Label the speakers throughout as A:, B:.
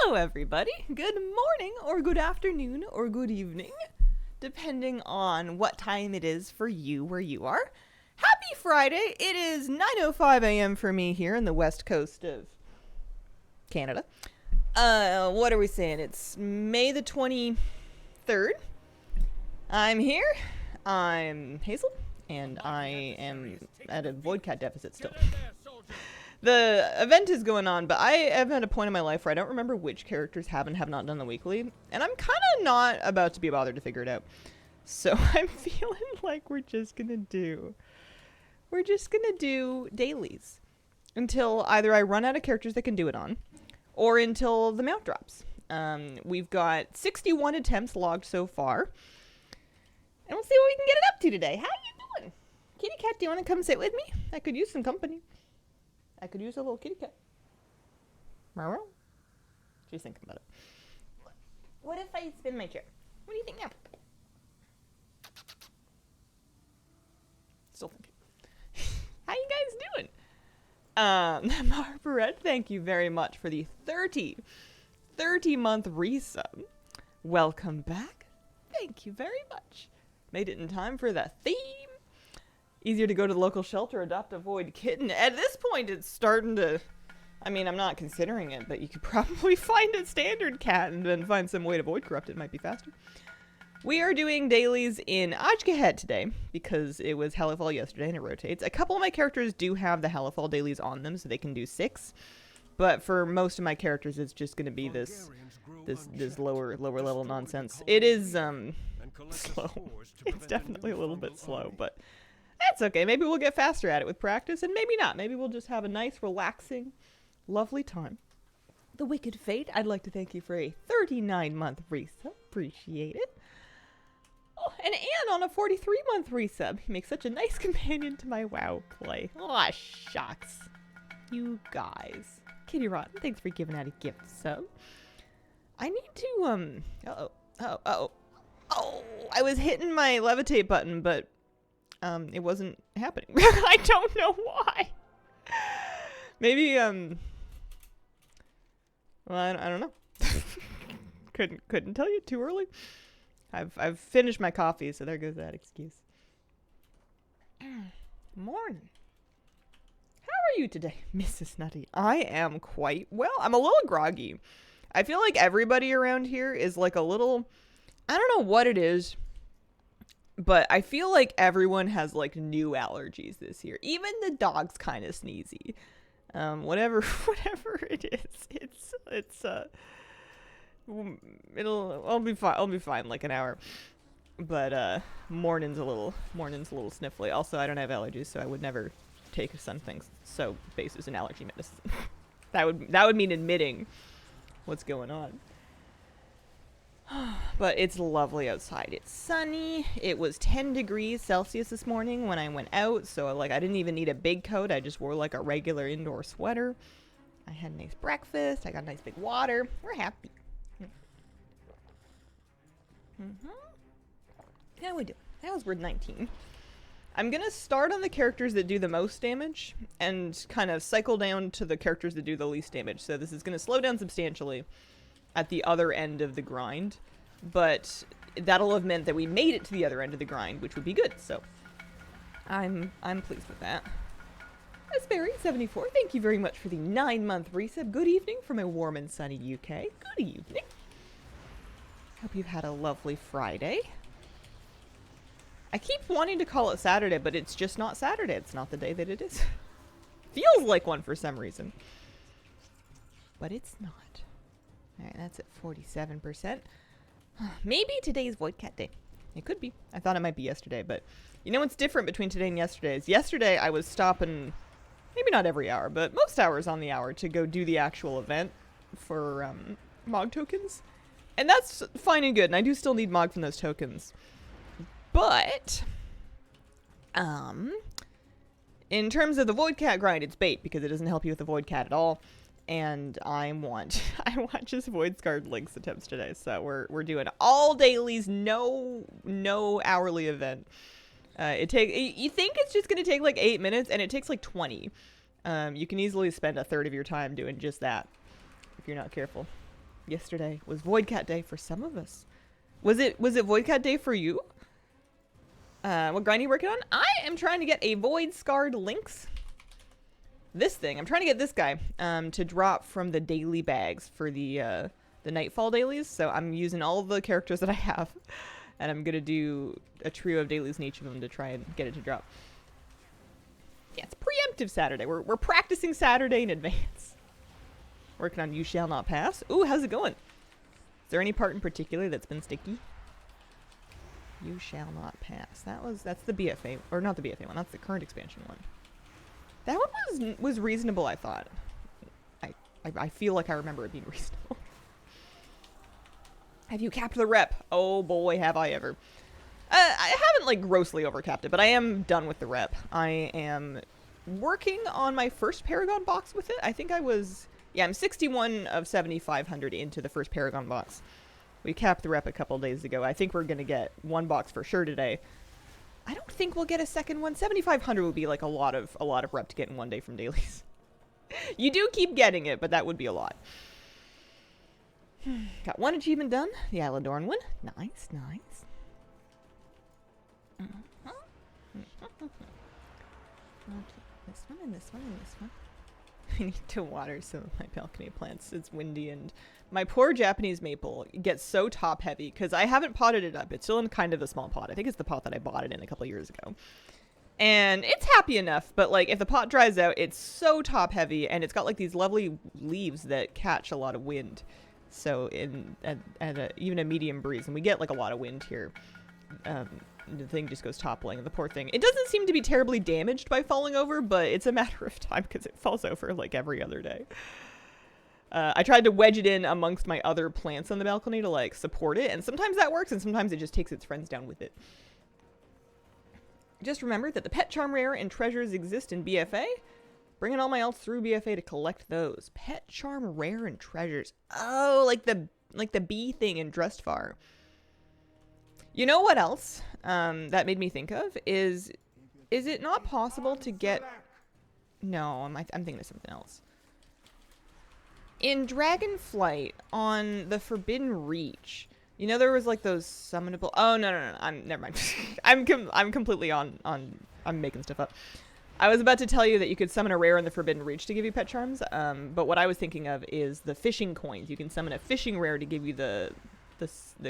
A: Hello, everybody. Good morning, or good afternoon, or good evening, depending on what time it is for you where you are. Happy Friday. It is 9:05 a.m. for me here in the west coast of Canada. What are we saying? It's May the 23rd. I'm here. I'm Hazel, and I am at a Void-Cat deficit still. The event is going on, but I have had a point in my life where I don't remember which characters have and have not done the weekly, and I'm kind of not about to be bothered to figure it out. So I'm feeling like we're just gonna do dailies until either I run out of characters that can do it on, or until the mount drops. We've got 61 attempts logged so far, and we'll see what we can get it up to today. How you doing? Kitty cat, do you want to come sit with me? I could use some company. I could use a little kitty cat. She's thinking about it. What if I spin my chair? What do you think now? Still thinking. How you guys doing? Margaret, thank you very much for the 30-month resub. Welcome back. Thank you very much. Made it in time for the theme. Easier to go to the local shelter, adopt a void kitten. At this point, it's starting to... I mean, I'm not considering it, but you could probably find a standard cat and then find some way to void corrupt it. Might be faster. We are doing dailies in Ajkahet today, because it was Hellafall yesterday and it rotates. A couple of my characters do have the Hellafall dailies on them, so they can do 6. But for most of my characters, it's just going to be this lower level nonsense. It is, slow. It's definitely a little bit slow, but... that's okay. Maybe we'll get faster at it with practice, and maybe not. Maybe we'll just have a nice, relaxing, lovely time. The Wicked Fate, I'd like to thank you for a 39-month resub. Appreciate it. Oh, and Anne on a 43-month resub. He makes such a nice companion to my WoW play. Aw, shucks. You guys. Kitty Rotten, thanks for giving out a gift sub. I need to, Oh, I was hitting my levitate button, but... it wasn't happening. I don't know why. Maybe, well, I don't know. couldn't tell you too early. I've finished my coffee, so there goes that excuse. Morning. How are you today, Mrs. Nutty? I am quite well. I'm a little groggy. I feel like everybody around here is like a little, I don't know what it is. But I feel like everyone has, like, new allergies this year. Even the dog's kind of sneezy. Whatever it is. I'll be fine like an hour. But, morning's a little sniffly. Also, I don't have allergies, so I would never take something so base as an allergy medicine. that would mean admitting what's going on. But it's lovely outside. It's sunny. It was 10 degrees Celsius this morning when I went out, so like I didn't even need a big coat. I just wore like a regular indoor sweater. I had a nice breakfast. I got a nice big water. We're happy. How we doing? That was word 19. I'm gonna start on the characters that do the most damage and kind of cycle down to the characters that do the least damage. So this is gonna slow down substantially at the other end of the grind, but that'll have meant that we made it to the other end of the grind, which would be good. So I'm pleased with that. Asberry74, thank you very much for the 9-month resub. Good evening from a warm and sunny UK. Good evening. Hope you've had a lovely Friday. I keep wanting to call it Saturday, but it's just not Saturday. It's not the day that it is. Feels like one for some reason, but it's not. Alright, that's at 47%. Maybe today's Void-Cat day. It could be. I thought it might be yesterday, but you know what's different between today and yesterday is yesterday I was stopping, maybe not every hour, but most hours on the hour to go do the actual event for Mog tokens. And that's fine and good, and I do still need Mog from those tokens. But, in terms of the Void-Cat grind, it's bait because it doesn't help you with the Void-Cat at all. And I want just Void-Scarred Lynx attempts today. So we're doing all dailies, no hourly event. You think it's just gonna take like 8 minutes, and it takes like 20. You can easily spend a third of your time doing just that if you're not careful. yesterday was Void Cat Day for some of us. Was it Void Cat Day for you? What grind are you working on? I am trying to get a Void-Scarred Lynx. This thing. I'm trying to get this guy to drop from the daily bags for the Nightfall dailies. So I'm using all of the characters that I have. And I'm going to do a trio of dailies in each of them to try and get it to drop. Yeah, it's preemptive Saturday. We're practicing Saturday in advance. Working on You Shall Not Pass. Ooh, how's it going? Is there any part in particular that's been sticky? You Shall Not Pass. That's the BFA, or not the BFA one. That's the current expansion one. That one was reasonable, I thought. I feel like I remember it being reasonable. Have you capped the rep? Oh boy, have I ever. I haven't like grossly overcapped it, but I am done with the rep. I am working on my first Paragon box with it. I think I was, yeah, I'm 61 of 7,500 into the first Paragon box. We capped the rep a couple days ago. I think we're going to get one box for sure today. I don't think we'll get a second one. 7,500 would be like a lot of rep to get in one day from dailies. You do keep getting it, but that would be a lot. Got one achievement done. The Aladorn one. Nice, nice. This one and this one and this one. I need to water some of my balcony plants. It's windy and my poor Japanese maple gets so top heavy because I haven't potted it up. It's still in kind of a small pot. I think it's the pot that I bought it in a couple years ago. And it's happy enough, but like if the pot dries out, it's so top heavy and it's got like these lovely leaves that catch a lot of wind. So even a medium breeze, and we get like a lot of wind here. The thing just goes toppling. The poor thing. It doesn't seem to be terribly damaged by falling over, but it's a matter of time because it falls over like every other day. I tried to wedge it in amongst my other plants on the balcony to like support it, and sometimes that works, and sometimes it just takes its friends down with it. Just remember that the Pet Charm Rare and treasures exist in BFA. Bringing all my alts through BFA to collect those. Pet Charm Rare and treasures. Oh, like the bee thing in Drustvar. You know what else that made me think of is it not possible to get... No, I'm thinking of something else. In Dragonflight, on the Forbidden Reach, you know there was like those summonable... Oh, no. Never mind. I'm completely I'm making stuff up. I was about to tell you that you could summon a rare in the Forbidden Reach to give you pet charms, but what I was thinking of is the fishing coins. You can summon a fishing rare to give you the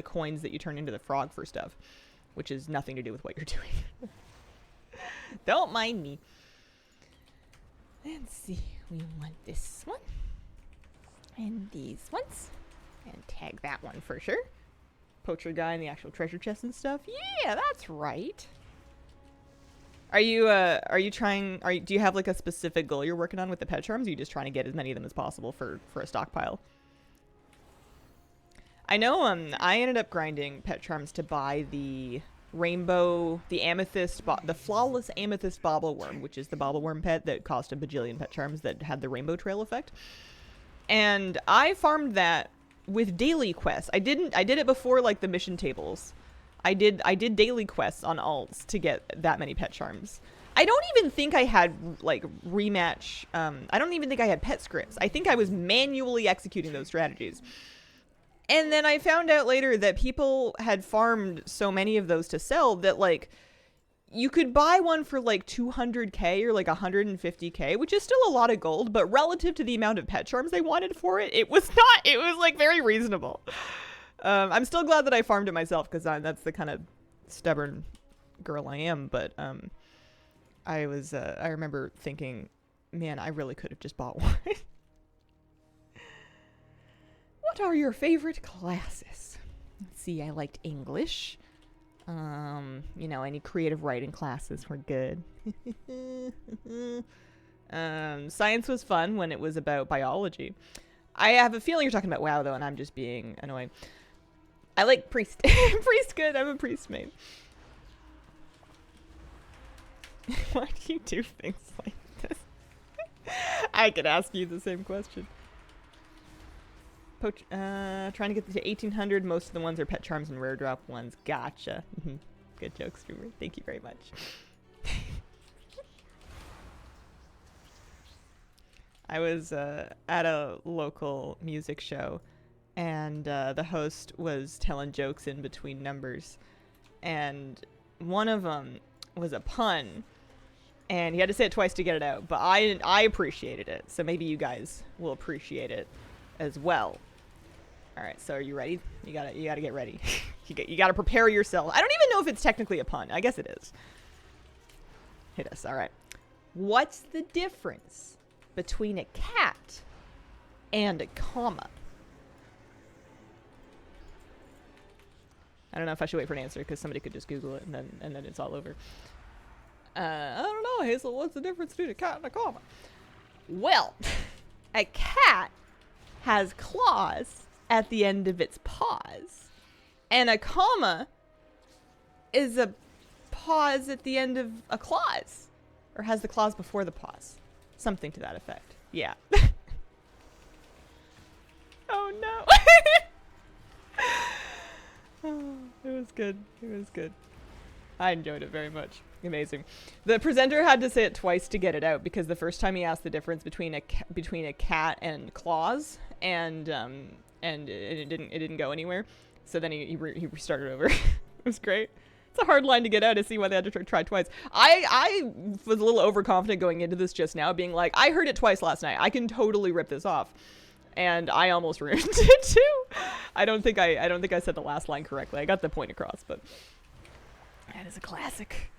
A: coins that you turn into the frog for stuff, which is nothing to do with what you're doing. Don't mind me. Let's see. We want this one. And these ones. And tag that one for sure. Poacher guy and the actual treasure chest and stuff. Yeah, that's right. Do you have like a specific goal you're working on with the pet charms? Or are you just trying to get as many of them as possible for a stockpile? I know I ended up grinding pet charms to buy the rainbow, the amethyst, the flawless amethyst bobbleworm, which is the bobbleworm pet that cost a bajillion pet charms that had the rainbow trail effect. And I farmed that with daily quests. I did it before like the mission tables. I did daily quests on alts to get that many pet charms. I don't even think I had like rematch. I don't even think I had pet scripts. I think I was manually executing those strategies. And then I found out later that people had farmed so many of those to sell that like you could buy one for like 200k or like 150k, which is still a lot of gold, but relative to the amount of pet charms they wanted for it, it was like very reasonable. I'm still glad that I farmed it myself because that's the kind of stubborn girl I am. But I remember thinking, man, I really could have just bought one. What are your favorite classes? Let's see, I liked English. You know, any creative writing classes were good. Science was fun when it was about biology. I have a feeling you're talking about WoW though, and I'm just being annoying. I like priest. Priest good. I'm a priest main. Why do you do things like this? I could ask you the same question. Trying to get to 1800. Most of the ones are pet charms and rare drop ones. Gotcha. Good joke, streamer. Thank you very much. I was at a local music show and the host was telling jokes in between numbers, and one of them was a pun, and he had to say it twice to get it out, but I appreciated it, so maybe you guys will appreciate it as well. All right, so are you ready? You gotta get ready. you gotta prepare yourself. I don't even know if it's technically a pun. I guess it is. Hit us. All right. What's the difference between a cat and a comma? I don't know if I should wait for an answer because somebody could just Google it and then it's all over. I don't know, Hazel. What's the difference between a cat and a comma? Well, a cat has claws at the end of its paws, and a comma is a pause at the end of a clause, or has the clause before the pause, something to that effect. Yeah. Oh no. Oh, it was good. It was good. I enjoyed it very much. Amazing. The presenter had to say it twice to get it out because the first time he asked the difference between a cat and claws, and it didn't go anywhere. So then he restarted over. It was great. It's a hard line to get out to see why they had to try twice. I was a little overconfident going into this just now, being like, I heard it twice last night. I can totally rip this off. And I almost ruined it too. I don't think I said the last line correctly. I got the point across, but that is a classic.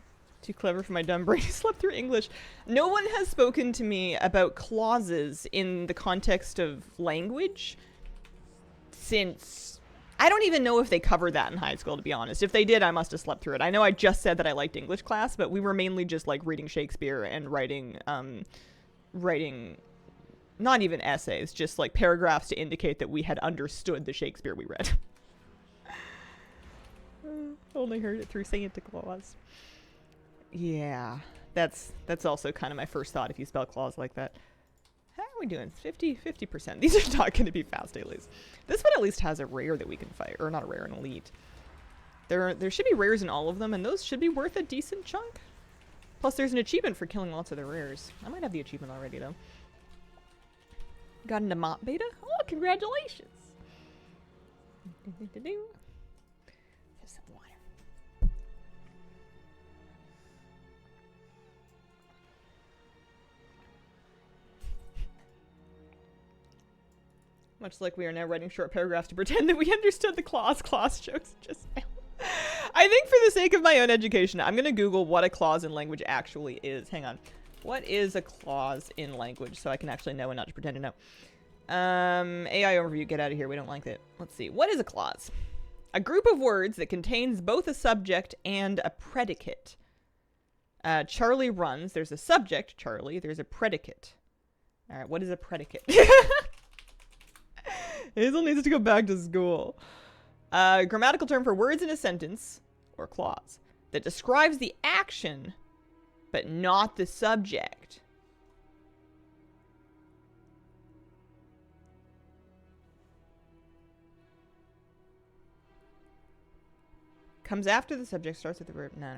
A: Too clever for my dumb brain. He slept through English. No one has spoken to me about clauses in the context of language since... I don't even know if they covered that in high school, to be honest. If they did, I must have slept through it. I know I just said that I liked English class, but we were mainly just like reading Shakespeare and writing not even essays, just like paragraphs to indicate that we had understood the Shakespeare we read. Only heard it through Santa Claus. Yeah, that's also kind of my first thought if you spell clause like that. How are we doing? 50%. These are not going to be fast dailies. This one at least has a rare that we can fight, or not a rare, an elite. There should be rares in all of them, and those should be worth a decent chunk. Plus, there's an achievement for killing lots of the rares. I might have the achievement already, though. Got into Mott Beta? Oh, congratulations! Have some water. Much like we are now writing short paragraphs to pretend that we understood the clause jokes just now. I think for the sake of my own education, I'm going to Google what a clause in language actually is. Hang on. What is a clause in language so I can actually know and not just pretend to know? AI overview, get out of here. We don't like that. Let's see. What is a clause? A group of words that contains both a subject and a predicate. Charlie runs. There's a subject, Charlie. There's a predicate. All right. What is a predicate? Hazel needs to go back to school. Grammatical term for words in a sentence, or clause, that describes the action, but not the subject. Comes after the subject, starts with the verb. No.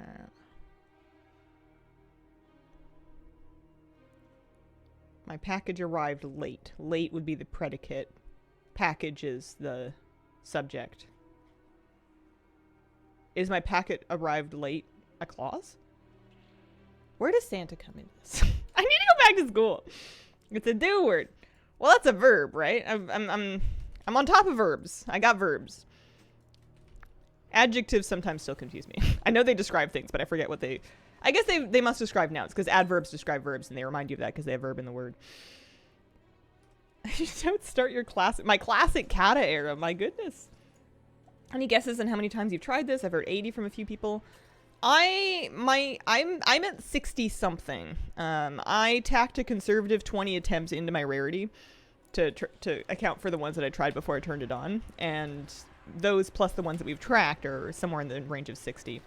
A: My package arrived late. Late would be the predicate. Package is the subject. Is my packet arrived late a clause? Where does Santa come in this? I need to go back to school. It's a do word. Well, that's a verb, right? I'm on top of verbs. I got verbs. Adjectives sometimes still confuse me. I know they describe things, but I forget what they... I guess they must describe nouns, because adverbs describe verbs, and they remind you of that because they have verb in the word. Don't start your my classic kata era. My goodness. Any guesses on how many times you've tried this? I've heard 80 from a few people. I'm at 60 something. I tacked a conservative 20 attempts into my rarity to account for the ones that I tried before I turned it on, and those plus the ones that we've tracked are somewhere in the range of 60.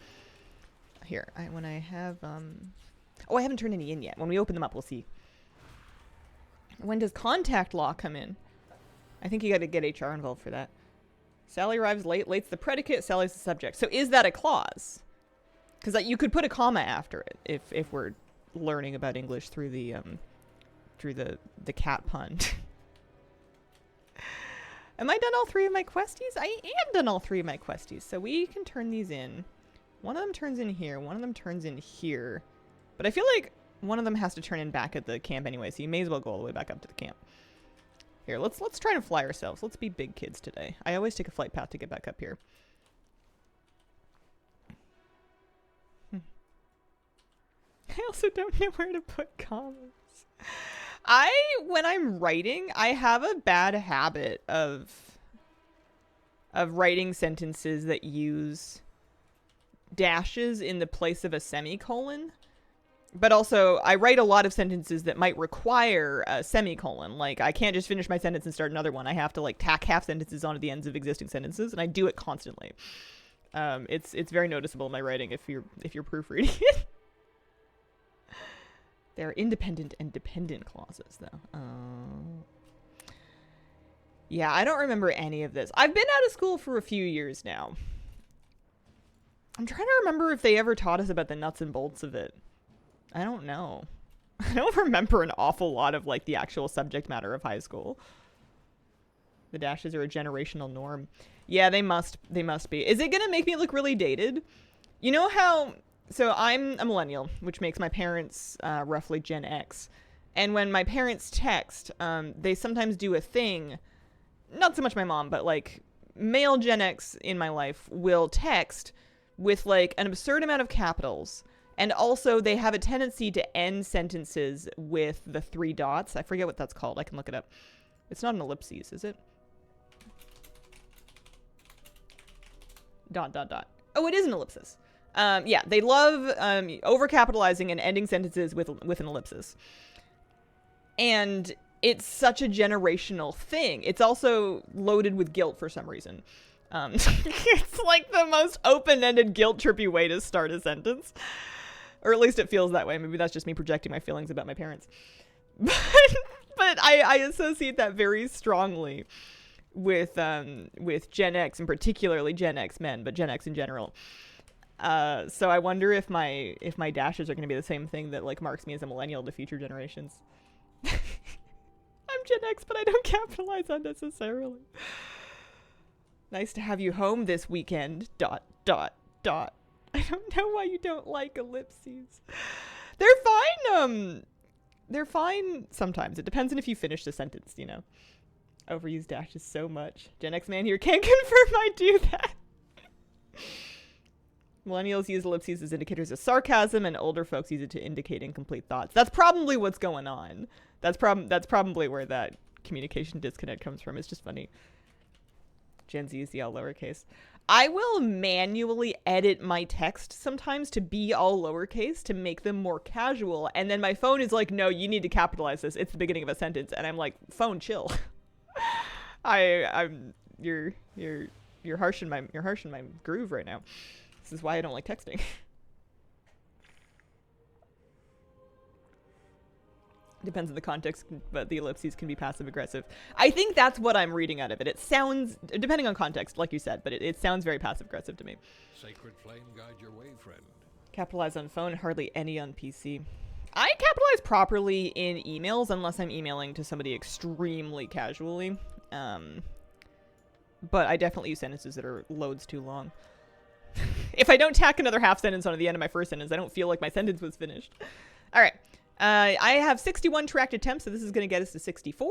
A: Here, when I have oh, I haven't turned any in yet. When we open them up, we'll see. When does contact law come in? I think you got to get HR involved for that. Sally arrives late. Late's the predicate. Sally's the subject. So is that a clause? Because you could put a comma after it if we're learning about English through the cat pun. Am I done all 3 of my questies? I am done all 3 of my questies, so we can turn these in. One of them turns in here, one of them turns in here. But I feel like one of them has to turn in back at the camp anyway, so you may as well go all the way back up to the camp. Here, let's try to fly ourselves. Let's be big kids today. I always take a flight path to get back up here. I also don't know where to put commas. When I'm writing, I have a bad habit of writing sentences that use dashes in the place of a semicolon. But also, I write a lot of sentences that might require a semicolon. Like, I can't just finish my sentence and start another one. I have to, like, tack half sentences onto the ends of existing sentences, and I do it constantly. It's very noticeable in my writing if you're proofreading it. There are independent and dependent clauses, though. Yeah, I don't remember any of this. I've been out of school for a few years now. I'm trying to remember if they ever taught us about the nuts and bolts of it. I don't know. I don't remember an awful lot of, like, the actual subject matter of high school. The dashes are a generational norm. Yeah, they must be. Is it gonna make me look really dated? You know how... So I'm a millennial, which makes my parents roughly Gen X. And when my parents text, they sometimes do a thing, not so much my mom, but like male Gen X in my life will text with like an absurd amount of capitals. And also they have a tendency to end sentences with the 3 dots. I forget what that's called. I can look it up. It's not an ellipses, is it? Dot, dot, dot. Oh, it is an ellipsis. Yeah, they love overcapitalizing and ending sentences with an ellipsis. And it's such a generational thing. It's also loaded with guilt for some reason. It's like the most open-ended, guilt-trippy way to start a sentence. Or at least it feels that way. Maybe that's just me projecting my feelings about my parents. But I associate that very strongly with Gen X, and particularly Gen X men, but Gen X in general. So I wonder if my dashes are going to be the same thing that like marks me as a millennial to future generations. I'm Gen X, but I don't capitalize unnecessarily. Nice to have you home this weekend. ... I don't know why you don't like ellipses. They're fine. They're fine sometimes. It depends on if you finish the sentence, you know. Overuse dashes so much. Gen X man here can confirm I do that. Millennials use ellipses as indicators of sarcasm, and older folks use it to indicate incomplete thoughts. That's probably what's going on. That's probably where that communication disconnect comes from. It's just funny. Gen Z is the all lowercase. I will manually edit my text sometimes to be all lowercase to make them more casual, and then my phone is like, "No, you need to capitalize this. It's the beginning of a sentence." And I'm like, "Phone, chill." You're harshing my groove right now. This is why I don't like texting. Depends on the context, but the ellipses can be passive-aggressive. I think that's what I'm reading out of it. It sounds, depending on context, like you said, but it sounds very passive-aggressive to me.
B: Sacred flame guide your way, friend.
A: Capitalize on phone, hardly any on PC. I capitalize properly in emails unless I'm emailing to somebody extremely casually. But I definitely use sentences that are loads too long. If I don't tack another half sentence onto the end of my first sentence, I don't feel like my sentence was finished. All right. I have 61 tracked attempts, so this is going to get us to 64.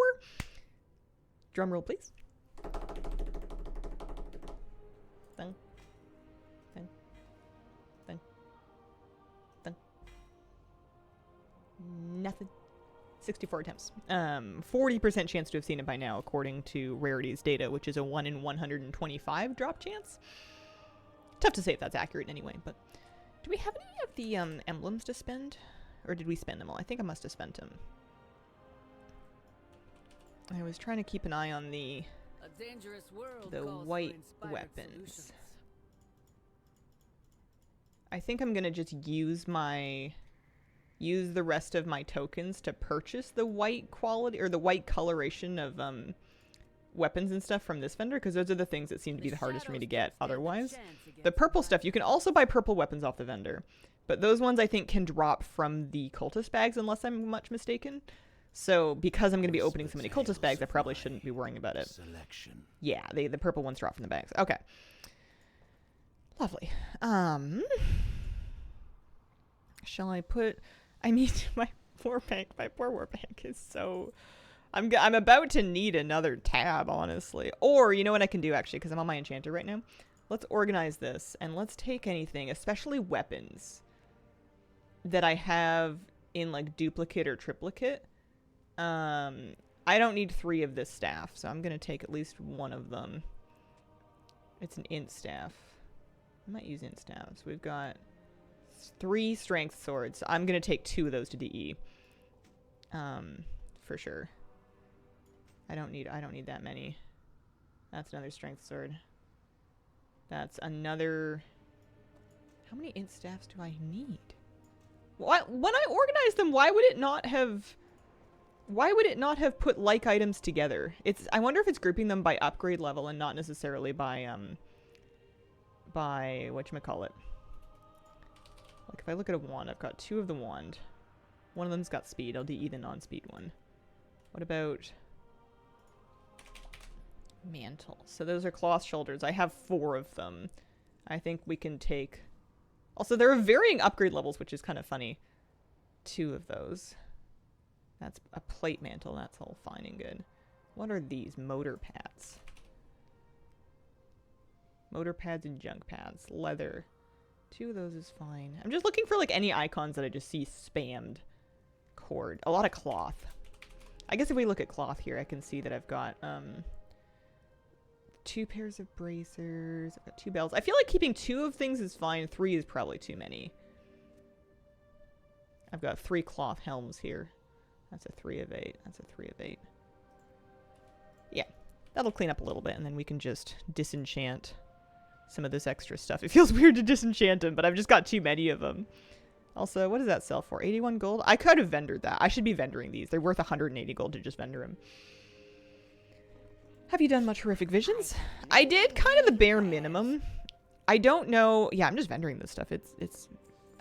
A: Drum roll, please. Dun. Dun. Dun. Dun. Nothing. 64 attempts. 40% chance to have seen it by now, according to Rarity's data, which is a 1 in 125 drop chance. Tough to say if that's accurate anyway, but do we have any of the emblems to spend? Or did we spend them all? I think I must have spent them. I was trying to keep an eye on the white weapons. Solutions. I think I'm gonna just use the rest of my tokens to purchase the white quality or the white coloration of weapons and stuff from this vendor, because those are the things that seem to be the hardest for me to get otherwise. The purple stuff, you can also buy purple weapons off the vendor, but those ones I think can drop from the cultist bags unless I'm much mistaken. So because I'm going to be opening so many cultist bags, I probably shouldn't be worrying about it.
C: Selection.
A: Yeah, the purple ones drop from the bags. Okay. Lovely. Shall I put... I mean, my poor war bank is so... I'm about to need another tab, honestly. Or, you know what I can do, actually, because I'm on my enchanter right now? Let's organize this, and let's take anything, especially weapons, that I have in, like, duplicate or triplicate. I don't need 3 of this staff, so I'm going to take at least 1 of them. It's an int staff. I might use int staffs. We've got 3 strength swords. I'm going to take 2 of those to DE. For sure. I don't need that many. That's another strength sword. That's another... How many int staffs do I need? What? When I organized them, why would it not have put like items together? I wonder if it's grouping them by upgrade level and not necessarily by whatchamacallit. Like if I look at a wand, I've got 2 of the wand. One of them's got speed. I'll DE the non-speed one. What about mantle? So those are cloth shoulders. I have 4 of them. I think we can take... Also, there are varying upgrade levels, which is kind of funny. 2 of those. That's a plate mantle. That's all fine and good. What are these? Motor pads. Motor pads and junk pads. Leather. 2 of those is fine. I'm just looking for like any icons that I just see spammed. Cord. A lot of cloth. I guess if we look at cloth here, I can see that I've got 2 pairs of bracers. I've got 2 belts. I feel like keeping 2 of things is fine. 3 is probably too many. I've got 3 cloth helms here. That's a 3 of 8. That's a 3 of 8. Yeah, that'll clean up a little bit, and then we can just disenchant some of this extra stuff. It feels weird to disenchant them, but I've just got too many of them. Also, what does that sell for? 81 gold? I could have vendored that. I should be vendoring these. They're worth 180 gold to just vendor them. Have you done much horrific visions? I did kind of the bare minimum. I don't know. Yeah, I'm just vendoring this stuff. It's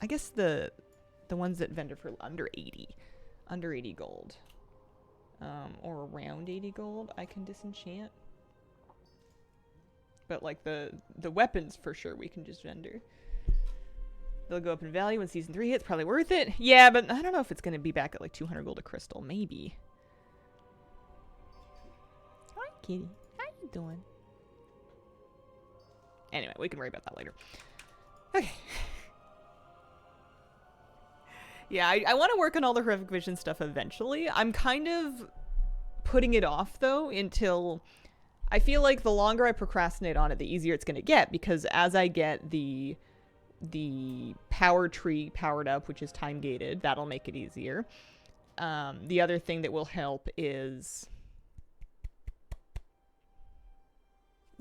A: I guess the ones that vendor for under 80. Under 80 gold. Or around 80 gold I can disenchant. But like the weapons for sure we can just vendor. They'll go up in value when season 3 hits. Probably worth it. Yeah, but I don't know if it's going to be back at like 200 gold a crystal. Maybe. Hi, kitty. How you doing? Anyway, we can worry about that later. Okay. Yeah, I want to work on all the horrific vision stuff eventually. I'm kind of putting it off, though, until... I feel like the longer I procrastinate on it, the easier it's going to get, because as I get the power tree powered up, which is time gated, that'll make it easier. The other thing that will help is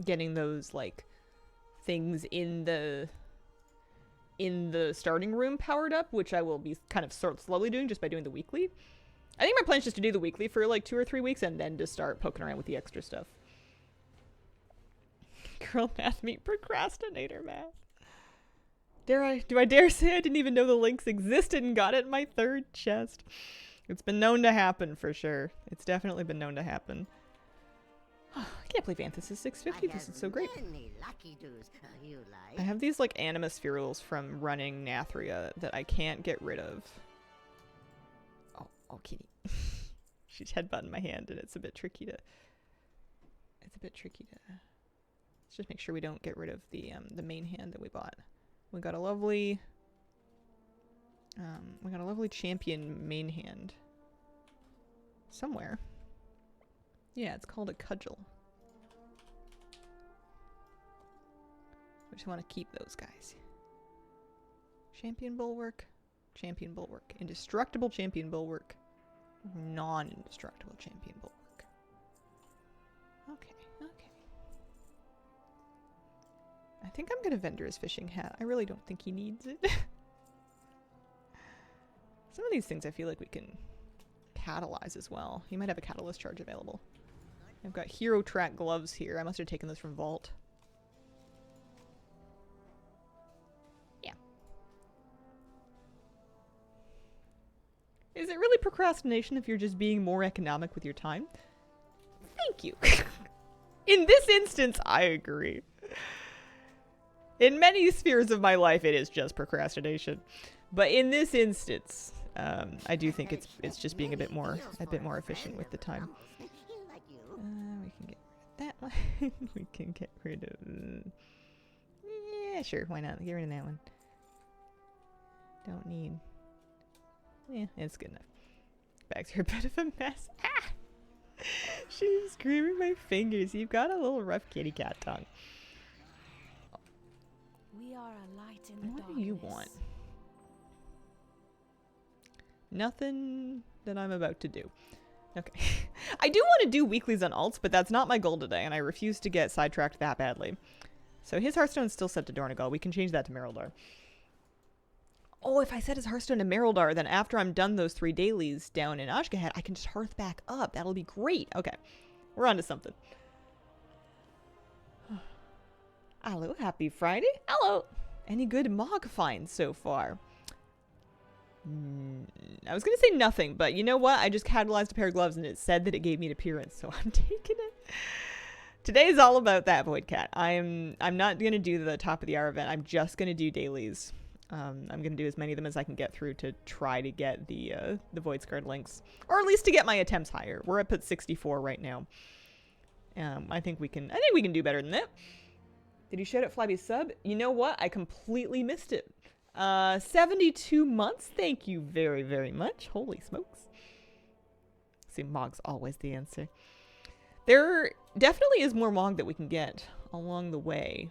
A: getting those like things in the starting room powered up, which I will be kind of slowly doing just by doing the weekly. I think my plan is just to do the weekly for like 2 or 3 weeks and then to start poking around with the extra stuff. Girl math meet procrastinator math. Do I dare say I didn't even know the Lynx existed and got it in my 3rd chest? It's been known to happen for sure. It's definitely been known to happen. I can't believe Anthus is 650. This is so great. I have these like animus spherules from running Nathria that I can't get rid of. Oh, kitty. She's headbutting my hand and it's a bit tricky to... Let's just make sure we don't get rid of the main hand that we bought. We got a lovely champion main hand somewhere. Yeah, it's called a cudgel. We just want to keep those guys. Champion bulwark, indestructible champion bulwark, non-indestructible champion bulwark. Okay. I think I'm gonna vendor his fishing hat. I really don't think he needs it. Some of these things I feel like we can catalyze as well. He might have a catalyst charge available. I've got hero track gloves here. I must have taken this from Vault. Yeah. Is it really procrastination if you're just being more economic with your time. Thank you. In this instance, I agree. In many spheres of my life, it is just procrastination. But in this instance, I do think it's just being a bit more efficient with the time. We can get rid of that one. We can get rid of... yeah, sure, why not? Get rid of that one. Don't need... yeah, it's good enough. Bags are a bit of a mess. Ah! She's screaming my fingers. You've got a little rough kitty cat tongue.
C: We are a light in the
A: What
C: darkness.
A: do you want? Nothing that I'm about to do. Okay. I do want to do weeklies on alts, but that's not my goal today, and I refuse to get sidetracked that badly. So his Hearthstone's still set to Dornagal. We can change that to Merildar. Oh, if I set his Hearthstone to Merildar, then after I'm done those 3 dailies down in Ashgahed, I can just Hearth back up. That'll be great. Okay. We're on to something. Hello, happy Friday. Hello. Any good Mog finds so far? I was going to say nothing, but you know what? I just catalyzed a pair of gloves and it said that it gave me an appearance, so I'm taking it. Today is all about that Void Cat. I'm not going to do the top of the hour event. I'm just going to do dailies. I'm going to do as many of them as I can get through to try to get the Void-Scarred Lynx, or at least to get my attempts higher. We're up at 64 right now. I think we can do better than that. Did you shout out Flabby's sub? You know what? I completely missed it. 72 months. Thank you very, very much. Holy smokes. See, Mog's always the answer. There definitely is more Mog that we can get along the way.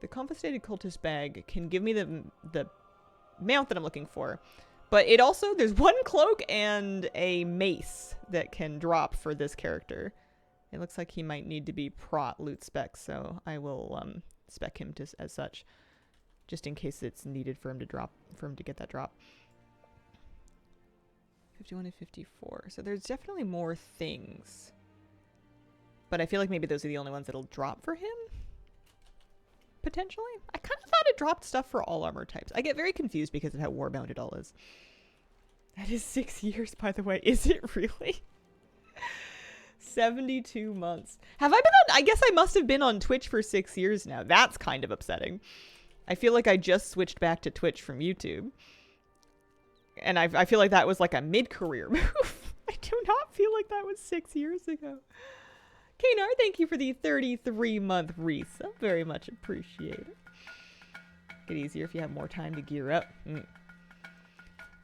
A: The Confiscated Cultist bag can give me the mount that I'm looking for. But it also, there's 1 cloak and a mace that can drop for this character. It looks like he might need to be prot loot spec, so I will spec him to as such, just in case it's needed for him to get that drop. 51 and 54. So there's definitely more things. But I feel like maybe those are the only ones that'll drop for him. Potentially. I kind of thought it dropped stuff for all armor types. I get very confused because of how warbound it all is. That is 6 years, by the way. Is it really? 72 months. Have I been on... I guess I must have been on Twitch for 6 years now. That's kind of upsetting. I feel like I just switched back to Twitch from YouTube. And I feel like that was like a mid-career move. I do not feel like that was 6 years ago. Kanar, thank you for the 33-month resub. Very much appreciated. Get easier if you have more time to gear up.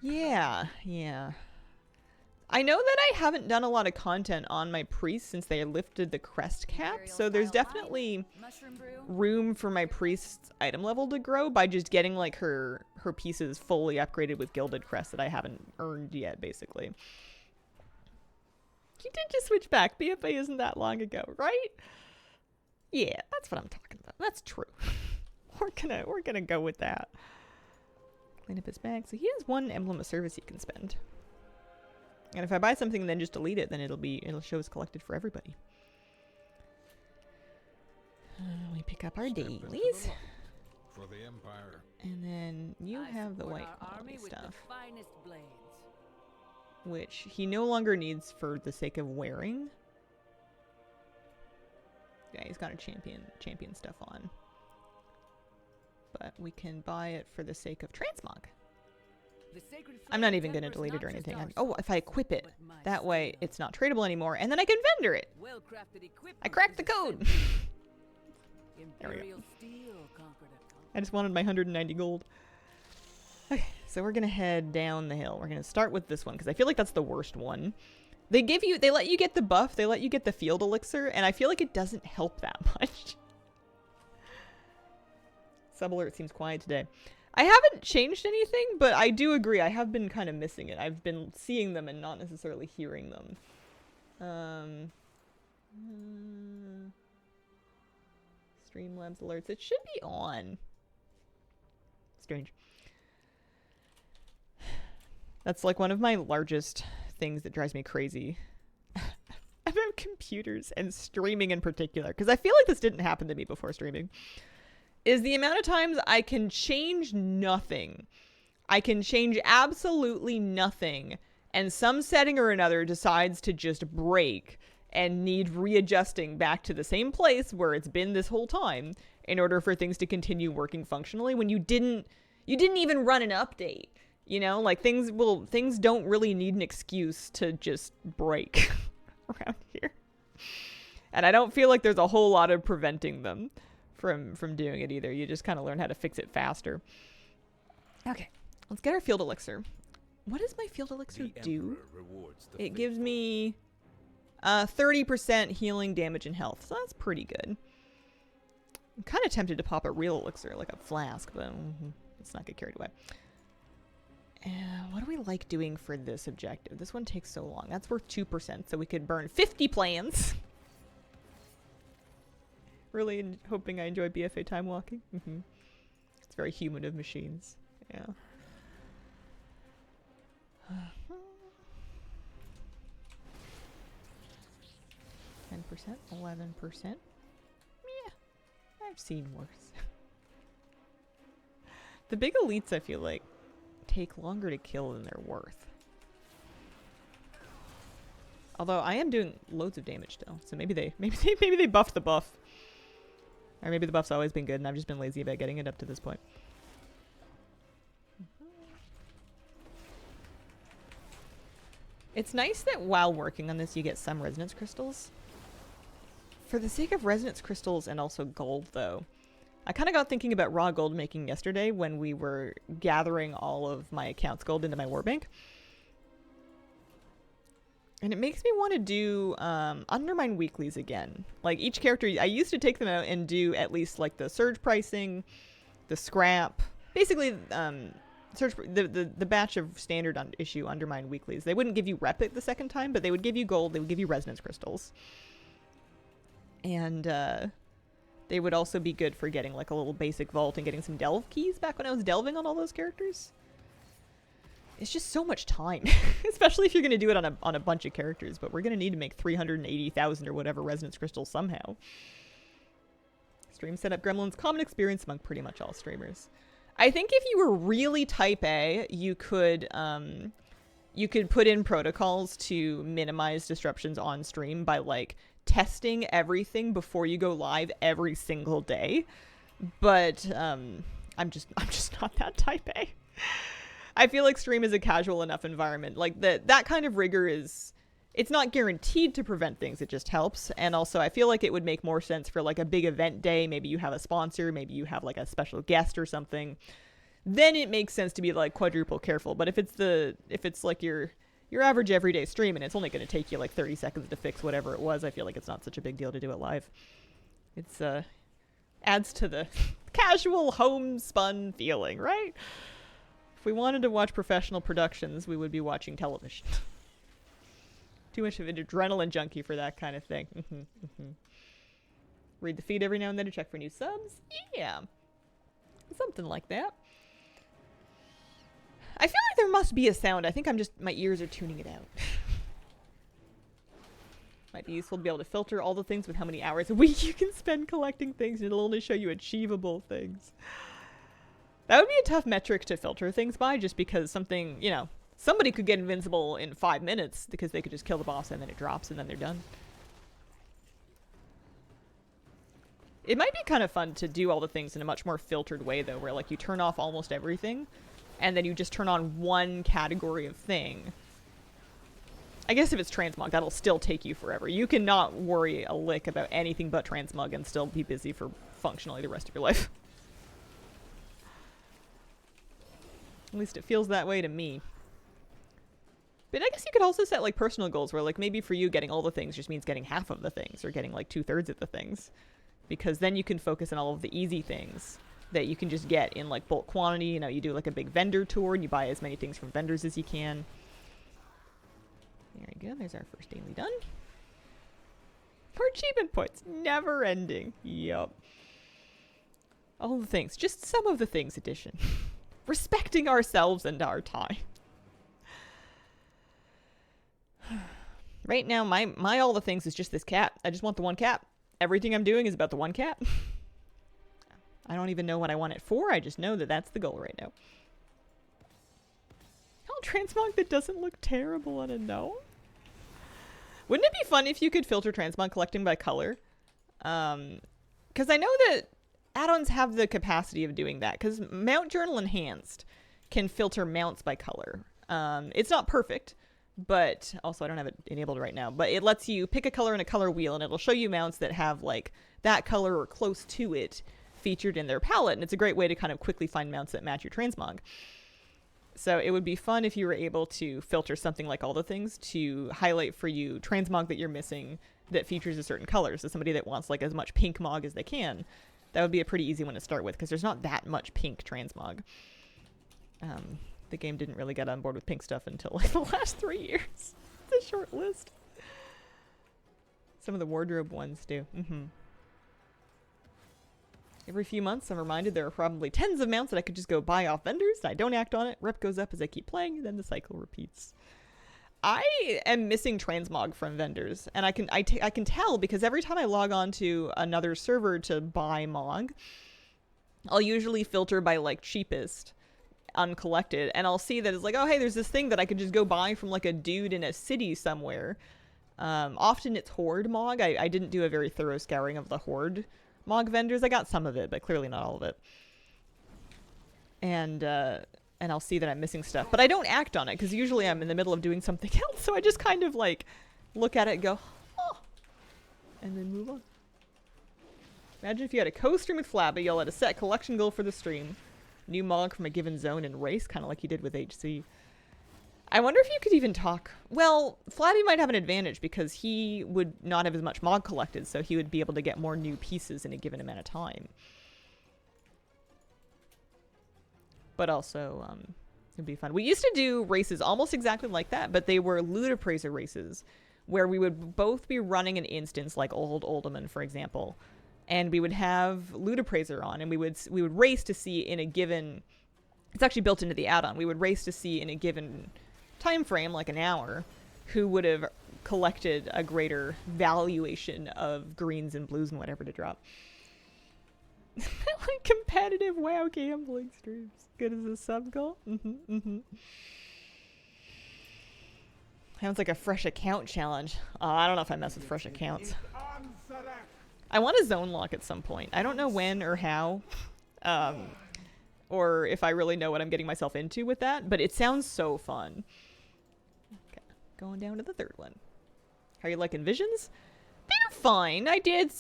A: Yeah. I know that I haven't done a lot of content on my priest since they lifted the crest cap, so there's definitely room for my priest's item level to grow by just getting like her pieces fully upgraded with gilded crest that I haven't earned yet, basically. You did just switch back. BFA isn't that long ago, right? Yeah, that's what I'm talking about. That's true. We're gonna go with that. Clean up his bag. So he has 1 emblem of service he can spend. And if I buy something and then just delete it, then it'll show as collected for everybody. We pick up our dailies.
B: For the Empire.
A: And then you have the white quality stuff. Which he no longer needs for the sake of wearing. Yeah, he's got a champion stuff on. But we can buy it for the sake of Transmog. I'm not even going to delete it or anything. Oh, if I equip it, that way it's not tradable anymore, and then I can vendor it. I cracked the code. There we go. I just wanted my 190 gold. Okay, so we're going to head down the hill. We're going to start with this one, because I feel like that's the worst one. They let you get the buff, they let you get the field elixir, and I feel like it doesn't help that much. Sub alert seems quiet today. I haven't changed anything, but I do agree. I have been kind of missing it. I've been seeing them and not necessarily hearing them. Streamlabs alerts. It should be on. Strange. That's like one of my largest things that drives me crazy about computers and streaming in particular, because I feel like this didn't happen to me before streaming, is the amount of times I can change nothing. I can change absolutely nothing, and some setting or another decides to just break and need readjusting back to the same place where it's been this whole time in order for things to continue working functionally when you didn't even run an update. You know, like things don't really need an excuse to just break around here. And I don't feel like there's a whole lot of preventing them from doing it either. You just kind of learn how to fix it faster. Okay, let's get our field elixir. What does my field elixir do? It gives me 30% healing, damage, and health. So that's pretty good. I'm kind of tempted to pop a real elixir, like a flask, but let's not get carried away. What do we like doing for this objective? This one takes so long. That's worth 2%, so we could burn 50 plans. Really hoping I enjoy BFA time walking. It's very human of machines. Yeah. 10%, 11%. Yeah, I've seen worse. The big elites, I feel like, take longer to kill than they're worth. Although I am doing loads of damage still, so maybe they buffed the buff. Or maybe the buff's always been good and I've just been lazy about getting it up to this point. It's nice that while working on this you get some resonance crystals. For the sake of resonance crystals and also gold though, I kind of got thinking about raw gold making yesterday when we were gathering all of my accounts gold into my warbank. And it makes me want to do Undermine weeklies again. Like each character, I used to take them out and do at least like the surge pricing, the scrap, basically the batch of standard issue Undermine weeklies. They wouldn't give you rep it the second time, but they would give you gold. They would give you resonance crystals. And they would also be good for getting like a little basic vault and getting some delve keys back when I was delving on all those characters. It's just so much time, especially if you're going to do it on a bunch of characters, but we're going to need to make 380,000 or whatever resonance crystals somehow. Stream setup gremlins, common experience among pretty much all streamers. I think if you were really type A, you could put in protocols to minimize disruptions on stream by like testing everything before you go live every single day. But I'm just not that type A. I feel like stream is a casual enough environment. Like that kind of rigor it's not guaranteed to prevent things, it just helps. And also I feel like it would make more sense for like a big event day. Maybe you have a sponsor, maybe you have like a special guest or something. Then it makes sense to be like quadruple careful. But if it's like your average everyday stream and it's only going to take you like 30 seconds to fix whatever it was, I feel like it's not such a big deal to do it live. It's adds to the casual homespun feeling, right? If we wanted to watch professional productions, we would be watching television. Too much of an adrenaline junkie for that kind of thing. Read the feed every now and then to check for new subs? Yeah. Something like that. I feel like there must be a sound. I think my ears are tuning it out. Might be useful to be able to filter all the things with how many hours a week you can spend collecting things, and it'll only show you achievable things. That would be a tough metric to filter things by, just because something, somebody could get invincible in 5 minutes because they could just kill the boss and then it drops and then they're done. It might be kind of fun to do all the things in a much more filtered way though, where like you turn off almost everything and then you just turn on one category of thing. I guess if it's Transmog, that'll still take you forever. You cannot worry a lick about anything but Transmog and still be busy for functionally the rest of your life. At least it feels that way to me. But I guess you could also set like personal goals where like maybe for you getting all the things just means getting half of the things or getting like 2/3 of the things. Because then you can focus on all of the easy things that you can just get in like bulk quantity. You do like a big vendor tour and you buy as many things from vendors as you can. There we go. There's our first daily done. More achievement points. Never ending. Yup. All the things. Just some of the things edition. Respecting ourselves and our time. Right now, my all the things is just this cat. I just want the one cat. Everything I'm doing is about the one cat. I don't even know what I want it for. I just know that that's the goal right now. How transmog that doesn't look terrible on a gnome? Wouldn't it be fun if you could filter transmog collecting by color? Because I know that add-ons have the capacity of doing that, because Mount Journal Enhanced can filter mounts by color. It's not perfect, but also I don't have it enabled right now, but it lets you pick a color in a color wheel, and it'll show you mounts that have like that color or close to it featured in their palette, and it's a great way to kind of quickly find mounts that match your transmog. So it would be fun if you were able to filter something like all the things to highlight for you transmog that you're missing that features a certain color. So somebody that wants like as much pink mog as they can, that would be a pretty easy one to start with, because there's not that much pink transmog. The game didn't really get on board with pink stuff until like the last 3 years. It's a short list. Some of the wardrobe ones do. Every few months, I'm reminded there are probably tens of mounts that I could just go buy off vendors. I don't act on it. Rep goes up as I keep playing, and then the cycle repeats. I am missing transmog from vendors, and I can tell because every time I log on to another server to buy mog, I'll usually filter by like cheapest, uncollected, and I'll see that it's like, oh hey, there's this thing that I could just go buy from like a dude in a city somewhere. Often it's Horde mog. I didn't do a very thorough scouring of the Horde mog vendors. I got some of it, but clearly not all of it. And I'll see that I'm missing stuff, but I don't act on it because usually I'm in the middle of doing something else, so I just kind of like look at it and go, oh, and then move on. Imagine if you had a co-stream with Flabby, you'll had a set collection goal for the stream, new mog from a given zone and race, kind of like you did with HC. I wonder if you could even talk. Well, Flabby might have an advantage because he would not have as much mog collected, so he would be able to get more new pieces in a given amount of time. But also, it'd be fun. We used to do races almost exactly like that, but they were loot appraiser races, where we would both be running an instance like Old Oldman, for example, and we would have loot appraiser on, and we would race to see in a given. It's actually built into the add-on. We would race to see in a given time frame, like an hour, who would have collected a greater valuation of greens and blues and whatever to drop. Like competitive WoW gambling streams. Good as a sub goal. Sounds like a fresh account challenge. I don't know if I mess with fresh accounts. I want a zone lock at some point. I don't know when or how, or if I really know what I'm getting myself into with that, but it sounds so fun. Okay, going down to the third one. How are you liking Visions? They're fine. I did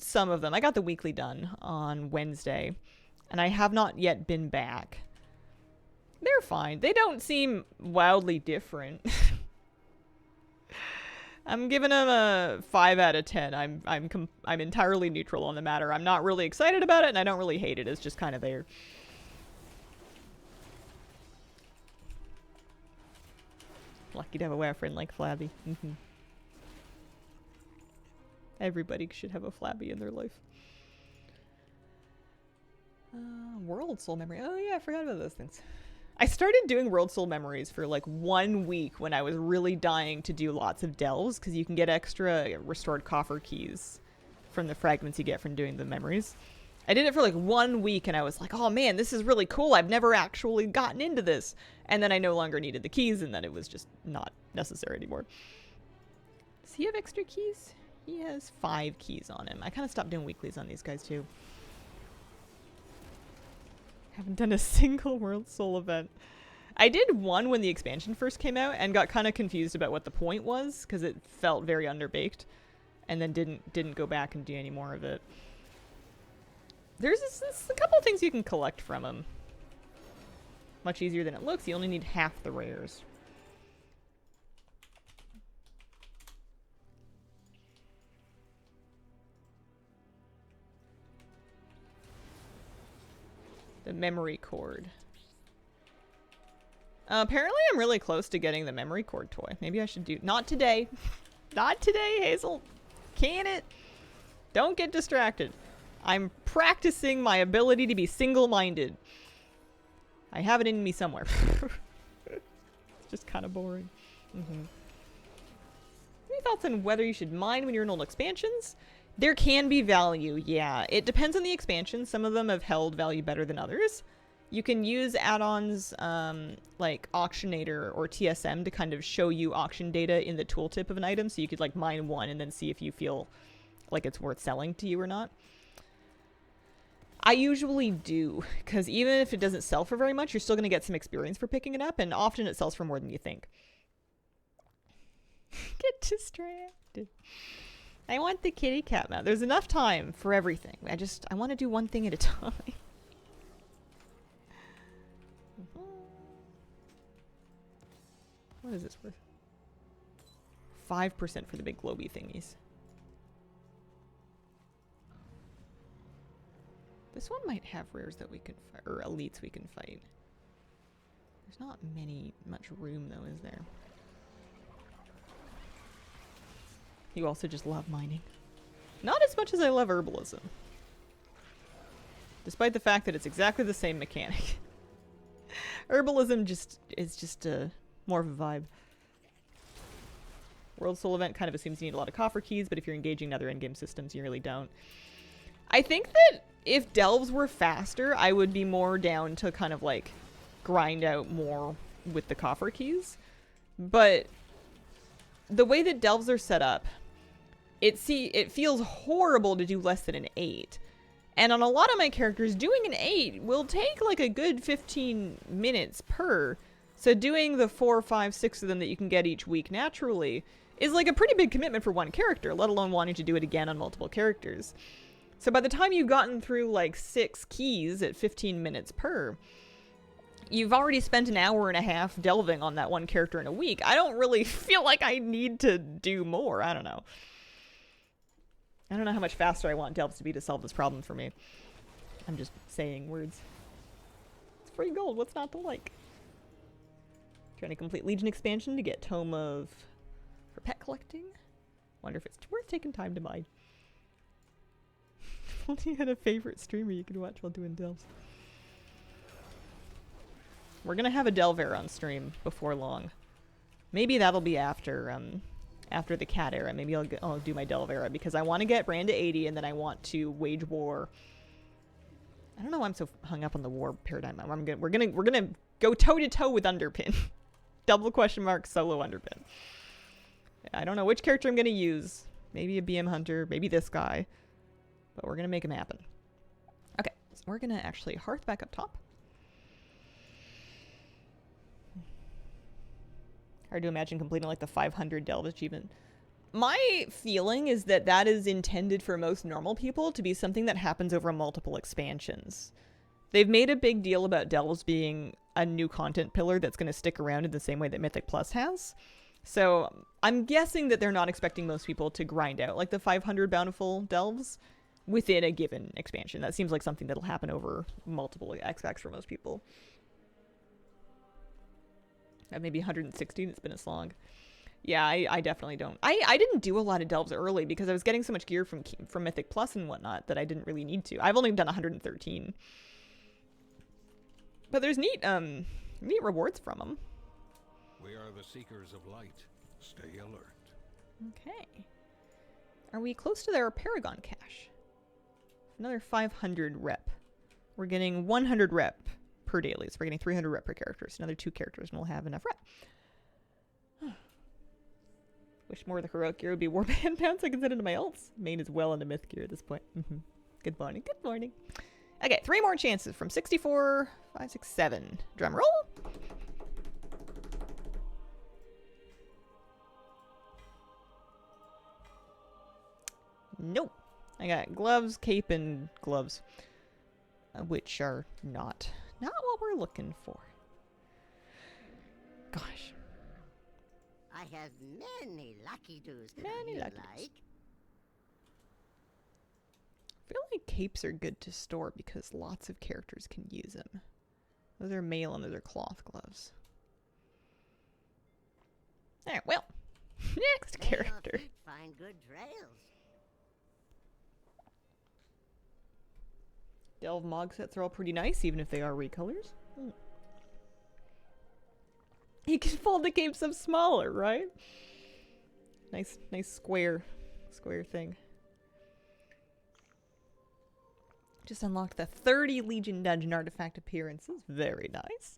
A: some of them. I got the weekly done on Wednesday, and I have not yet been back. They're fine. They don't seem wildly different. I'm giving them a 5 out of 10. I'm entirely neutral on the matter. I'm not really excited about it, and I don't really hate it. It's just kind of there. Lucky to have a WoW friend like Flabby. Everybody should have a Flabby in their life. World Soul Memory. Oh yeah, I forgot about those things. I started doing World Soul Memories for like 1 week when I was really dying to do lots of delves, because you can get extra restored coffer keys from the fragments you get from doing the memories. I did it for like 1 week and I was like, oh man, this is really cool. I've never actually gotten into this. And then I no longer needed the keys, and then it was just not necessary anymore. Does he have extra keys? He has 5 keys on him. I kind of stopped doing weeklies on these guys too. Haven't done a single World Soul event. I did one when the expansion first came out and got kind of confused about what the point was, because it felt very underbaked, and then didn't go back and do any more of it. There's a couple of things you can collect from him. Much easier than it looks. You only need half the rares. The memory cord. Apparently I'm really close to getting the memory cord toy. Maybe I should do... Not today. Not today, Hazel. Can it? Don't get distracted. I'm practicing my ability to be single-minded. I have it in me somewhere. It's just kind of boring. Any thoughts on whether you should mine when you're in old expansions? There can be value, yeah. It depends on the expansion. Some of them have held value better than others. You can use add-ons like Auctionator or TSM to kind of show you auction data in the tooltip of an item, so you could like mine one and then see if you feel like it's worth selling to you or not. I usually do, because even if it doesn't sell for very much, you're still going to get some experience for picking it up, and often it sells for more than you think. Get distracted. I want the kitty cat mount. There's enough time for everything. I want to do one thing at a time. What is this worth? 5% for the big globy thingies. This one might have rares that we can fight, or elites we can fight. There's not much room though, is there? You also just love mining. Not as much as I love herbalism. Despite the fact that it's exactly the same mechanic. Herbalism is just more of a vibe. World Soul Event kind of assumes you need a lot of coffer keys, but if you're engaging in other endgame systems, you really don't. I think that if delves were faster, I would be more down to kind of like grind out more with the coffer keys. But the way that delves are set up, it feels horrible to do less than an 8. And on a lot of my characters, doing an 8 will take like a good 15 minutes per. So doing the 4, 5, 6 of them that you can get each week naturally is like a pretty big commitment for one character, let alone wanting to do it again on multiple characters. So by the time you've gotten through like 6 keys at 15 minutes per, you've already spent an hour and a half delving on that one character in a week. I don't really feel like I need to do more. I don't know. I don't know how much faster I want delves to be to solve this problem for me. I'm just saying words. It's free gold. What's not to like? Trying to complete Legion expansion to get Tome for pet collecting. Wonder if it's worth taking time to mine. If only you had a favorite streamer you could watch while doing delves. We're gonna have a delver on stream before long. Maybe that'll be after the cat era. Maybe I'll do my delve era because I want to get Brand to 80 and then I want to wage war. I don't know why I'm so hung up on the war paradigm. We're gonna go toe to toe with Underpin. Double question mark solo Underpin. I don't know which character I'm gonna use. Maybe a BM Hunter, maybe this guy. But we're gonna make him happen. Okay, so we're gonna actually hearth back up top. Hard to imagine completing like the 500 delve achievement. My feeling is that that is intended for most normal people to be something that happens over multiple expansions. They've made a big deal about delves being a new content pillar that's going to stick around in the same way that Mythic Plus has. So I'm guessing that they're not expecting most people to grind out like the 500 bountiful delves within a given expansion. That seems like something that'll happen over multiple X-Packs for most people. Maybe 116, it's been as long. Yeah, I definitely don't. I didn't do a lot of delves early because I was getting so much gear from Mythic Plus and whatnot that I didn't really need to. I've only done 113. But there's neat rewards from them.
B: We are the seekers of light. Stay alert.
A: Okay. Are we close to their Paragon cache? Another 500 rep. We're getting 100 rep per daily. So we're getting 300 rep per character. So another 2 characters and we'll have enough rep. Wish more of the heroic gear would be warband mounts I can send into my ults. Main is well into myth gear at this point. Good morning. Good morning. Okay, 3 more chances from 64, 5, 6, 7. Drum roll. Nope. I got gloves, cape, and gloves. Which are not what we're looking for. Gosh.
D: I have many lucky doos that
A: Many
D: you
A: lucky
D: like.
A: doos. I feel like capes are good to store because lots of characters can use them. Those are mail and those are cloth gloves. Alright, well. Next
D: May your
A: character.
D: feet find good trails.
A: Delve Mog sets are all pretty nice, even if they are recolors. You can fold the cape so smaller, right? Nice square thing. Just unlocked the 30 Legion Dungeon artifact appearances. Very nice.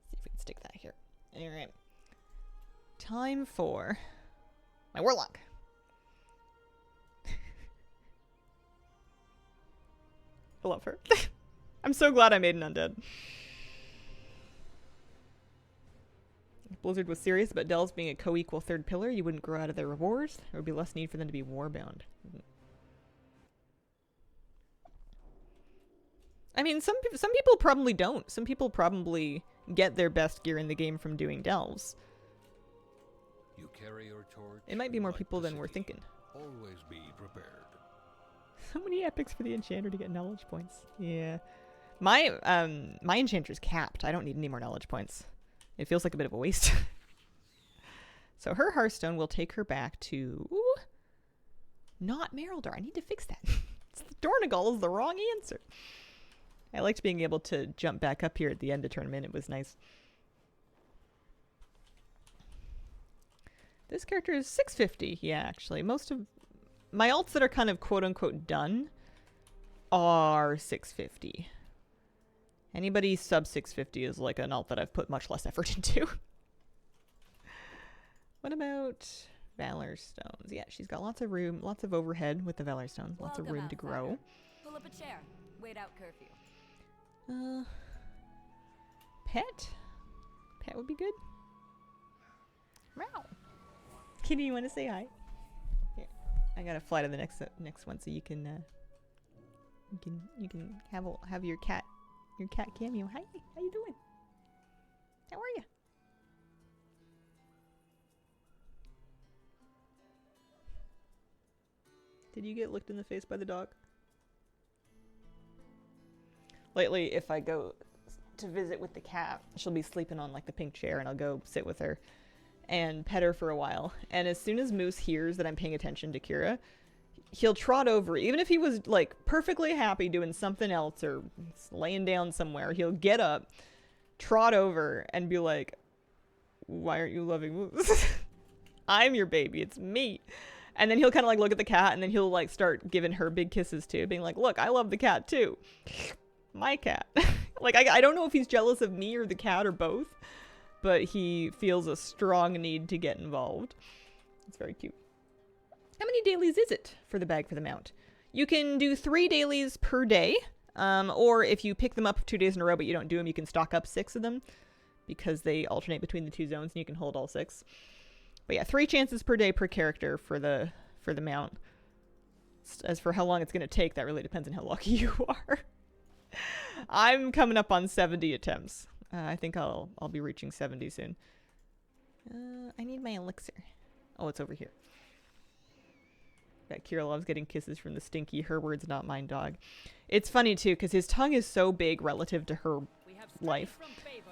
A: See if we can stick that here. Alright. Time for my Warlock. I love her. I'm so glad I made an undead. If Blizzard was serious about Dells being a co-equal third pillar, you wouldn't grow out of their rewards. There would be less need for them to be warbound. I mean, some people probably don't. Some people probably get their best gear in the game from doing delves.
B: You carry your torch.
A: It might be more
B: light
A: people
B: the
A: than we're
B: city.
A: thinking.
B: Always be prepared.
A: So many epics for the enchanter to get knowledge points. Yeah. My enchanter's capped. I don't need any more knowledge points. It feels like a bit of a waste. So her Hearthstone will take her back to not Merildar. I need to fix that. Dornagal is the wrong answer. I liked being able to jump back up here at the end of tournament. It was nice. This character is 650. Yeah, actually. Most of my alts that are kind of quote-unquote done are 650. Anybody sub 650 is like an alt that I've put much less effort into. What about Valor Stones? Yeah, she's got lots of room, lots of overhead with the Valor Stones. Lots of room to grow.
C: Pull up a chair. Wait out curfew.
A: Pet? Pet would be good. Meow. Kitty, you want to say hi? Here, I gotta fly to the next one so you can have your cat cameo. Hi, how you doing? How are you? Did you get looked in the face by the dog? Lately, if I go to visit with the cat, she'll be sleeping on like the pink chair and I'll go sit with her and pet her for a while. And as soon as Moose hears that I'm paying attention to Kira, he'll trot over. Even if he was like perfectly happy doing something else or laying down somewhere, he'll get up, trot over and be like, why aren't you loving Moose? I'm your baby. It's me. And then he'll kind of like look at the cat and then he'll like start giving her big kisses too, being like, look, I love the cat too. My cat. Like, I don't know if he's jealous of me or the cat or both, but he feels a strong need to get involved. It's very cute. How many dailies is it for the bag for the mount? You can do 3 dailies per day, or if you pick them up 2 days in a row but you don't do them, you can stock up 6 of them because they alternate between the 2 zones and you can hold all 6. But yeah, 3 chances per day per character for the mount. As for how long it's going to take, that really depends on how lucky you are. I'm coming up on 70 attempts. I think I'll be reaching 70 soon. I need my elixir. Oh, it's over here. That Kira loves getting kisses from the stinky her words not mine dog. It's funny too because his tongue is so big relative to her life.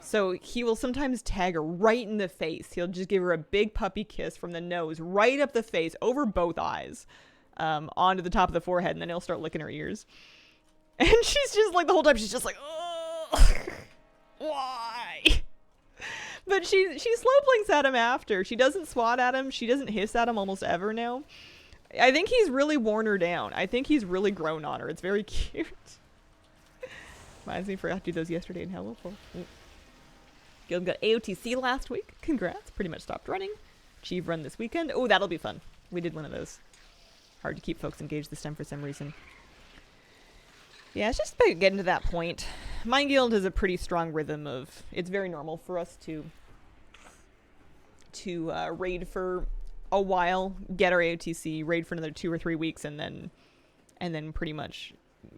A: So he will sometimes tag her right in the face. He'll just give her a big puppy kiss from the nose right up the face over both eyes onto the top of the forehead, and then he'll start licking her ears. And she's just like, the whole time she's just like, oh, why? But she slow blinks at him after. She doesn't swat at him. She doesn't hiss at him almost ever now. I think he's really worn her down. I think he's really grown on her. It's very cute. Reminds me, I forgot to do those yesterday in Hello. Guild got AOTC last week. Congrats. Pretty much stopped running. Achieve run this weekend. Oh, that'll be fun. We did one of those. Hard to keep folks engaged this time for some reason. Yeah, it's just about getting to that point. Mind Guild has a pretty strong rhythm of... It's very normal for us to raid for a while, get our AOTC, raid for another 2 or 3 weeks, and then pretty much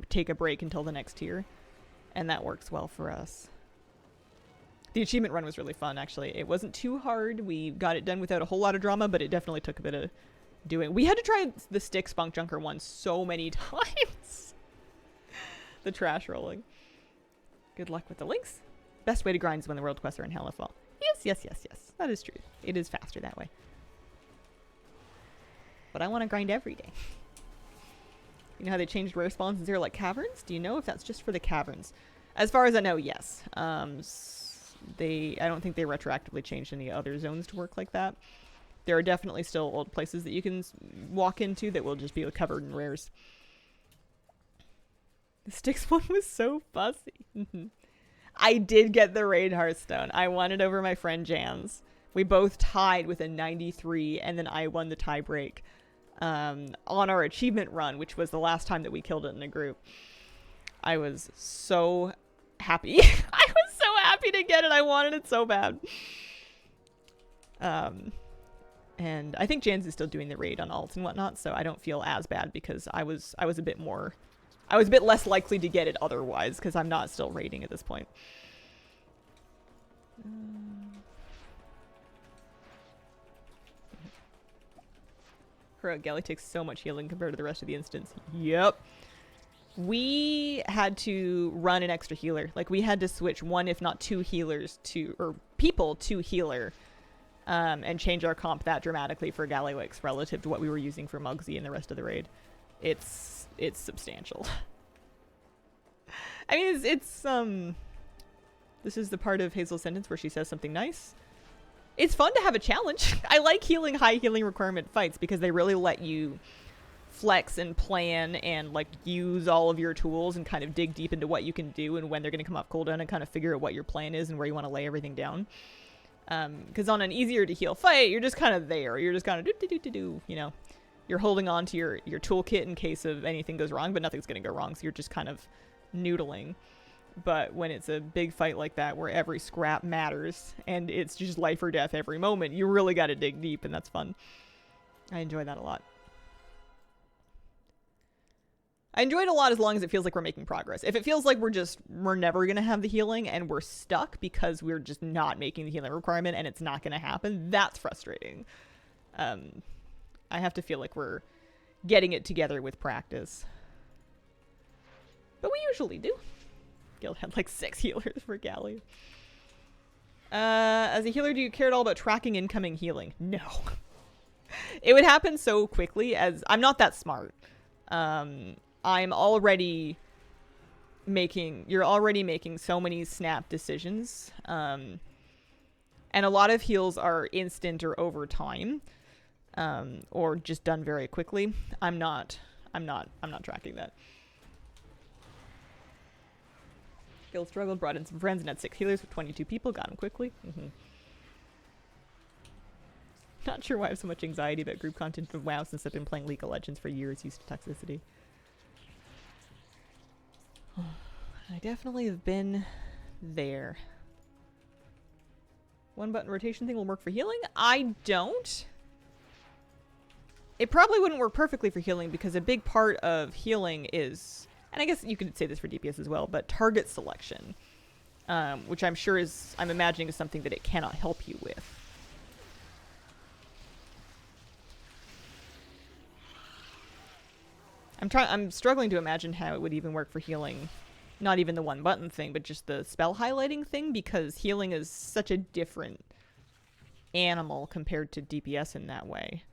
A: take a break until the next tier. And that works well for us. The achievement run was really fun, actually. It wasn't too hard. We got it done without a whole lot of drama, but it definitely took a bit of doing. We had to try the stick spunk junker one so many times. The trash rolling. Good luck with the links. Best way to grind is when the world quests are in Hellafall. Yes. That is true. It is faster that way. But I want to grind every day. You know how they changed rare spawns in Zero like caverns? Do you know if that's just for the caverns? As far as I know, yes. I don't think they retroactively changed any other zones to work like that. There are definitely still old places that you can walk into that will just be covered in rares. The Styx one was so fussy. I did get the raid Hearthstone. I won it over my friend Jans. We both tied with a 93, and then I won the tie break on our achievement run, which was the last time that we killed it in a group. I was so happy. I was so happy to get it. I wanted it so bad. And I think Jans is still doing the raid on alts and whatnot, so I don't feel as bad because I was a bit less likely to get it otherwise because I'm not still raiding at this point. Galley takes so much healing compared to the rest of the instance. Yep. We had to run an extra healer. Like, we had to switch one, if not two healers to, or people to healer, and change our comp that dramatically for Gallywix relative to what we were using for Muggsy and the rest of the raid. It's substantial. I mean, this is the part of Hazel's sentence where she says something nice. It's fun to have a challenge. I like high healing requirement fights because they really let you flex and plan and like use all of your tools and kind of dig deep into what you can do and when they're going to come off cooldown and kind of figure out what your plan is and where you want to lay everything down. Because on an easier to heal fight, you're just kind of there. You're just kind of do, you know. You're holding on to your toolkit in case of anything goes wrong, but nothing's going to go wrong, so you're just kind of noodling. But when it's a big fight like that where every scrap matters and it's just life or death every moment, you really got to dig deep, and that's fun. I enjoy that a lot. I enjoy it a lot as long as it feels like we're making progress. If it feels like we're never going to have the healing and we're stuck because we're just not making the healing requirement and it's not going to happen, that's frustrating. I have to feel like we're getting it together with practice. But we usually do. Guild had like 6 healers for Galley. As a healer, do you care at all about tracking incoming healing? No. It would happen so quickly as I'm not that smart. You're already making so many snap decisions. And a lot of heals are instant or over time. Or just done very quickly. I'm not tracking that. Guild struggled, brought in some friends, and had 6 healers with 22 people. Got them quickly. Not sure why I have so much anxiety about group content of WoW since I've been playing League of Legends for years used to toxicity. I definitely have been there. One button rotation thing will work for healing? I don't. It probably wouldn't work perfectly for healing because a big part of healing is, and I guess you could say this for DPS as well, but target selection, which I'm imagining is something that it cannot help you with. I'm struggling to imagine how it would even work for healing. Not even the one button thing, but just the spell highlighting thing, because healing is such a different animal compared to DPS in that way.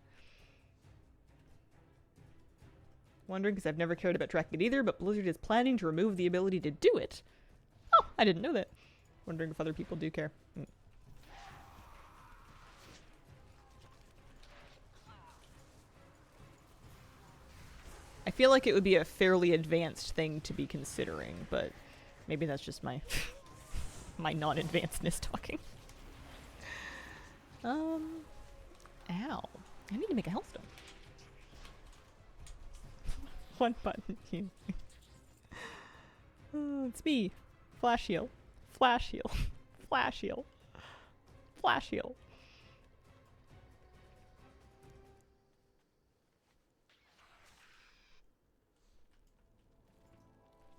A: Wondering because I've never cared about tracking it either, but Blizzard is planning to remove the ability to do it. Oh, I didn't know that. Wondering if other people do care. I feel like it would be a fairly advanced thing to be considering, but maybe that's just my my non-advancedness talking. Ow. I need to make a health stone. One button. Oh, it's me. Flash heal. Flash heal. Flash heal. Flash heal.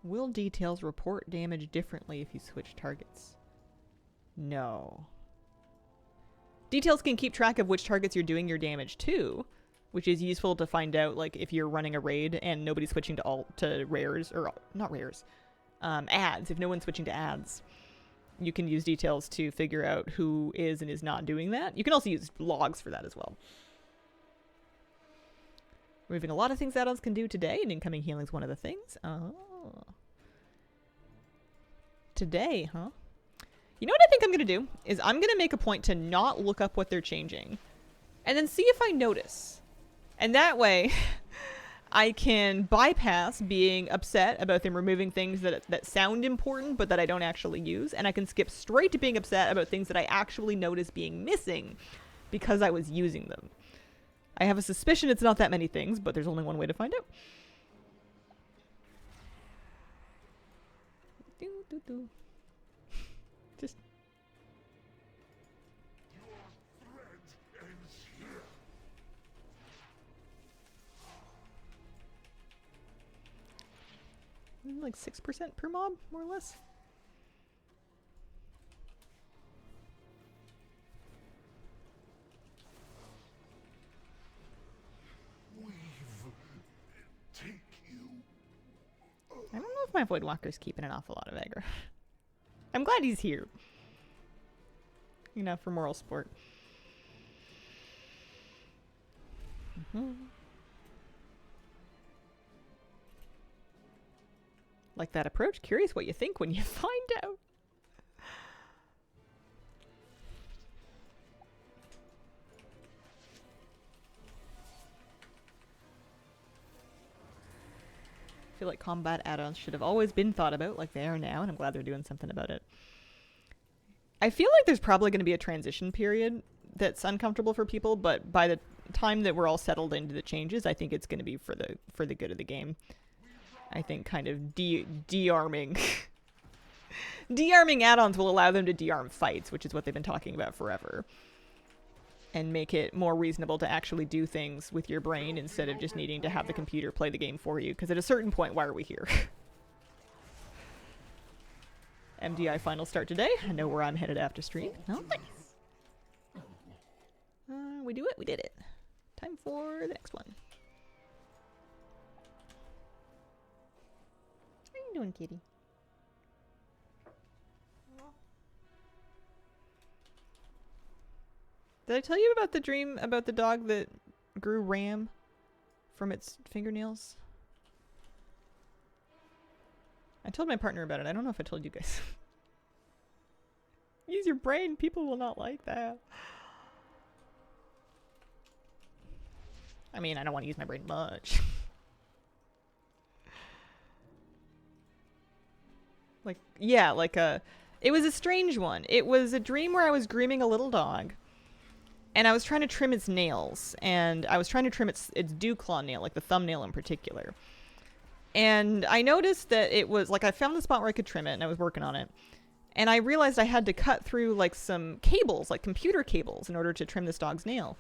A: Will details report damage differently if you switch targets? No. Details can keep track of which targets you're doing your damage to, which is useful to find out, like, if you're running a raid and nobody's switching to rares, or not rares, ads. If no one's switching to ads, you can use details to figure out who is and is not doing that. You can also use logs for that as well. Removing a lot of things add-ons can do today, and incoming healing is one of the things. Oh. Today, huh? You know what I think I'm going to do? Is I'm going to make a point to not look up what they're changing, and then see if I notice. And that way, I can bypass being upset about them removing things that sound important but that I don't actually use, and I can skip straight to being upset about things that I actually notice being missing because I was using them. I have a suspicion it's not that many things, but there's only one way to find out. Just... like 6% per mob, more or less. I don't know if my Voidwalker's keeping an awful lot of aggro. I'm glad he's here. You know, for moral support. Like that approach? Curious what you think when you find out. I feel like combat add-ons should have always been thought about like they are now, and I'm glad they're doing something about it. I feel like there's probably going to be a transition period that's uncomfortable for people, but by the time that we're all settled into the changes, I think it's going to be for the good of the game. I think kind of de-arming de-arming add-ons will allow them to de-arm fights, which is what they've been talking about forever. And make it more reasonable to actually do things with your brain instead of just needing to have the computer play the game for you. Because at a certain point, why are we here? MDI final start today. I know where I'm headed after stream. Oh, nice. We do it. We did it. Time for the next one. How you doing, kitty? Did I tell you about the dream about the dog that grew RAM from its fingernails? I told my partner about it. I don't know if I told you guys. Use your brain. People will not like that. I mean, I don't want to use my brain much. Like, yeah, like it was a strange one. It was a dream where I was grooming a little dog. And I was trying to trim its nails, and I was trying to trim its dew claw nail, like the thumbnail in particular. And I noticed that it was, like, I found the spot where I could trim it, and I was working on it. And I realized I had to cut through, like, some cables, like computer cables, in order to trim this dog's nail.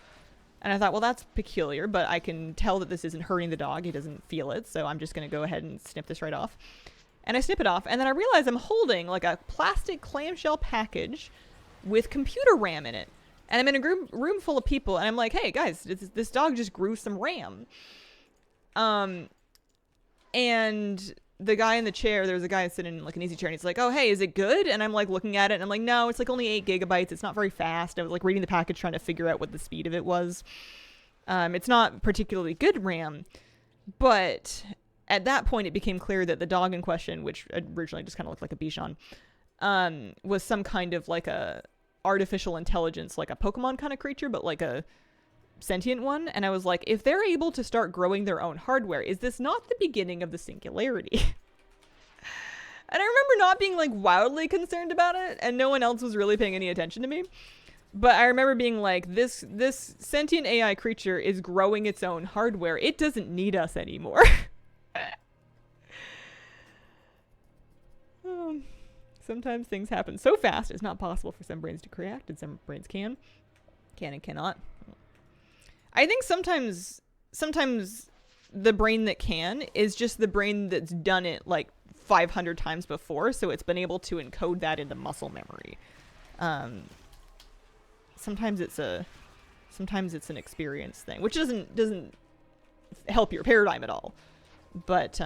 A: And I thought, well, that's peculiar, but I can tell that this isn't hurting the dog. He doesn't feel it, so I'm just going to go ahead and snip this right off. And I snip it off, and then I realize I'm holding, like, a plastic clamshell package with computer RAM in it. And I'm in a room full of people, and I'm like, hey, guys, this dog just grew some RAM. And the guy in the chair, there was a guy sitting in, like, an easy chair, and he's like, oh, hey, is it good? And I'm, like, looking at it, and I'm like, no, it's, like, only 8 gigabytes. It's not very fast. I was, like, reading the package trying to figure out what the speed of it was. It's not particularly good RAM. But at that point, it became clear that the dog in question, which originally just kind of looked like a Bichon, was some kind of, like, a artificial intelligence, like a Pokemon kind of creature, but like a sentient one. And I was like, if they're able to start growing their own hardware, is this not the beginning of the singularity? And I remember not being like wildly concerned about it, and no one else was really paying any attention to me. But I remember being like, this sentient AI creature is growing its own hardware. It doesn't need us anymore. Sometimes things happen so fast it's not possible for some brains to react, and some brains can and cannot. I think sometimes the brain that can is just the brain that's done it like 500 times before, so it's been able to encode that into muscle memory. Sometimes it's an experience thing, which doesn't help your paradigm at all. But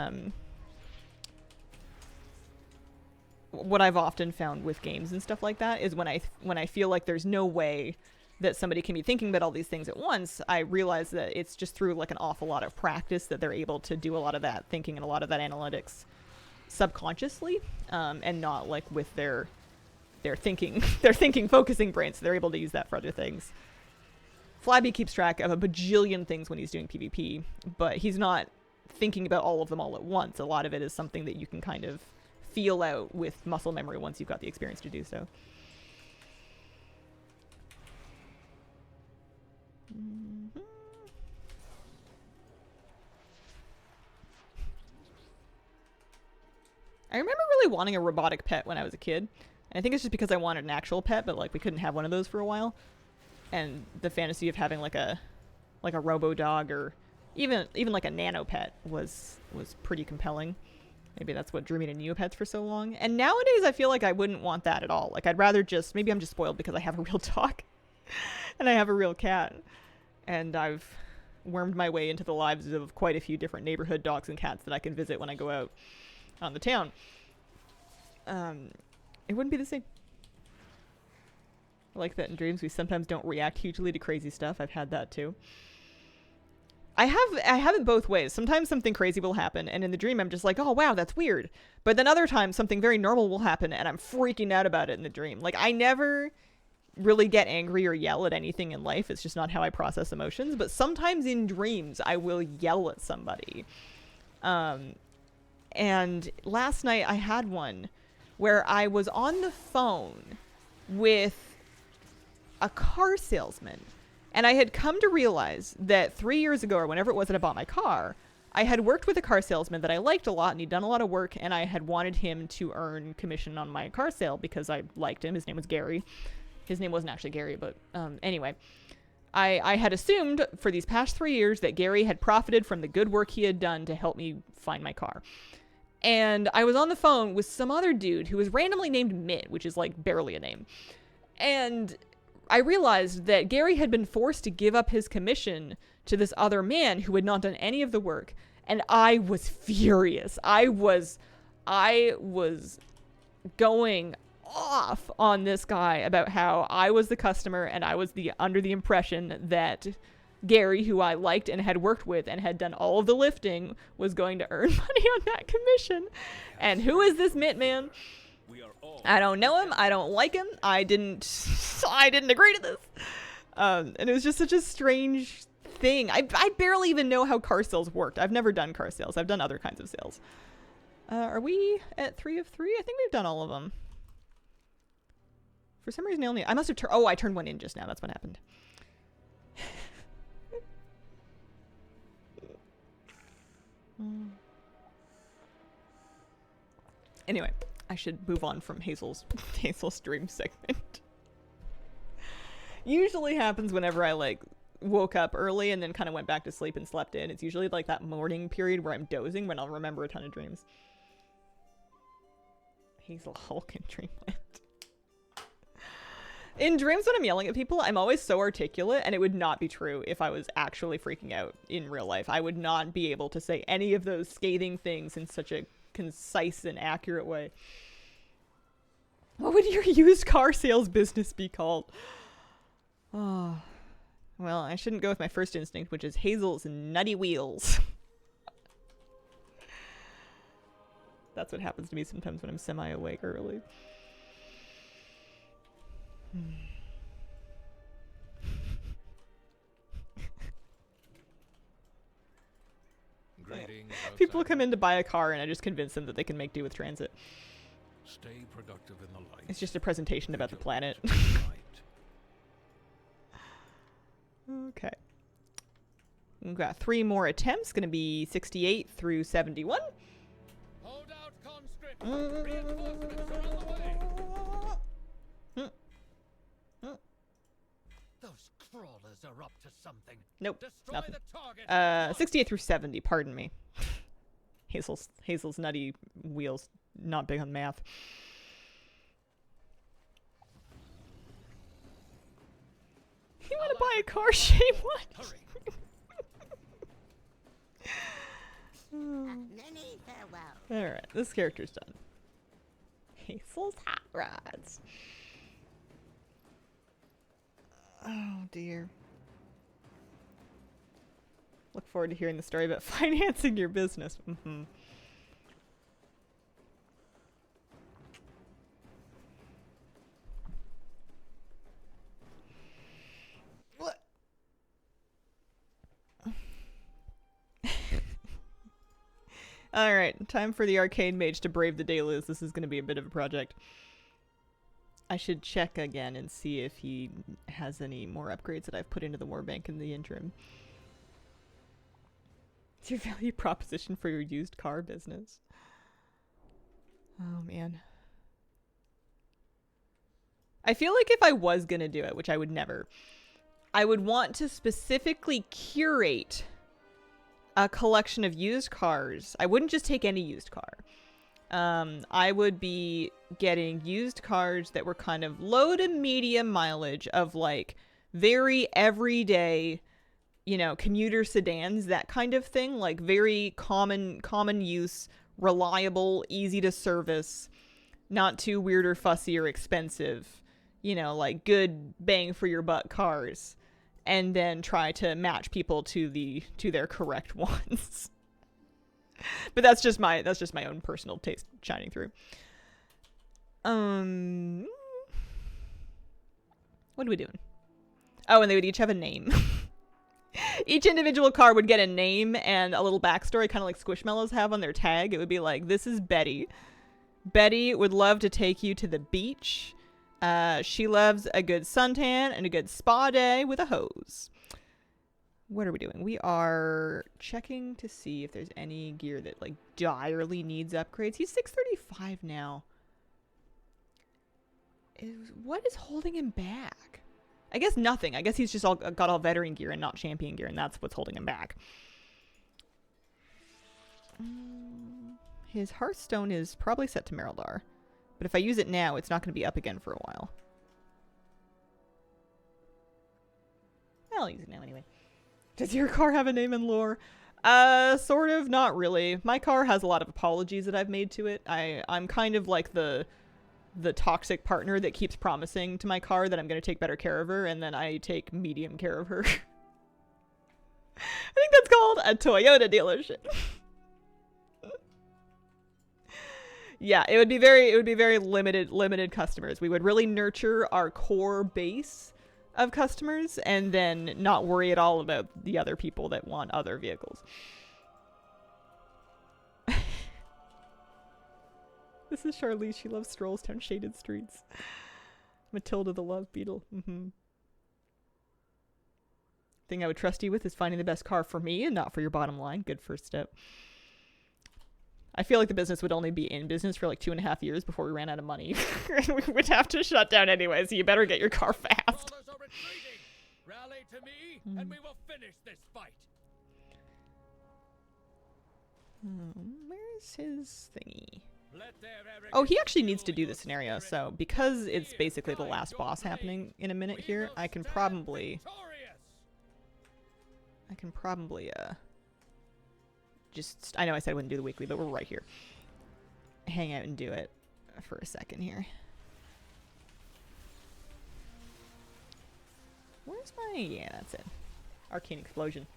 A: what I've often found with games and stuff like that is when I feel like there's no way that somebody can be thinking about all these things at once, I realize that it's just through like an awful lot of practice that they're able to do a lot of that thinking and a lot of that analytics subconsciously, and not like with their thinking focusing brains. So they're able to use that for other things. Flabby keeps track of a bajillion things when he's doing PvP, but he's not thinking about all of them all at once. A lot of it is something that you can kind of feel out with muscle memory once you've got the experience to do so. I remember really wanting a robotic pet when I was a kid. And I think it's just because I wanted an actual pet, but like we couldn't have one of those for a while. And the fantasy of having like a robo dog or even like a nano pet was pretty compelling. Maybe that's what drew me to Neopets for so long. And nowadays I feel like I wouldn't want that at all. Like I'd rather just, maybe I'm just spoiled because I have a real dog and I have a real cat. And I've wormed my way into the lives of quite a few different neighborhood dogs and cats that I can visit when I go out on the town. It wouldn't be the same. I like that in dreams we sometimes don't react hugely to crazy stuff. I've had that too. I have it both ways. Sometimes something crazy will happen, and in the dream I'm just like, oh wow, that's weird. But then other times something very normal will happen, and I'm freaking out about it in the dream. Like I never really get angry or yell at anything in life. It's just not how I process emotions. But sometimes in dreams I will yell at somebody. And last night I had one where I was on the phone with a car salesman. And I had come to realize that 3 years ago, or whenever it was that I bought my car, I had worked with a car salesman that I liked a lot, and he'd done a lot of work, and I had wanted him to earn commission on my car sale because I liked him. His name was Gary. His name wasn't actually Gary, but anyway. I had assumed for these past 3 years that Gary had profited from the good work he had done to help me find my car. And I was on the phone with some other dude who was randomly named Mitt, which is like barely a name. And I realized that Gary had been forced to give up his commission to this other man who had not done any of the work. And I was furious. I was going off on this guy about how I was the customer and I was under the impression that Gary, who I liked and had worked with and had done all of the lifting, was going to earn money on that commission. And who is this Mitt man? I don't know him. I don't like him. I didn't agree to this. And it was just such a strange thing. I barely even know how car sales worked. I've never done car sales. I've done other kinds of sales. Are we at 3 of 3? I think we've done all of them. For some reason, I must have I turned one in just now. That's what happened. Anyway, I should move on from Hazel's dream segment. Usually happens whenever I like woke up early and then kind of went back to sleep and slept in. It's usually like that morning period where I'm dozing when I'll remember a ton of dreams. Hazel Hulk in Dreamland. In dreams when I'm yelling at people, I'm always so articulate, and it would not be true if I was actually freaking out in real life. I would not be able to say any of those scathing things in such a concise and accurate way. What would your used car sales business be called? Oh, well, I shouldn't go with my first instinct, which is Hazel's Nutty Wheels. That's what happens to me sometimes when I'm semi-awake early. People come in to buy a car and I just convince them that they can make do with transit.
B: Stay productive in the light.
A: It's just a presentation about the planet. Okay. We've got 3 more attempts. Going to be 68 through 71.
B: Hold out, conscript. Reinforcements are on the way.
E: Those crawlers are up to something.
A: Nope.
E: Destroy
A: Nothing.
E: the target.
A: 68 through 70, pardon me. Hazel's nutty wheels, not big on math. You want to buy a car? Shame what?
D: Many farewells.
A: Alright, this character's done. Hazel's hot rods. Oh dear. Look forward to hearing the story about financing your business. Mm-hmm. Alright, time for the arcane mage to brave the Dailies. This is going to be a bit of a project. I should check again and see if he has any more upgrades that I've put into the warbank in the interim. It's your value proposition for your used car business. Oh man. I feel like if I was going to do it, which I would never, I would want to specifically curate a collection of used cars. I wouldn't just take any used car. I would be getting used cars that were kind of low to medium mileage of like very everyday, you know, commuter sedans, that kind of thing, like very common use, reliable, easy to service, not too weird or fussy or expensive, you know, like good bang for your buck cars, and then try to match people to their correct ones. But that's just my own personal taste shining through. What are we doing? Oh, and they would each have a name. Each individual car would get a name and a little backstory, kind of like Squishmallows have on their tag. It would be like, this is Betty. Betty would love to take you to the beach. She loves a good suntan and a good spa day with a hose. What are we doing? We are checking to see if there's any gear that like direly needs upgrades. He's 635 now. What is holding him back? I guess nothing. I guess he's just got all veteran gear and not champion gear, and that's what's holding him back. His Hearthstone is probably set to Merildar. But if I use it now, it's not going to be up again for a while. I'll use it now anyway. Does your car have a name and lore? Sort of, not really. My car has a lot of apologies that I've made to it. I'm kind of like the toxic partner that keeps promising to my car that I'm going to take better care of her, and then I take medium care of her. I think that's called a Toyota dealership. Yeah, it would be very limited customers. We would really nurture our core base of customers and then not worry at all about the other people that want other vehicles. This is Charlize. She loves strolls down shaded streets. Matilda the love beetle. Thing I would trust you with is finding the best car for me and not for your bottom line. Good first step. I feel like the business would only be in business for like 2.5 years before we ran out of money. We would have to shut down anyway, so you better get your car fast.
B: Are retreating. Rally to me, and we will finish this fight.
A: Where's his thingy?
B: Let their
A: Oh, he actually needs to do the scenario, so because it's basically the last boss happening in a minute here, I can probably just, I know I said I wouldn't do the weekly, but we're right here. Hang out and do it for a second here. Where's my, yeah, that's it. Arcane Explosion.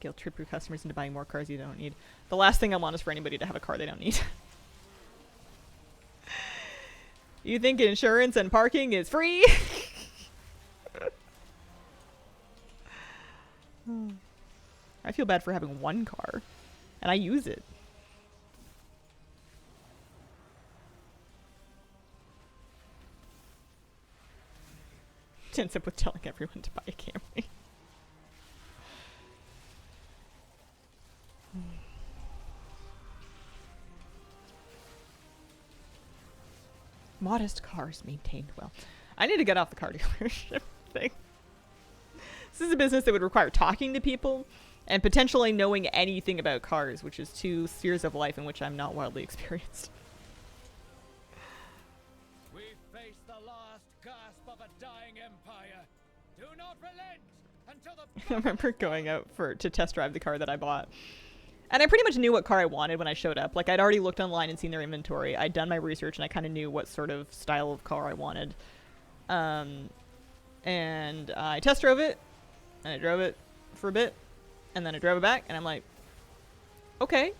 A: Guilt trip your customers into buying more cars you don't need. The last thing I want is for anybody to have a car they don't need. You think insurance and parking is free? I feel bad for having one car, and I use it. Ends up with telling everyone to buy a Camry. Modest cars maintained well. I need to get off the car dealership thing. This is a business that would require talking to people and potentially knowing anything about cars, which is two spheres of life in which I'm not wildly experienced.
B: We face the last gasp of a dying empire. Do not relent until the
A: I remember going out to test drive the car that I bought. And I pretty much knew what car I wanted when I showed up. Like, I'd already looked online and seen their inventory. I'd done my research, and I kind of knew what sort of style of car I wanted. And I test drove it, and I drove it for a bit, and then I drove it back, and I'm like, okay.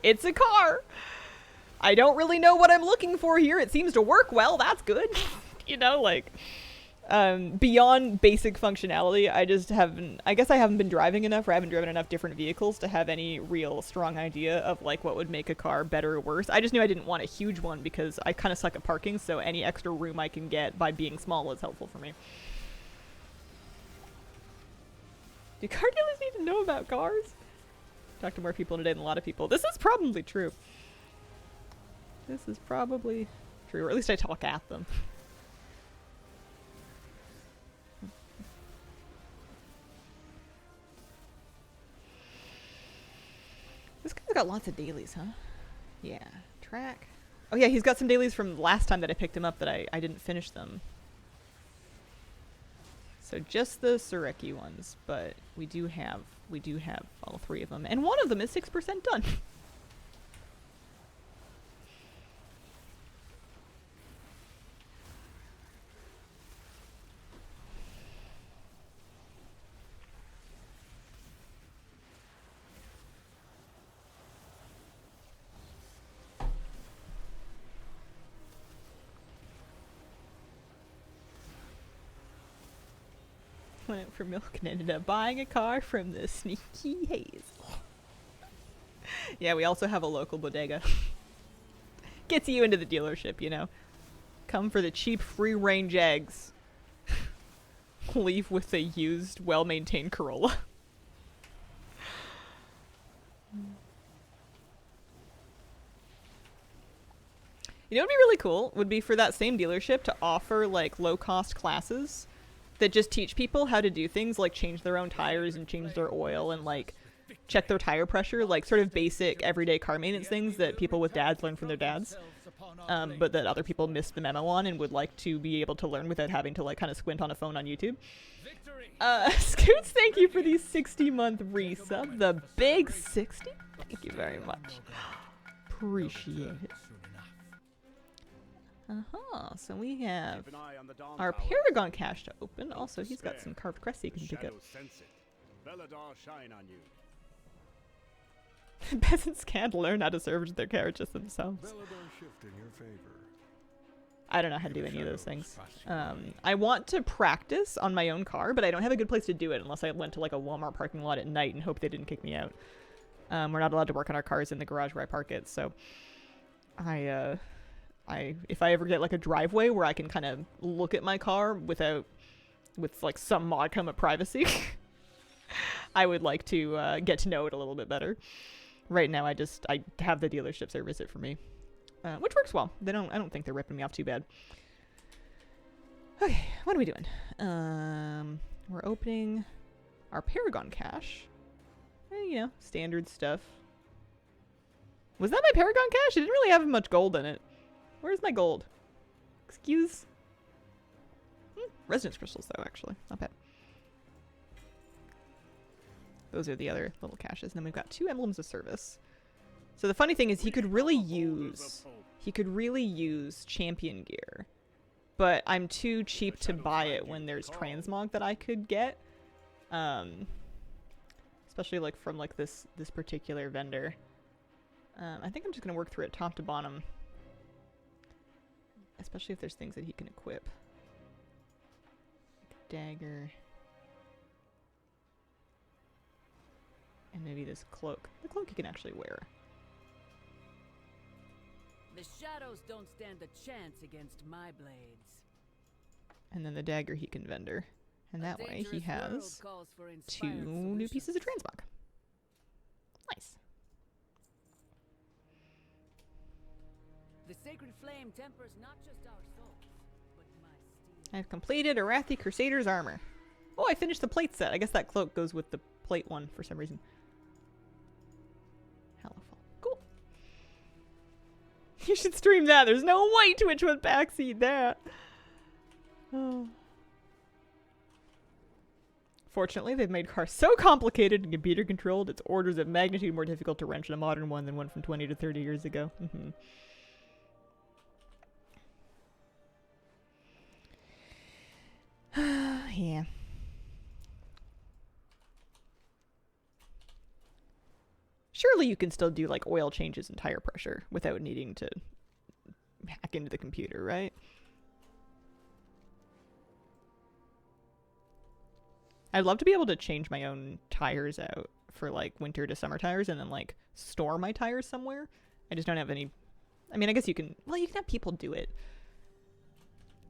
A: It's a car. I don't really know what I'm looking for here. It seems to work well. That's good. You know, like, Beyond basic functionality, I just haven't, I guess I haven't been driving enough, or I haven't driven enough different vehicles to have any real strong idea of like what would make a car better or worse. I just knew I didn't want a huge one because I kind of suck at parking, so any extra room I can get by being small is helpful for me. Do car dealers need to know about cars? Talk to more people today than a lot of people. This is probably true. This is probably true, or at least I talk at them. This guy's got lots of dailies, huh? Yeah. Track. Oh yeah, he's got some dailies from last time that I picked him up that I didn't finish them. So just the Sureki ones, but we do have all 3 of them, and one of them is 6% done. Went out for milk and ended up buying a car from the sneaky Hazel. Yeah, we also have a local bodega. Gets you into the dealership, you know. Come for the cheap free-range eggs. Leave with a used, well-maintained Corolla. You know what would be really cool? Would be for that same dealership to offer, like, low-cost classes that just teach people how to do things like change their own tires and change their oil and like check their tire pressure, like sort of basic everyday car maintenance things that people with dads learn from their dads, but that other people missed the memo on and would like to be able to learn without having to like kind of squint on a phone on YouTube. Scoots, thank you for the 60-month resub. The big 60? Thank you very much. Appreciate it. So we have our Paragon cache to open. Also, he's got some carved crests he can pick up. Peasants can't learn how to service their carriages themselves. I don't know how to do any of those things. I want to practice on my own car, but I don't have a good place to do it unless I went to like a Walmart parking lot at night and hope they didn't kick me out. We're not allowed to work on our cars in the garage where I park it, so if I ever get like a driveway where I can kind of look at my car with like some modicum of privacy, I would like to get to know it a little bit better. Right now, I have the dealership service it for me, which works well. I don't think they're ripping me off too bad. Okay, what are we doing? We're opening our Paragon cache. You know, standard stuff. Was that my Paragon cache? It didn't really have much gold in it. Where's my gold? Excuse? Resonance crystals, though, actually. Not bad. Those are the other little caches. And then we've got 2 emblems of service. So the funny thing is he could really use champion gear. But I'm too cheap to buy it when there's Transmog that I could get. Especially like from like this particular vendor. I think I'm just going to work through it top to bottom. Especially if there's things that he can equip. Like a dagger. And maybe this cloak. The cloak he can actually wear.
C: The shadows don't stand a chance against my blades.
A: And then the dagger he can vendor. And that way he has 2 new pieces of transmog. Nice.
C: The sacred flame tempers not just our souls, but my steel.
A: I've completed Arathi Crusader's armor. Oh, I finished the plate set. I guess that cloak goes with the plate one for some reason. Hellafall. Cool. You should stream that. There's no way Twitch would backseat that. Oh. Fortunately, they've made cars so complicated and computer controlled, it's orders of magnitude more difficult to wrench in a modern one than one from 20 to 30 years ago. Yeah. Surely you can still do like oil changes and tire pressure without needing to hack into the computer, right? I'd love to be able to change my own tires out for like winter to summer tires and then like store my tires somewhere. I just don't have any. I mean, I guess you can have people do it.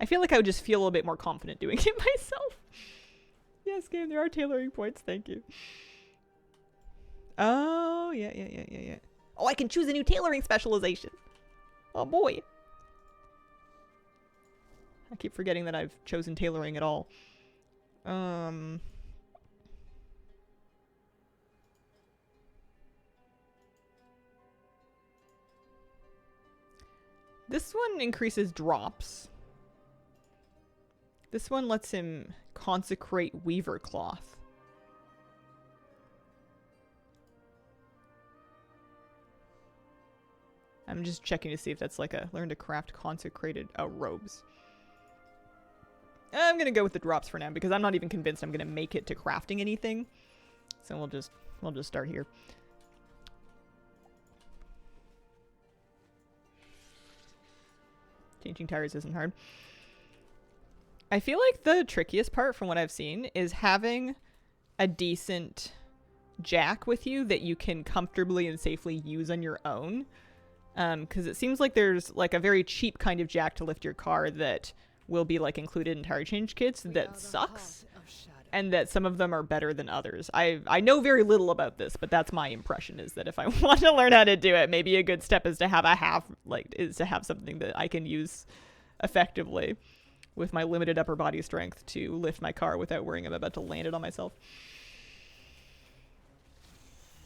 A: I feel like I would just feel a little bit more confident doing it myself. Yes, game, there are tailoring points. Thank you. Oh, yeah. Oh, I can choose a new tailoring specialization. Oh, boy. I keep forgetting that I've chosen tailoring at all. This one increases drops. This one lets him consecrate weaver cloth. I'm just checking to see if that's like a learn to craft consecrated robes. I'm gonna go with the drops for now because I'm not even convinced I'm gonna make it to crafting anything. So we'll just start here. Changing tires isn't hard. I feel like the trickiest part from what I've seen is having a decent jack with you that you can comfortably and safely use on your own. Because it seems like there's like a very cheap kind of jack to lift your car that will be like included in tire change kits that sucks. And that some of them are better than others. I know very little about this, but that's my impression, is that if I want to learn how to do it, maybe a good step is to have something that I can use effectively with my limited upper body strength to lift my car without worrying I'm about to land it on myself.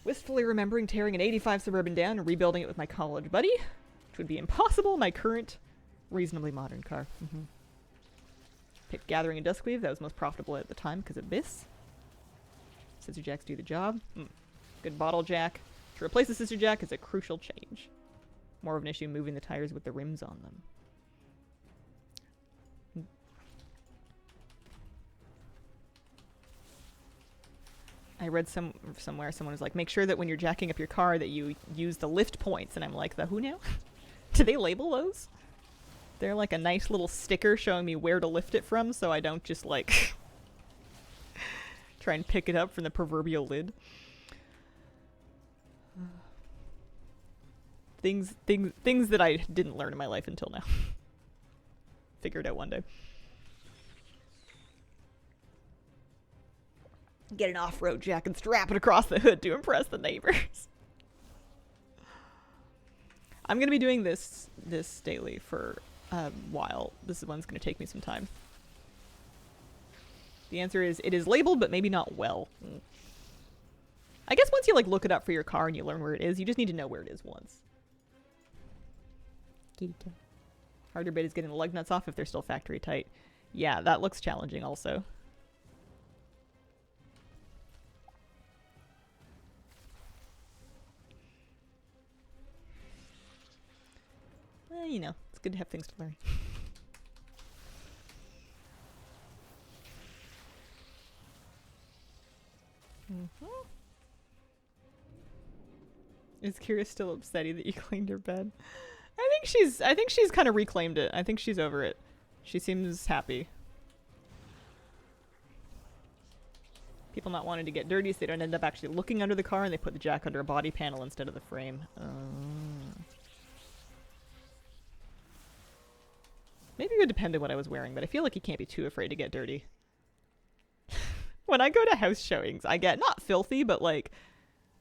A: Wistfully remembering tearing an 85 Suburban down and rebuilding it with my college buddy, which would be impossible in my current reasonably modern car. Picked gathering and duskweave. That was most profitable at the time because of this. Scissor jacks do the job. Good bottle jack. To replace the scissor jack is a crucial change. More of an issue moving the tires with the rims on them. I read somewhere someone was like, make sure that when you're jacking up your car that you use the lift points. And I'm like, the who now? Do they label those? They're like a nice little sticker showing me where to lift it from so I don't just like try and pick it up from the proverbial lid. Things that I didn't learn in my life until now. Figure it out one day. Get an off-road jack and strap it across the hood to impress the neighbors. I'm going to be doing this daily for a while. This one's going to take me some time. The answer is it is labeled, but maybe not well. I guess once you like look it up for your car and you learn where it is, you just need to know where it is once. Harder bit is getting the lug nuts off if they're still factory tight. Yeah, that looks challenging also. You know, it's good to have things to learn. Is Kira still upsetty that you cleaned her bed? I think she's kind of reclaimed it. I think she's over it. She seems happy. People not wanting to get dirty so they don't end up actually looking under the car and they put the jack under a body panel instead of the frame. Maybe it would depend on what I was wearing, but I feel like you can't be too afraid to get dirty. When I go to house showings, I get, not filthy, but like,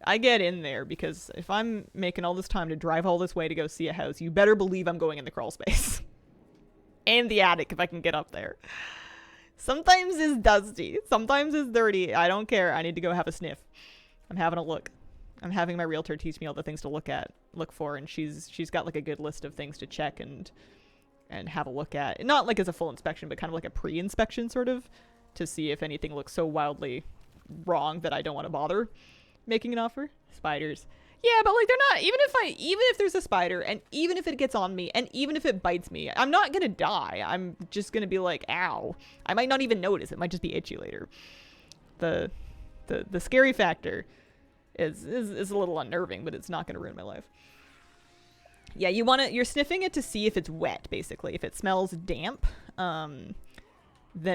A: I get in there because if I'm making all this time to drive all this way to go see a house, you better believe I'm going in the crawl space. And the attic if I can get up there. Sometimes it's dusty. Sometimes it's dirty. I don't care. I need to go have a sniff. I'm having a look. I'm having my realtor teach me all the things to look for, and she's got like a good list of things to check and have a look at. Not like as a full inspection, but kind of like a pre-inspection sort of, to see if anything looks so wildly wrong that I don't want to bother making an offer. Spiders. Yeah, but like they're not, even if there's a spider and even if it gets on me and even if it bites me, I'm not gonna die. I'm just gonna be like, ow. I might not even notice. It might just be itchy later. The scary factor is a little unnerving, but it's not gonna ruin my life. Yeah, you're sniffing it to see if it's wet, basically. If it smells damp, then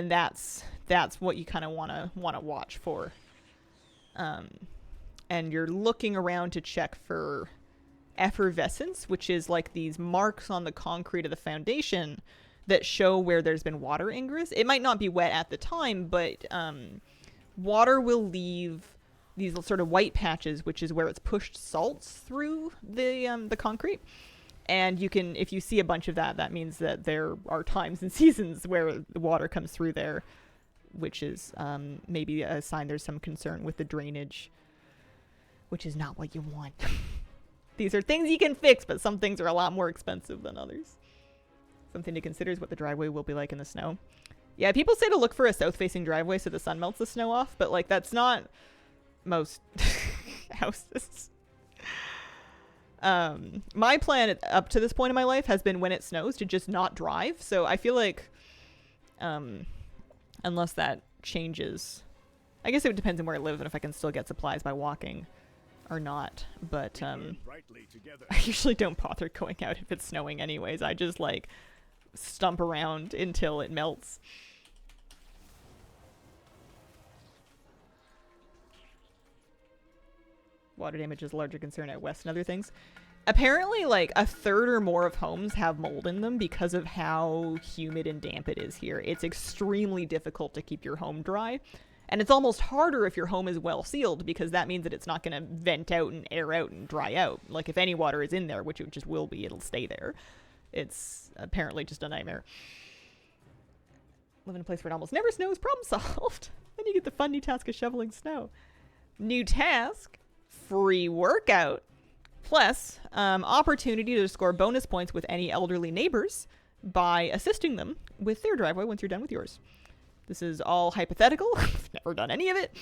A: that's that's what you kind of want to watch for. And you're looking around to check for effervescence, which is like these marks on the concrete of the foundation that show where there's been water ingress. It might not be wet at the time, but water will leave these sort of white patches, which is where it's pushed salts through the concrete. And you can, if you see a bunch of that, that means that there are times and seasons where the water comes through there, which is maybe a sign there's some concern with the drainage, which is not what you want. These are things you can fix, but some things are a lot more expensive than others. Something to consider is what the driveway will be like in the snow. Yeah, people say to look for a south-facing driveway so the sun melts the snow off, but like that's not most houses. My plan up to this point in my life has been when it snows to just not drive. So I feel like unless that changes, I guess it depends on where I live and if I can still get supplies by walking or not. But I usually don't bother going out if it's snowing anyways. I just like stump around until it melts. Water damage is a larger concern out west and other things. Apparently, like, a third or more of homes have mold in them because of how humid and damp it is here. It's extremely difficult to keep your home dry. And it's almost harder if your home is well sealed because that means that it's not going to vent out and air out and dry out. Like, if any water is in there, which it just will be, it'll stay there. It's apparently just a nightmare. Live in a place where it almost never snows, problem solved. Then you get the fun new task of shoveling snow. New task, free workout. Plus, opportunity to score bonus points with any elderly neighbors by assisting them with their driveway once you're done with yours. This is all hypothetical. I've never done any of it.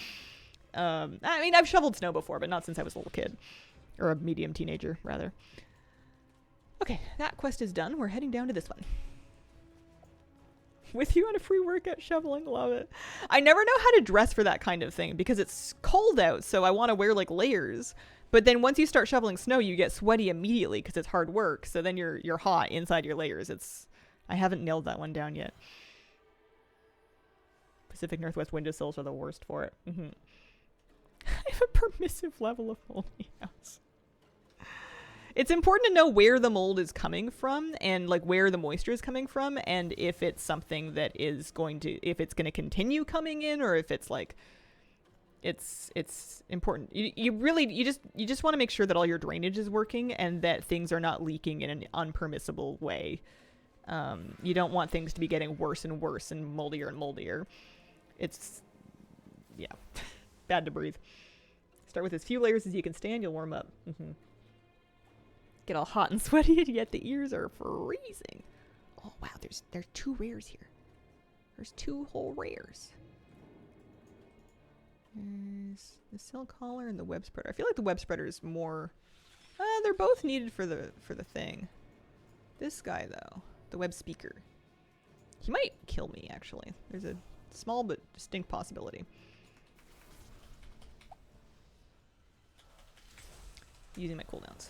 A: I mean, I've shoveled snow before, but not since I was a little kid. Or a medium teenager, rather. Okay, that quest is done. We're heading down to this one. With you on a free workout shoveling. Love it. I never know how to dress for that kind of thing because it's cold out, so I want to wear, like, layers. But then once you start shoveling snow, you get sweaty immediately because it's hard work. So then you're hot inside your layers. I haven't nailed that one down yet. Pacific Northwest windowsills are the worst for it. Mm-hmm. I have a permissive level of moldy house. It's important to know where the mold is coming from and like where the moisture is coming from and if it's something that is if it's going to continue coming in or if it's like it's important. You just want to make sure that all your drainage is working and that things are not leaking in an unpermissible way. You don't want things to be getting worse and worse and moldier and moldier. It's, yeah, bad to breathe. Start with as few layers as you can stand. You'll warm up. Mm-hmm. Get all hot and sweaty and yet the ears are freezing. Oh wow, there's 2 rares here. There's 2 whole rares. There's the silk collar and the web spreader. I feel like the web spreader is more... they're both needed for the thing. This guy, though, the web speaker. He might kill me, actually. There's a small but distinct possibility. Using my cooldowns.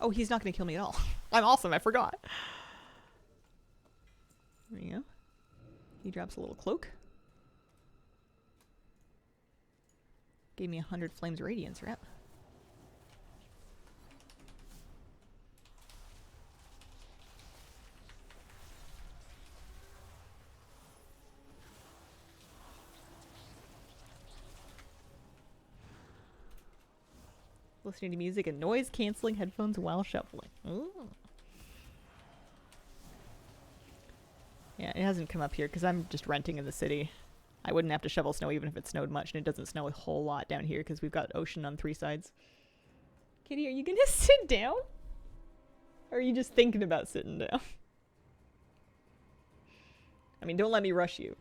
A: Oh, he's not going to kill me at all. I'm awesome, I forgot. There you go. He drops a little cloak. Gave me 100 flames radiance, right? Listening to music and noise canceling headphones while shoveling. Ooh. Yeah, it hasn't come up here because I'm just renting in the city. I wouldn't have to shovel snow even if it snowed much, and it doesn't snow a whole lot down here because we've got ocean on 3 sides. Kitty, are you gonna sit down? Or are you just thinking about sitting down? I mean, don't let me rush you.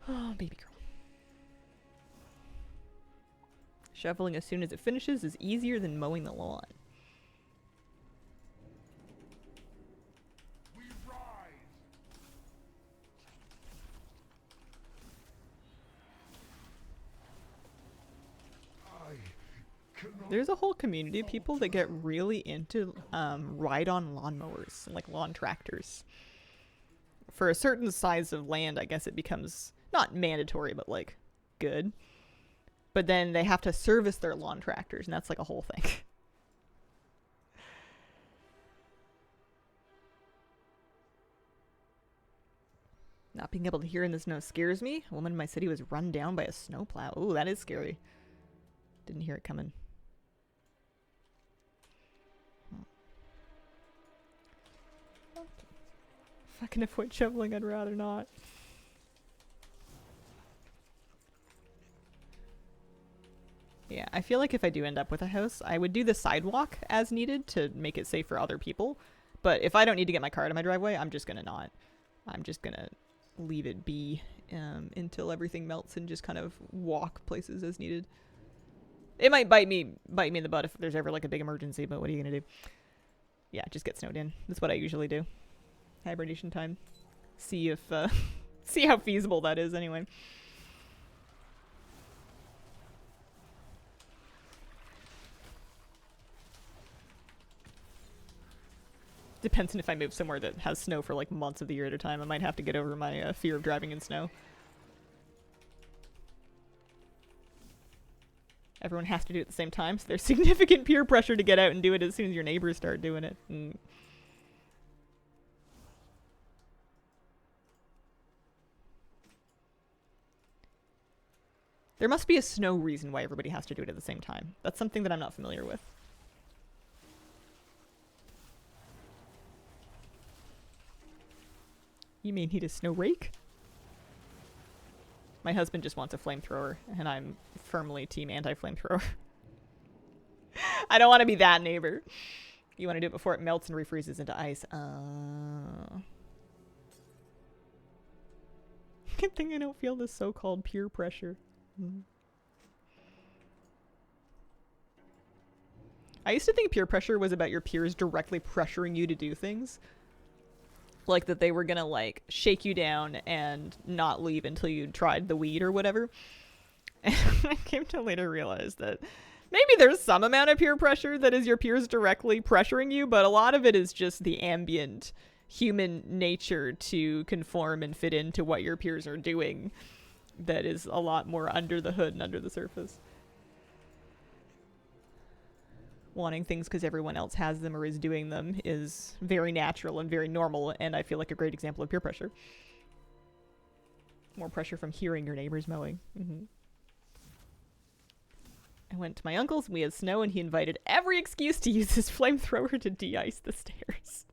A: Oh, baby girl. Shoveling as soon as it finishes is easier than mowing the lawn.
F: We rise. I cannot
A: There's a whole community of people that get really into ride-on lawnmowers and like lawn tractors. For a certain size of land, I guess it becomes not mandatory, but like good. But then they have to service their lawn tractors, and that's like a whole thing. Not being able to hear in the snow scares me. A woman in my city was run down by a snowplow. Ooh, that is scary. Didn't hear it coming. If I can avoid shoveling, I'd rather not. Yeah, I feel like if I do end up with a house, I would do the sidewalk as needed to make it safe for other people. But if I don't need to get my car out of my driveway, I'm just gonna not. I'm just gonna leave it be until everything melts and just kind of walk places as needed. It might bite me in the butt if there's ever like a big emergency, but what are you gonna do? Yeah, just get snowed in. That's what I usually do. Hibernation time. See if see how feasible that is anyway. Depends on if I move somewhere that has snow for like months of the year at a time. I might have to get over my fear of driving in snow. Everyone has to do it at the same time, so there's significant peer pressure to get out and do it as soon as your neighbors start doing it. There must be a snow reason why everybody has to do it at the same time. That's something that I'm not familiar with. You may need a snow rake? My husband just wants a flamethrower, and I'm firmly team anti-flamethrower. I don't want to be that neighbor. You want to do it before it melts and refreezes into ice. Good thing I don't feel this so-called peer pressure. I used to think peer pressure was about your peers directly pressuring you to do things. Like that they were gonna like shake you down and not leave until you tried the weed or whatever. And I came to later realize that maybe there's some amount of peer pressure that is your peers directly pressuring you, but a lot of it is just the ambient human nature to conform and fit into what your peers are doing that is a lot more under the hood and under the surface. Wanting things because everyone else has them or is doing them is very natural and very normal, and I feel like a great example of peer pressure. More pressure from hearing your neighbors mowing. I went to my uncle's, we had snow, and he invited every excuse to use his flamethrower to de-ice the stairs.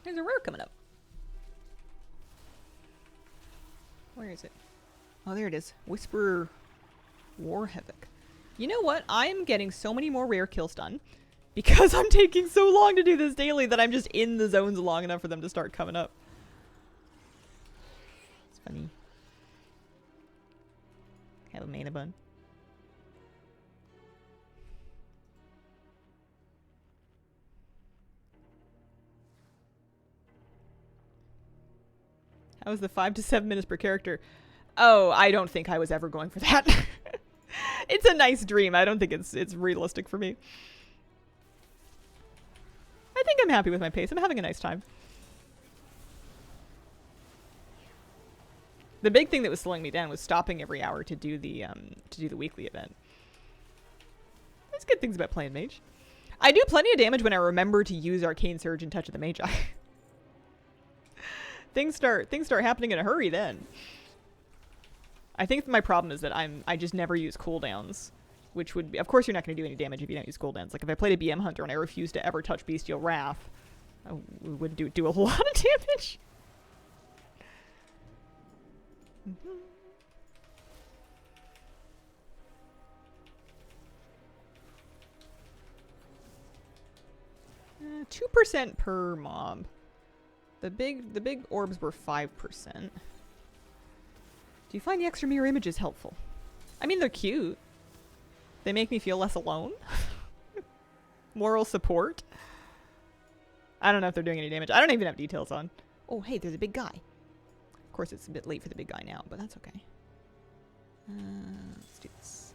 A: There's a rare coming up. Where is it? Oh, there it is. Whisperer War Havoc. You know what? I'm getting so many more rare kills done because I'm taking so long to do this daily that I'm just in the zones long enough for them to start coming up. It's funny. Have a mana bun. How was the 5 to 7 minutes per character? Oh, I don't think I was ever going for that. It's a nice dream. I don't think it's realistic for me. I think I'm happy with my pace. I'm having a nice time. The big thing that was slowing me down was stopping every hour to do the weekly event. There's good things about playing mage. I do plenty of damage when I remember to use Arcane Surge and Touch of the Magi. Things start happening in a hurry then. I think my problem is that I just never use cooldowns, which would be, of course you're not going to do any damage if you don't use cooldowns. Like if I played a BM Hunter and I refused to ever touch Bestial Wrath, I would do a whole lot of damage. Mm-hmm. 2% per mob. The big orbs were 5%. Do you find the extra mirror images helpful? I mean, they're cute. They make me feel less alone. Moral support. I don't know if they're doing any damage. I don't even have details on. Oh, hey, there's a big guy. Of course, it's a bit late for the big guy now, but that's okay. Let's do this.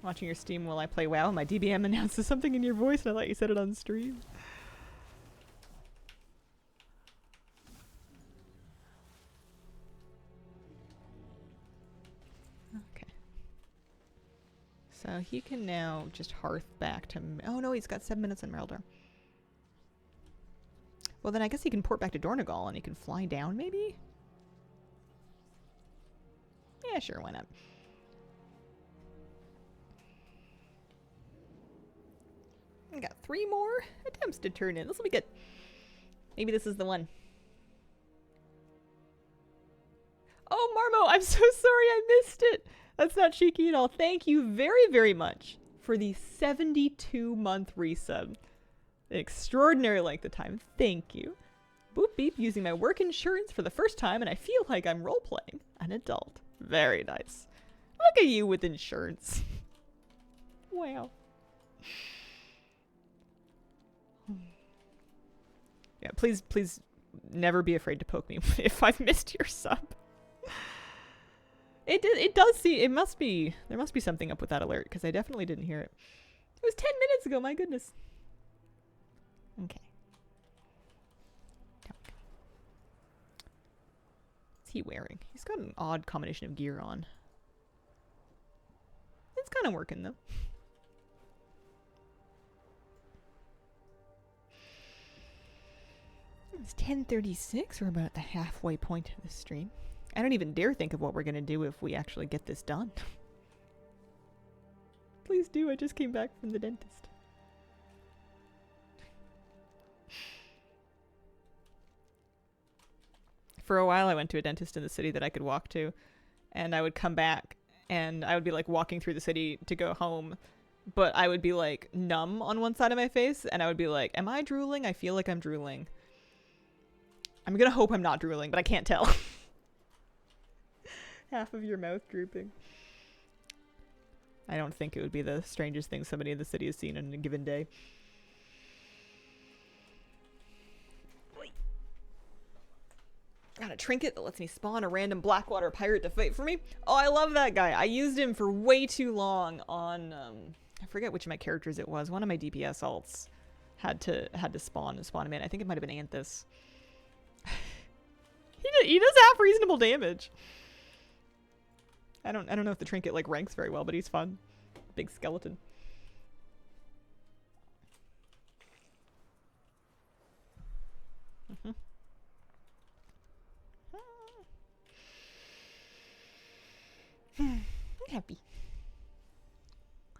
A: Watching your Steam while I play WoW. My DBM announces something in your voice, and I thought you said it on stream. So he can now just hearth back to... Oh no, he's got 7 minutes in Merildar. Well then I guess he can port back to Dornegal and he can fly down maybe? Yeah, sure, why not? I got 3 more attempts to turn in. This will be good. Maybe this is the one. Oh, Marmo, I'm so sorry I missed it. That's not cheeky at all. Thank you very, very much for the 72-month resub. An extraordinary length of time. Thank you. Boop beep, using my work insurance for the first time, and I feel like I'm role-playing an adult. Very nice. Look at you with insurance. Wow. Yeah, please never be afraid to poke me if I've missed your sub. It does see, there must be something up with that alert, because I definitely didn't hear it. It was 10 minutes ago, my goodness. Okay. What's he wearing? He's got an odd combination of gear on. It's kind of working, though. It's 10:36. We're about at the halfway point of the stream. I don't even dare think of what we're going to do if we actually get this done. Please do. I just came back from the dentist. For a while, I went to a dentist in the city that I could walk to, and I would come back, and I would be like walking through the city to go home, but I would be like numb on one side of my face, and I would be like, am I drooling? I feel like I'm drooling. I'm gonna hope I'm not drooling, but I can't tell. Half of your mouth drooping. I don't think it would be the strangest thing somebody in the city has seen in a given day. Got a trinket that lets me spawn a random Blackwater pirate to fight for me. Oh, I love that guy. I used him for way too long on, I forget which of my characters it was. One of my DPS alts had to spawn him in. I think it might have been Anthus. He does have reasonable damage. I don't know if the trinket like ranks very well, but he's fun. Big skeleton. I'm happy.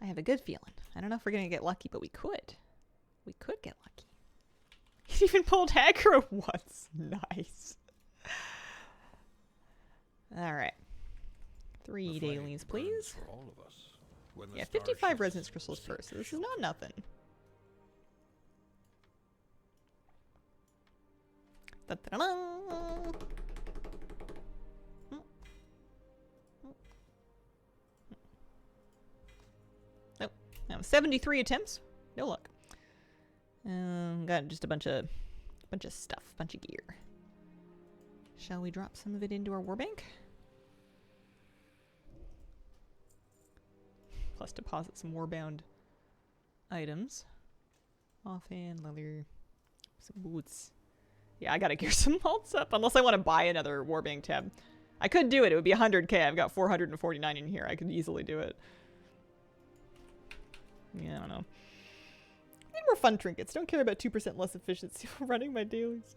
A: I have a good feeling. I don't know if we're gonna get lucky, but we could. We could get lucky. He even pulled aggro once. Nice. Alright. 3 dailies, please. Yeah, 55 resonance crystals first, so this is not nothing. Da-da-da-da. Nope. Now 73 attempts. No luck. Got just a bunch of stuff, bunch of gear. Shall we drop some of it into our warbank? Plus deposit some warbound items. Offhand, leather, some boots. Yeah, I gotta gear some alts up, unless I want to buy another warbank tab. I could do it, it would be 100k. I've got 449 in here, I could easily do it. Yeah, I don't know. Need more fun trinkets. Don't care about 2% less efficiency while running my dailies.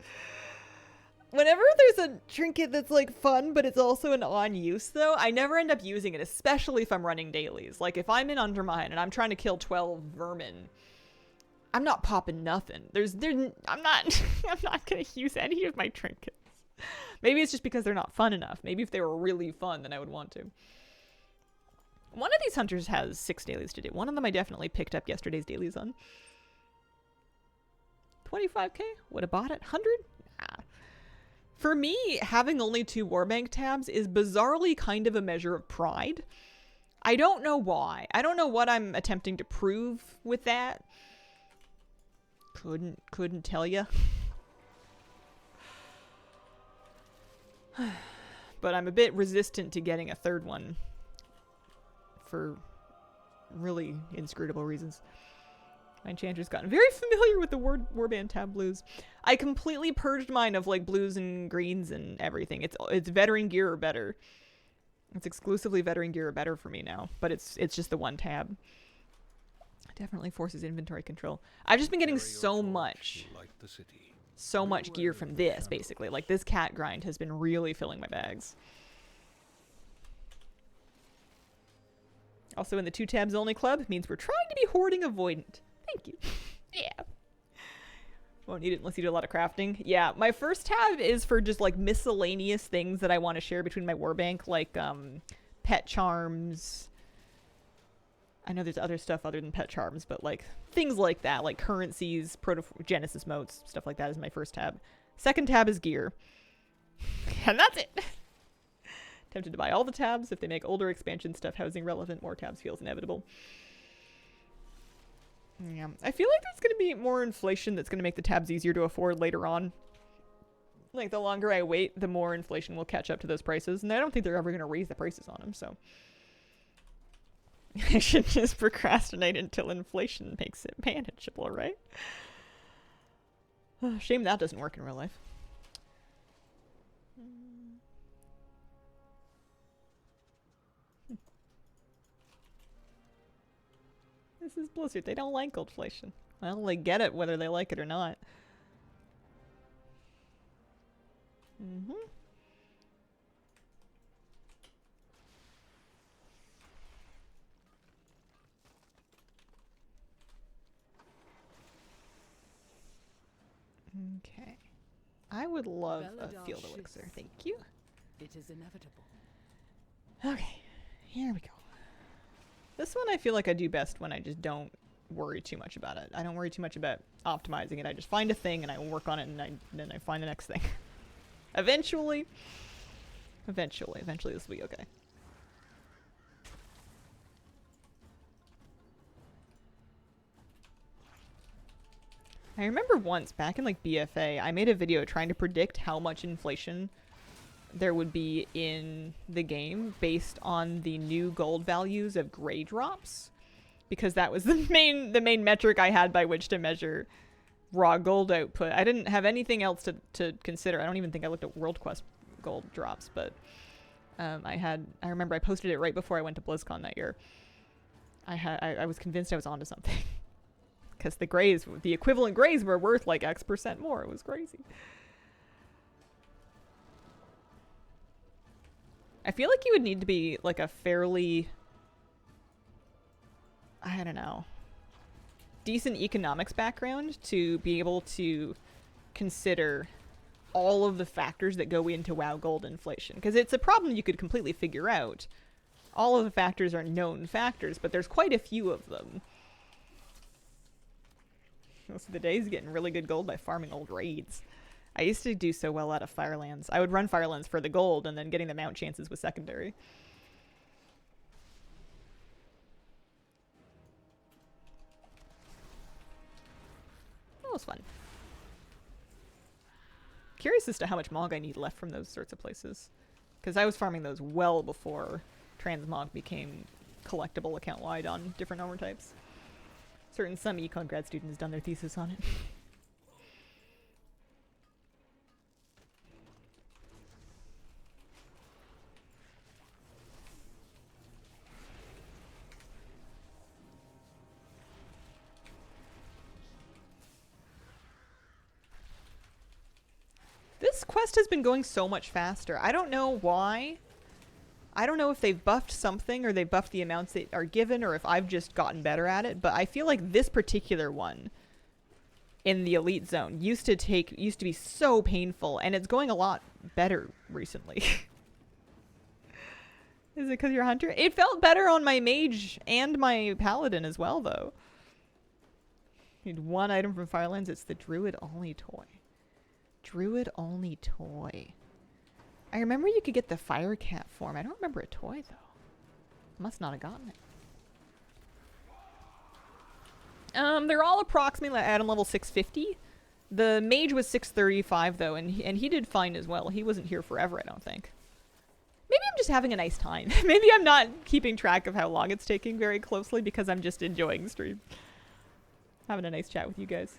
A: Whenever there's a trinket that's like fun, but it's also an on use though, I never end up using it, especially if I'm running dailies. Like if I'm in Undermine and I'm trying to kill 12 vermin, I'm not popping nothing. I'm not gonna use any of my trinkets. Maybe it's just because they're not fun enough. Maybe if they were really fun, then I would want to. One of these hunters has 6 dailies to do. One of them I definitely picked up yesterday's dailies on. 25k? Would have bought it? 100? Nah. For me, having only 2 Warbank tabs is bizarrely kind of a measure of pride. I don't know why. I don't know what I'm attempting to prove with that. Couldn't tell you. But I'm a bit resistant to getting a 3rd one for really inscrutable reasons. My enchanter's gotten very familiar with the warband tab blues. I completely purged mine of like blues and greens and everything. It's veteran gear or better. It's exclusively veteran gear or better for me now, but it's just the 1 tab. It definitely forces inventory control. I've just been getting so much gear from this, basically. Like, this cat grind has been really filling my bags. Also in the 2 tabs only club means we're trying to be hoarding avoidant. Thank you. Yeah. Won't need it unless you do a lot of crafting. Yeah, my first tab is for just like miscellaneous things that I want to share between my warbank, like pet charms. I know there's other stuff other than pet charms, but like things like that, like currencies, Genesis modes, stuff like that is my first tab. Second tab is gear. And that's it. Tempted to buy all the tabs. If they make older expansion stuff housing relevant, more tabs feels inevitable. Yeah, I feel like there's going to be more inflation that's going to make the tabs easier to afford later on. Like, the longer I wait, the more inflation will catch up to those prices, and I don't think they're ever going to raise the prices on them, so. I should just procrastinate until inflation makes it manageable, right? Shame that doesn't work in real life. This is Blizzard. They don't like goldflation. Well, they get it whether they like it or not. Okay. I would love a field elixir. Thank you.
C: It is inevitable.
A: Okay. Here we go. This one I feel like I do best when I just don't worry too much about it. I don't worry too much about optimizing it. I just find a thing and I work on it and then I find the next thing. Eventually this will be okay. I remember once back in like BFA, I made a video trying to predict how much inflation there would be in the game based on the new gold values of gray drops, because that was the main metric I had by which to measure raw gold output. I didn't have anything else to consider. I don't even think I looked at World Quest gold drops, but I remember I posted it right before I went to BlizzCon that year. I was convinced I was onto something. Because the equivalent grays were worth like X% more. It was crazy. I feel like you would need to be like a fairly, I don't know, decent economics background to be able to consider all of the factors that go into WoW gold inflation. Because it's a problem you could completely figure out. All of the factors are known factors, but there's quite a few of them. Most of the days getting really good gold by farming old raids. I used to do so well out of Firelands. I would run Firelands for the gold, and then getting the mount chances was secondary. That was fun. Curious as to how much Mog I need left from those sorts of places. Because I was farming those well before Transmog became collectible account-wide on different armor types. Some econ grad student has done their thesis on it. This quest has been going so much faster. I don't know why. I don't know if they've buffed something or they buffed the amounts that are given or if I've just gotten better at it, but I feel like this particular one in the elite zone used to be so painful, and it's going a lot better recently. Is it because you're a hunter? It felt better on my mage and my paladin as well, though. Need one item from Firelands. It's the druid only toy. Druid only toy. I remember you could get the fire cat form. I don't remember a toy though. Must not have gotten it. They're all approximately at item level 650. The mage was 635 though, and he did fine as well. He wasn't here forever, I don't think. Maybe I'm just having a nice time. Maybe I'm not keeping track of how long it's taking very closely because I'm just enjoying the stream. Having a nice chat with you guys.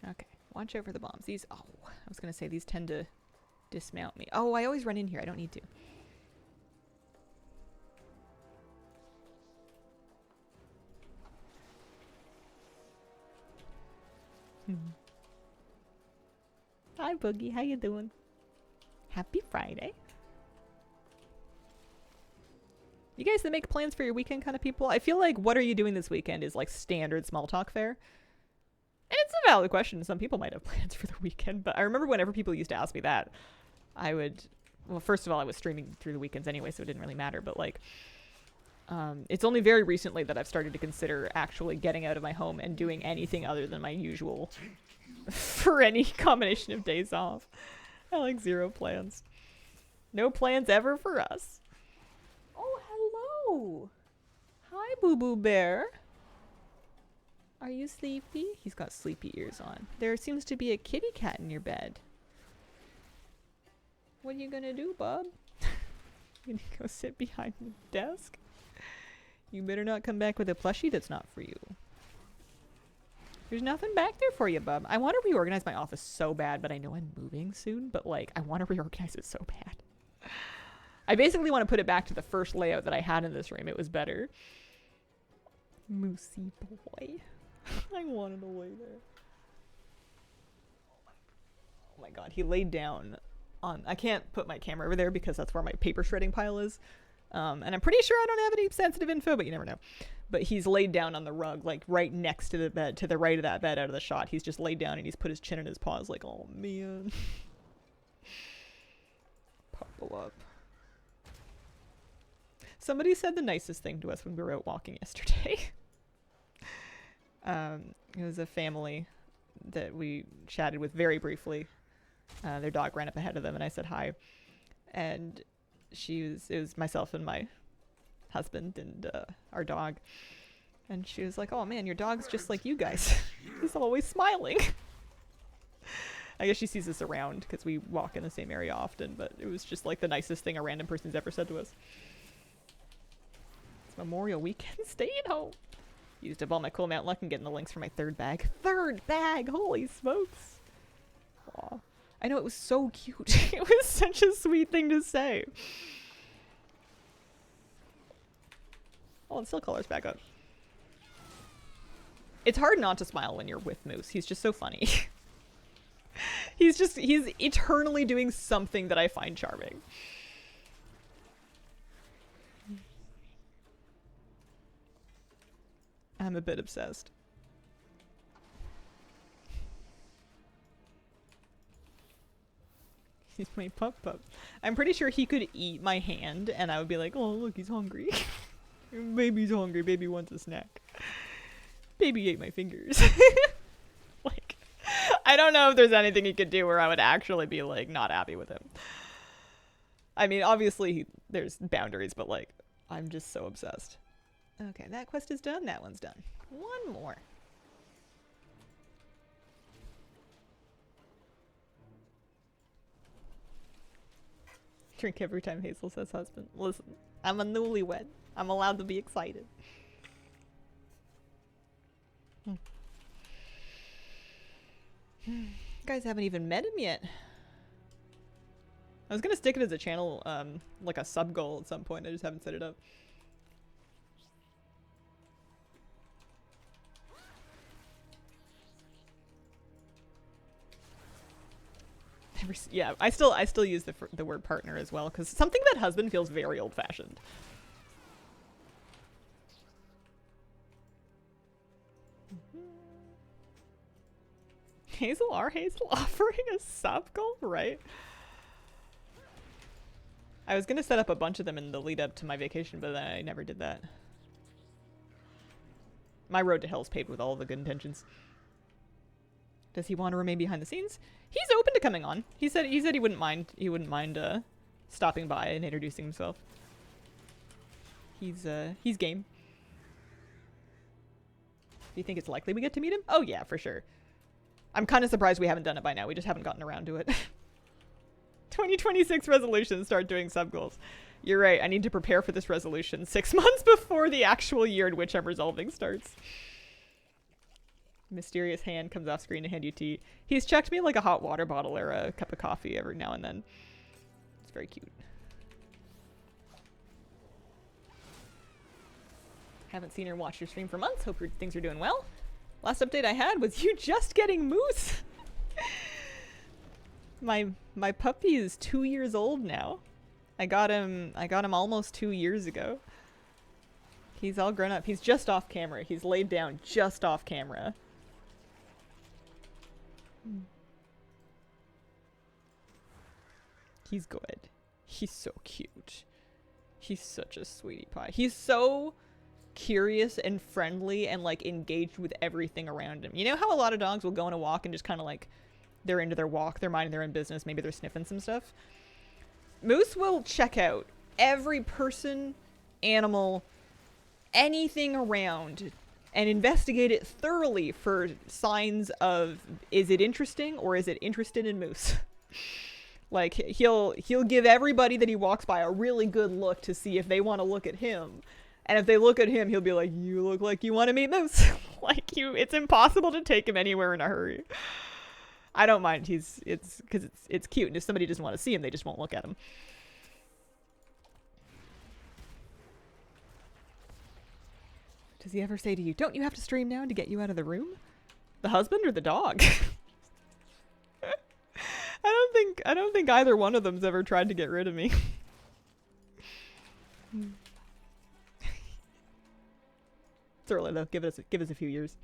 A: Okay, watch over the bombs. These, oh, I was gonna say these tend to dismount me. Oh, I always run in here. I don't need to. Hi, Boogie. How you doing? Happy Friday. You guys that make plans for your weekend kind of people? I feel like what are you doing this weekend is like standard small talk fare. And it's a valid question. Some people might have plans for the weekend, but I remember whenever people used to ask me that, I would, well, first of all, I was streaming through the weekends anyway, so it didn't really matter, but like, it's only very recently that I've started to consider actually getting out of my home and doing anything other than my usual for any combination of days off. I like zero plans. No plans ever for us. Oh, hello. Hi, Boo Boo Bear. Are you sleepy? He's got sleepy ears on. There seems to be a kitty cat in your bed. What are you gonna do, bub? You gonna go sit behind the desk? You better not come back with a plushie that's not for you. There's nothing back there for you, bub. I want to reorganize my office so bad, but I know I'm moving soon, but like, I want to reorganize it so bad. I basically want to put it back to the first layout that I had in this room. It was better. Moosey boy. I wanted to lay there. Oh my god, he laid down on... I can't put my camera over there because that's where my paper shredding pile is. And I'm pretty sure I don't have any sensitive info, but you never know. But he's laid down on the rug, like right next to the bed, to the right of that bed out of the shot. He's just laid down and he's put his chin in his paws like, oh man. Pop up. Somebody said the nicest thing to us when we were out walking yesterday. It was a family that we chatted with very briefly. Their dog ran up ahead of them and I said hi. And it was myself and my husband and our dog. And she was like, oh man, your dog's just like you guys. He's always smiling. I guess she sees us around because we walk in the same area often, but it was just like the nicest thing a random person's ever said to us. It's Memorial Weekend. Stay at home. Used up all my cool mount luck and getting the links for my third bag. Third bag! Holy smokes! Aw. I know, it was so cute. It was such a sweet thing to say. Oh, and still colors back up. It's hard not to smile when you're with Moose. He's just so funny. He's eternally doing something that I find charming. I'm a bit obsessed. He's my pup. I'm pretty sure he could eat my hand and I would be like, oh look, he's hungry. Baby's hungry, baby wants a snack. Baby ate my fingers. Like, I don't know if there's anything he could do where I would actually be like not happy with him. I mean, obviously there's boundaries, but like, I'm just so obsessed. Okay, that quest is done, that one's done. One more. Drink every time Hazel says husband. Listen, I'm a newlywed. I'm allowed to be excited. You guys haven't even met him yet. I was gonna stick it as a channel, like a sub goal at some point. I just haven't set it up. Yeah, I still use the word partner as well because something that husband feels very old-fashioned. Hazel offering a sub goal, right? I was gonna set up a bunch of them in the lead up to my vacation, but I never did that. My road to hell is paved with all the good intentions. Does he want to remain behind the scenes? He's open to coming on. He said he wouldn't mind. He wouldn't mind stopping by and introducing himself. He's game. Do you think it's likely we get to meet him? Oh yeah, for sure. I'm kind of surprised we haven't done it by now. We just haven't gotten around to it. 2026 resolution, start doing sub goals. You're right. I need to prepare for this resolution 6 months before the actual year in which I'm resolving starts. Mysterious hand comes off screen to hand you tea. He's checked me like a hot water bottle or a cup of coffee every now and then. It's very cute. Haven't seen or watched your stream for months. Hope things are doing well. Last update I had was you just getting Moose. My puppy is 2 years old now. I got him almost 2 years ago. He's all grown up. He's just off camera. He's laid down just off camera. He's good. He's so cute. He's such a sweetie pie. He's so curious and friendly and like engaged with everything around him. You know how a lot of dogs will go on a walk and just kind of like they're into their walk, they're minding their own business, maybe they're sniffing some stuff? Moose will check out every person, animal, anything around and investigate it thoroughly for signs of, is it interesting or is it interested in Moose? Like he'll give everybody that he walks by a really good look to see if they want to look at him. And if they look at him, he'll be like, you look like you want to meet Moose. Like it's impossible to take him anywhere in a hurry. I don't mind. It's cute. And if somebody doesn't want to see him, they just won't look at him. Does he ever say to you, don't you have to stream now to get you out of the room? The husband or the dog? I don't think either one of them's ever tried to get rid of me. It's early though. Give us a few years.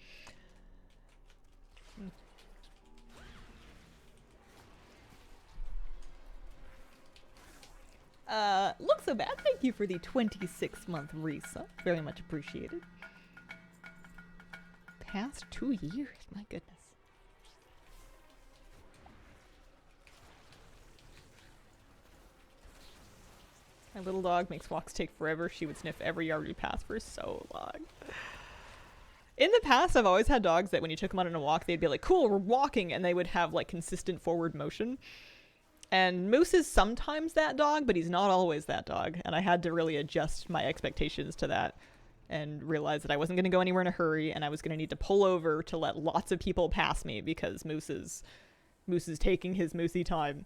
A: Look so bad. Thank you for the 26-month resub. Very much appreciated. Past 2 years. My goodness. My little dog makes walks take forever. She would sniff every yard we pass for so long. In the past, I've always had dogs that when you took them out on a walk, they'd be like, cool, we're walking, and they would have like consistent forward motion. And Moose is sometimes that dog, but he's not always that dog. And I had to really adjust my expectations to that and realize that I wasn't going to go anywhere in a hurry, and I was going to need to pull over to let lots of people pass me because Moose is taking his moosey time.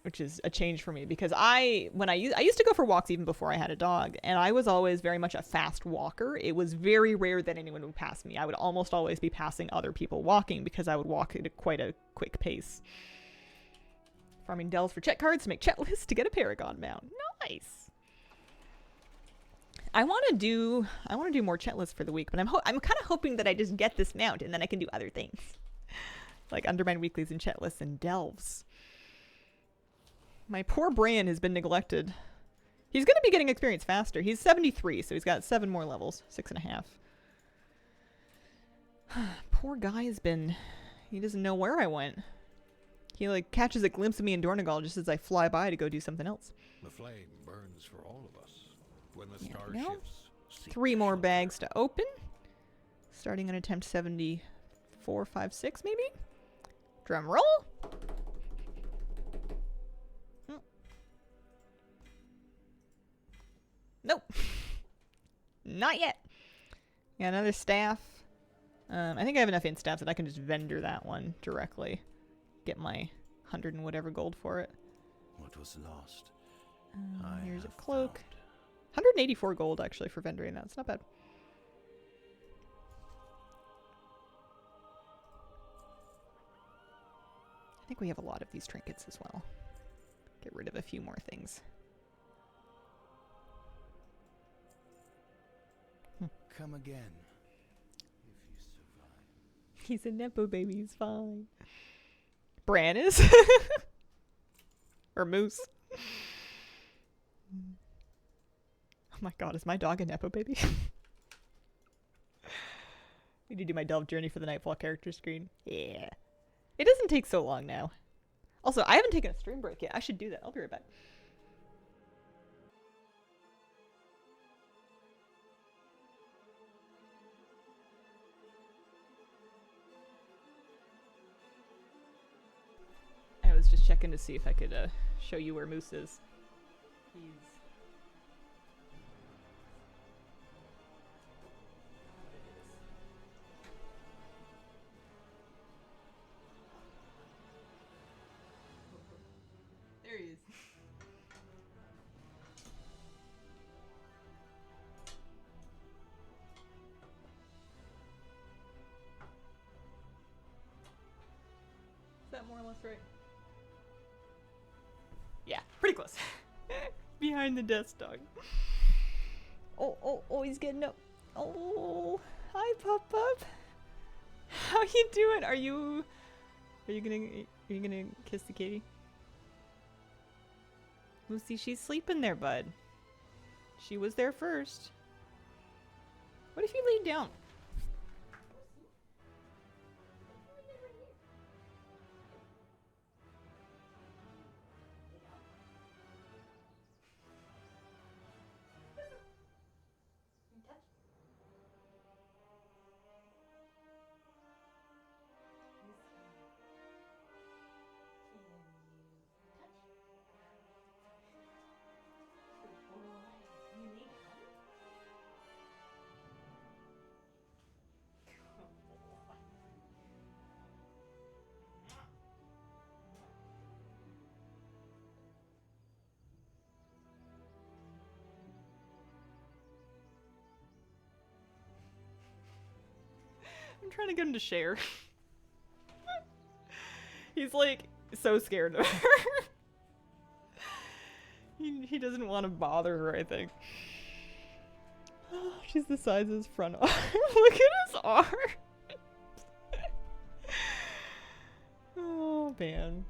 A: Which is a change for me because I used to go for walks even before I had a dog, and I was always very much a fast walker. It was very rare that anyone would pass me. I would almost always be passing other people walking because I would walk at quite a quick pace. Farming dells for check cards to make chet lists to get a Paragon mount. Nice. I want to do more chet lists for the week, but I'm kind of hoping that I just get this mount and then I can do other things like Undermine weeklies and chet lists and delves. My poor Bran has been neglected. He's going to be getting experience faster. He's 73, so he's got 7 more levels. 6.5. Poor guy has been... He doesn't know where I went. He, like, catches a glimpse of me in Dornegal just as I fly by to go do something else.
F: The flame burns for all of us. When the
A: Yeah,
F: starships...
A: 3 more bags to open. Starting on attempt 74, 5, 6, maybe? Drum roll. Nope. Not yet. Got another staff. I think I have enough int staffs that I can just vendor that one directly. Get my 100 and whatever gold for it.
F: What was lost?
A: Here's a cloak. 184 gold actually for vendoring that. It's not bad. I think we have a lot of these trinkets as well. Get rid of a few more things.
F: Come again. If you survive.
A: He's a Nepo baby, he's fine. Bran is? Or Moose. Oh my god, is my dog a Nepo baby? Need to do my Delve Journey for the Nightfall character screen. Yeah. It doesn't take so long now. Also, I haven't taken a stream break yet. I should do that. I'll be right back. I was just checking to see if I could show you where Moose is. He's... There he is. Is that more or less right? Yeah, pretty close. Behind the desk dog. Oh, he's getting up. Oh, hi, Pup Pup. How you doing? Are you gonna kiss the kitty? Lucy, she's sleeping there, bud. She was there first. What if you laid down? I'm trying to get him to share. He's like so scared of her. he doesn't want to bother her, I think. Oh, she's the size of his front arm. Look at his arm. Oh man.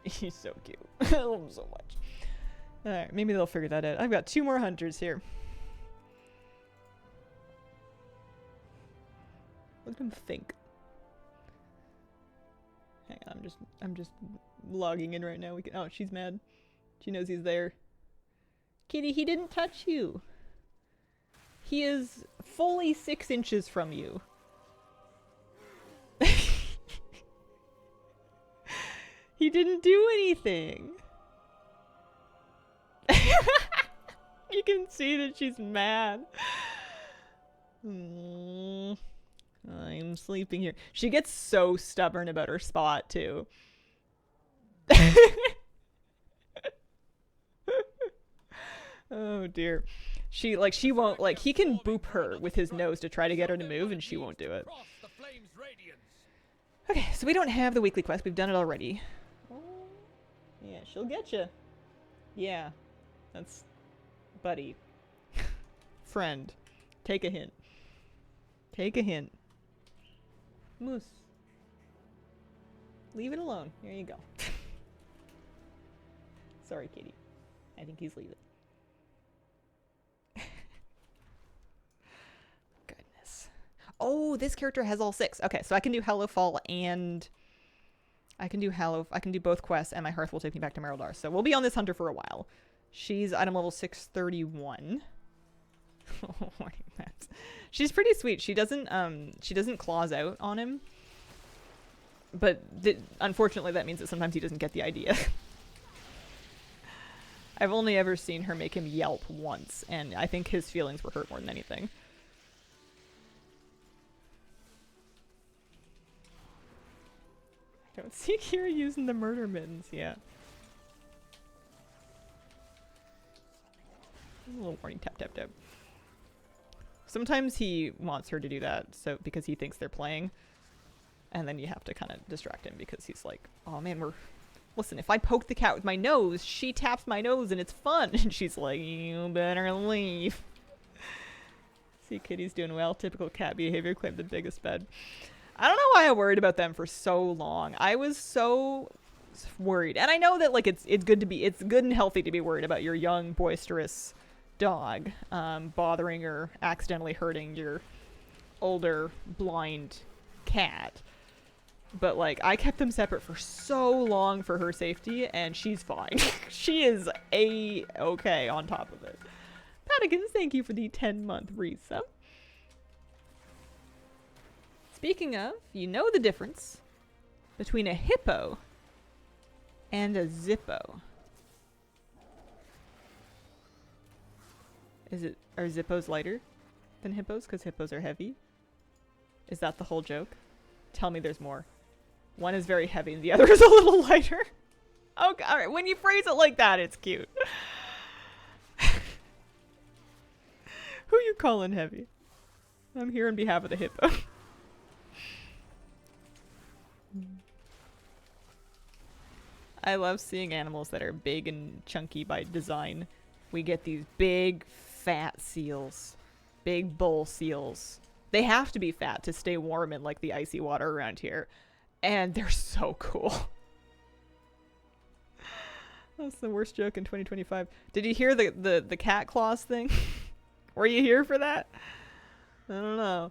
A: He's so cute. I love him so much. Alright, maybe they'll figure that out. I've got 2 more hunters here. Let them think. Hang on, I'm just logging in right now. Oh, she's mad. She knows he's there. Kitty, he didn't touch you. He is fully 6 inches from you. He didn't do anything. You can see that she's mad. I'm sleeping here. She gets so stubborn about her spot too. Oh dear. She won't, like, he can boop her with his nose to try to get her to move and she won't do it. Okay, so we don't have the weekly quest. We've done it already. Oh, yeah, she'll get you. Yeah. That's... buddy. Friend. Take a hint. Take a hint. Moose. Leave it alone. Here you go. Sorry, Kitty. I think he's leaving. Goodness. Oh, this character has all 6. Okay, so I can do Hellowfall and... I can do both quests, and my hearth will take me back to Merodar. So we'll be on this hunter for a while. She's item level 631. Oh my maps. She's pretty sweet. She doesn't claws out on him. But unfortunately that means that sometimes he doesn't get the idea. I've only ever seen her make him yelp once, and I think his feelings were hurt more than anything. I don't see Kira using the murder mittens yet. A little warning, tap, tap, tap. Sometimes he wants her to do that, so because he thinks they're playing. And then you have to kind of distract him because he's like, oh man, listen, if I poke the cat with my nose, she taps my nose and it's fun. And she's like, you better leave. See, Kitty's doing well. Typical cat behavior. Claim the biggest bed. I don't know why I worried about them for so long. I was so worried. And I know that like it's good and healthy to be worried about your young boisterous dog bothering or accidentally hurting your older blind cat. But like I kept them separate for so long for her safety, and she's fine. She is A-okay on top of it. Patikins, thank you for the 10-month resub. Speaking of, you know the difference between a hippo and a zippo. Are zippos lighter than hippos because hippos are heavy? Is that the whole joke? Tell me there's more. One is very heavy and the other is a little lighter. Okay, alright, when you phrase it like that, it's cute. Who you calling heavy? I'm here on behalf of the hippo. I love seeing animals that are big and chunky by design. We get these big, fat seals. Big bull seals. They have to be fat to stay warm in like the icy water around here. And they're so cool. That's the worst joke in 2025. Did you hear the cat claws thing? Were you here for that? I don't know.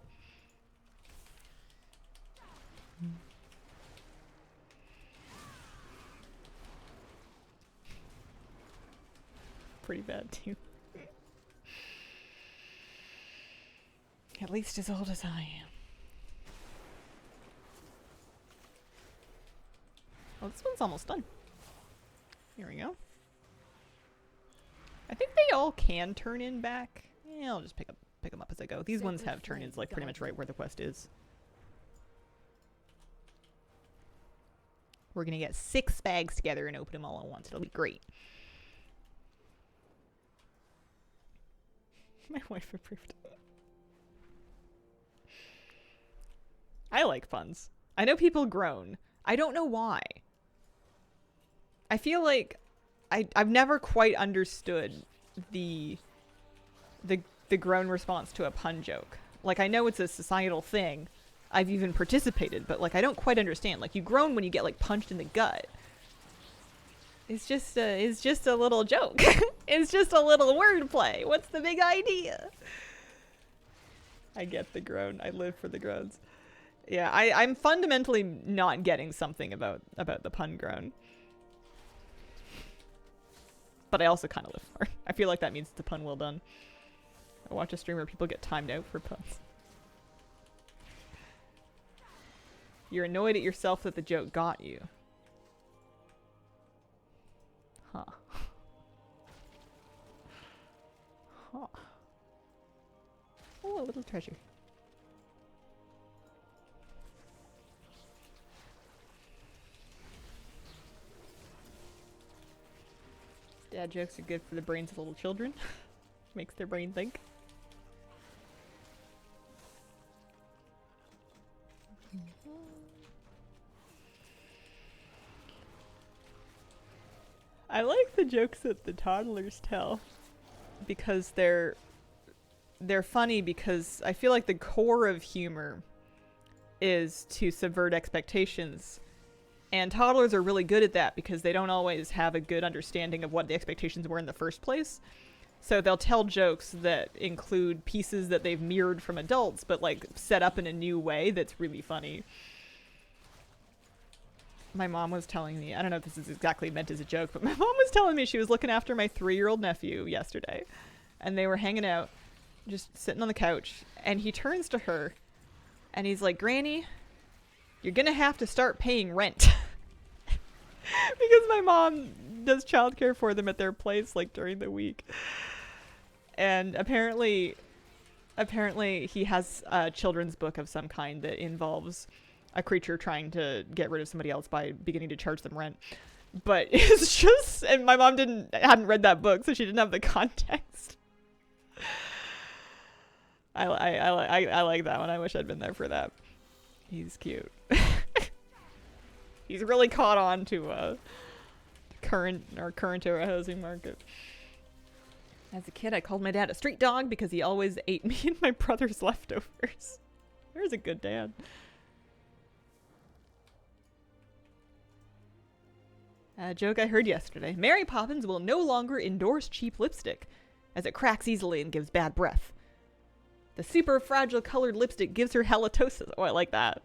A: Pretty bad too. At least as old as I am. Oh, this one's almost done. Here we go. I think they all can turn in back. Yeah, I'll just pick them up as I go. These ones have turn-ins like pretty much right where the quest is. We're gonna get 6 bags together and open them all at once. It'll be great. My wife approved. I like puns. I know people groan. I don't know why. I feel like I've never quite understood the groan response to a pun joke. Like, I know it's a societal thing. I've even participated, but like I don't quite understand. Like, you groan when you get like punched in the gut. It's just a little joke. It's just a little wordplay. What's the big idea? I get the groan. I live for the groans. Yeah, I'm fundamentally not getting something about the pun groan. But I also kind of live for it. I feel like that means it's a pun well done. I watch a stream where people get timed out for puns. You're annoyed at yourself that the joke got you. Huh. Huh. Oh, a little treasure. Dad jokes are good for the brains of little children. Makes their brain think. I like the jokes that the toddlers tell because they're funny, because I feel like the core of humor is to subvert expectations. And toddlers are really good at that because they don't always have a good understanding of what the expectations were in the first place. So they'll tell jokes that include pieces that they've mirrored from adults, but like set up in a new way that's really funny. My mom was telling me, I don't know if this is exactly meant as a joke, but my mom was telling me she was looking after my 3-year-old nephew yesterday. And they were hanging out, just sitting on the couch. And he turns to her and he's like, "Granny, you're gonna have to start paying rent." Because my mom does childcare for them at their place like during the week. And apparently he has a children's book of some kind that involves a creature trying to get rid of somebody else by beginning to charge them rent. But it's just, and my mom hadn't read that book, so she didn't have the context. I like that one. I wish I'd been there for that. He's cute. He's really caught on to current era housing market. As a kid, I called my dad a street dog because he always ate me and my brother's leftovers. There's a good dad. A joke I heard yesterday. Mary Poppins will no longer endorse cheap lipstick, as it cracks easily and gives bad breath. The super fragile colored lipstick gives her halitosis. Oh, I like that.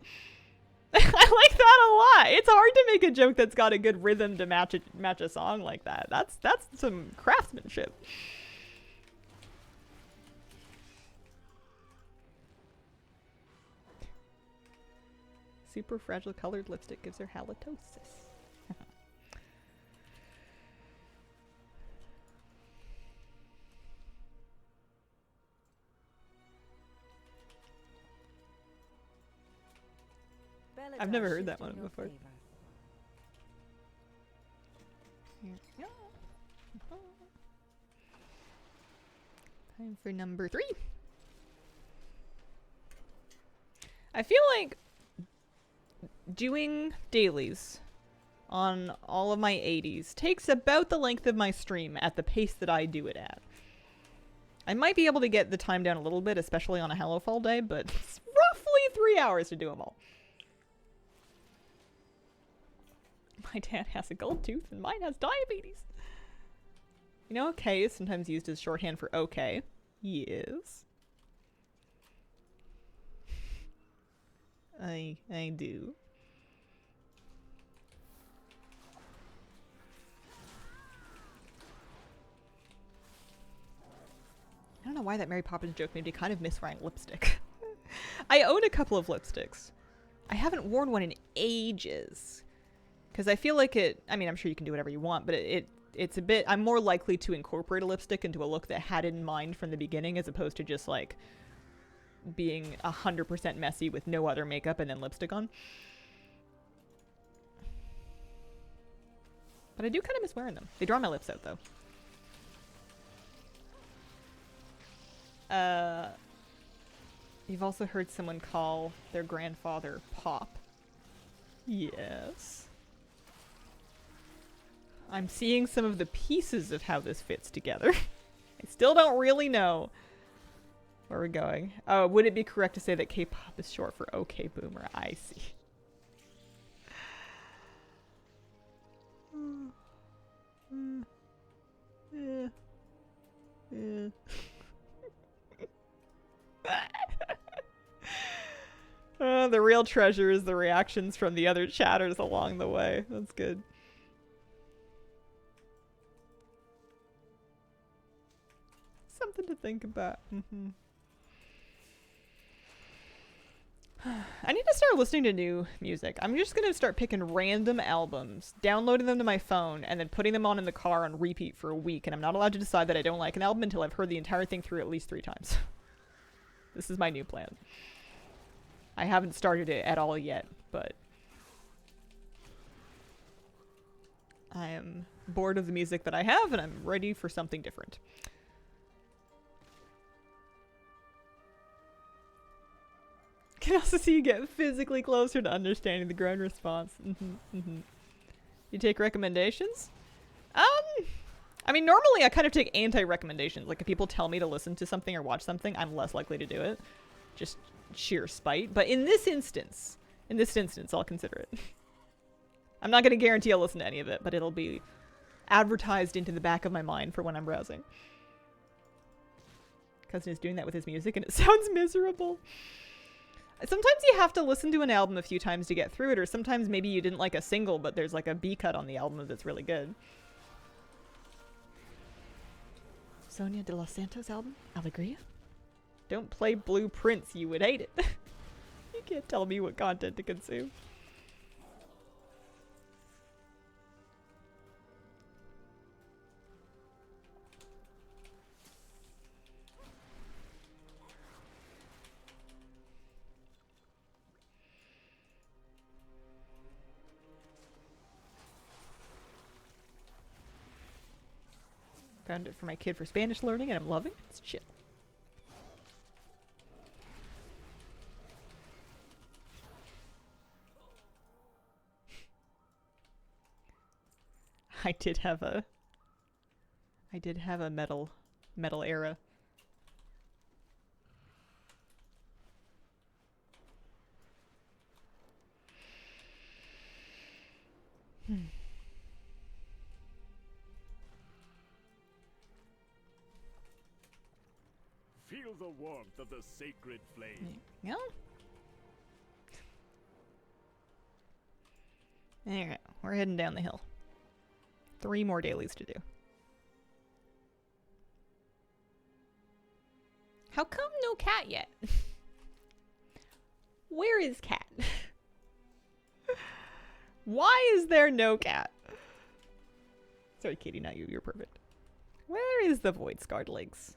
A: I like that a lot. It's hard to make a joke that's got a good rhythm to match a song like that. That's some craftsmanship. Super fragile colored lipstick gives her halitosis. I've never heard that one before. Yeah. Time for number 3. I feel like doing dailies on all of my 80s takes about the length of my stream at the pace that I do it at. I might be able to get the time down a little bit, especially on a Hallowfall day, but it's roughly 3 hours to do them all. My dad has a gold tooth and mine has diabetes. You know, okay is sometimes used as shorthand for okay. Yes. I do. I don't know why that Mary Poppins joke made me kind of miss wearing lipstick. I own a couple of lipsticks. I haven't worn one in ages. Because I feel like I mean, I'm sure you can do whatever you want, but it's a bit, I'm more likely to incorporate a lipstick into a look that I had in mind from the beginning, as opposed to just like being 100% messy with no other makeup and then lipstick on. But I do kind of miss wearing them. They draw my lips out, though. You've also heard someone call their grandfather Pop. Yes. I'm seeing some of the pieces of how this fits together. I still don't really know where we're going. Oh, would it be correct to say that K-pop is short for OK Boomer? I see. Yeah. The real treasure is the reactions from the other chatters along the way. That's good. Something to think about. I need to start listening to new music. I'm just gonna start picking random albums, downloading them to my phone, and then putting them on in the car on repeat for a week, and I'm not allowed to decide that I don't like an album until I've heard the entire thing through at least 3 times. This is my new plan. I haven't started it at all yet, but I am bored of the music that I have, and I'm ready for something different. Can also see you get physically closer to understanding the grown response. You take recommendations? I mean, normally I kind of take anti-recommendations. Like, if people tell me to listen to something or watch something, I'm less likely to do it. Just sheer spite. But in this instance, I'll consider it. I'm not going to guarantee I'll listen to any of it, but it'll be advertised into the back of my mind for when I'm browsing. Cousin is doing that with his music, and it sounds miserable. Sometimes you have to listen to an album a few times to get through it, or sometimes maybe you didn't like a single, but there's like a B-cut on the album that's really good. Sonia de los Santos album? Alegria? Don't play Blue Prince, you would hate it. You can't tell me what content to consume. Found it for my kid for Spanish learning, and I'm loving it. It's chill. I did have a metal era.
G: the warmth of the sacred flame.
A: Yeah. Alright, we're heading down the hill. 3 more dailies to do. How come no cat yet? Where is cat? Why is there no cat? Sorry, Katie, not you. You're perfect. Where is the Void-Scarred Lynx?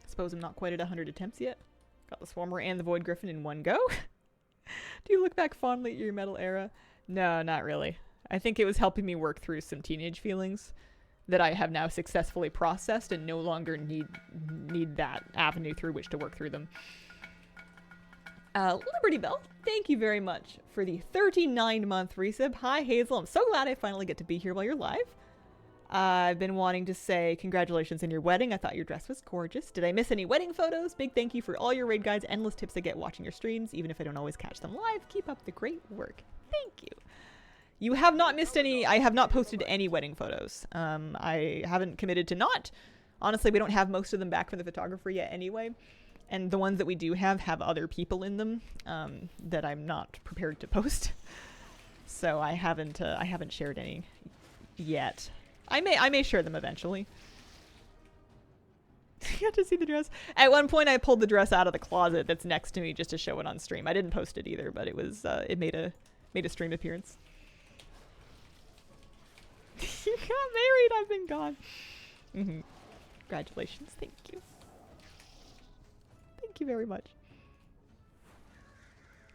A: Suppose I'm not quite at 100 attempts yet. Got the Swarmer and the Void Griffin in one go. Do you look back fondly at your metal era? No, not really. I think it was helping me work through some teenage feelings that I have now successfully processed and no longer need that avenue through which to work through them. Liberty Bell, thank you very much for the 39-month resub. Hi, Hazel. I'm so glad I finally get to be here while you're live. I've been wanting to say congratulations on your wedding. I thought your dress was gorgeous. Did I miss any wedding photos? Big thank you for all your raid guides, endless tips I get watching your streams, even if I don't always catch them live. Keep up the great work. Thank you. You have not missed any. I have not posted any wedding photos. I haven't committed to not. Honestly, we don't have most of them back from the photographer yet anyway. And the ones that we do have other people in them that I'm not prepared to post. So I haven't shared any yet. I may share them eventually. You got to see the dress. At one point, I pulled the dress out of the closet that's next to me just to show it on stream. I didn't post it either, but it was it made a stream appearance. You got married. I've been gone. Congratulations. Thank you. Thank you very much.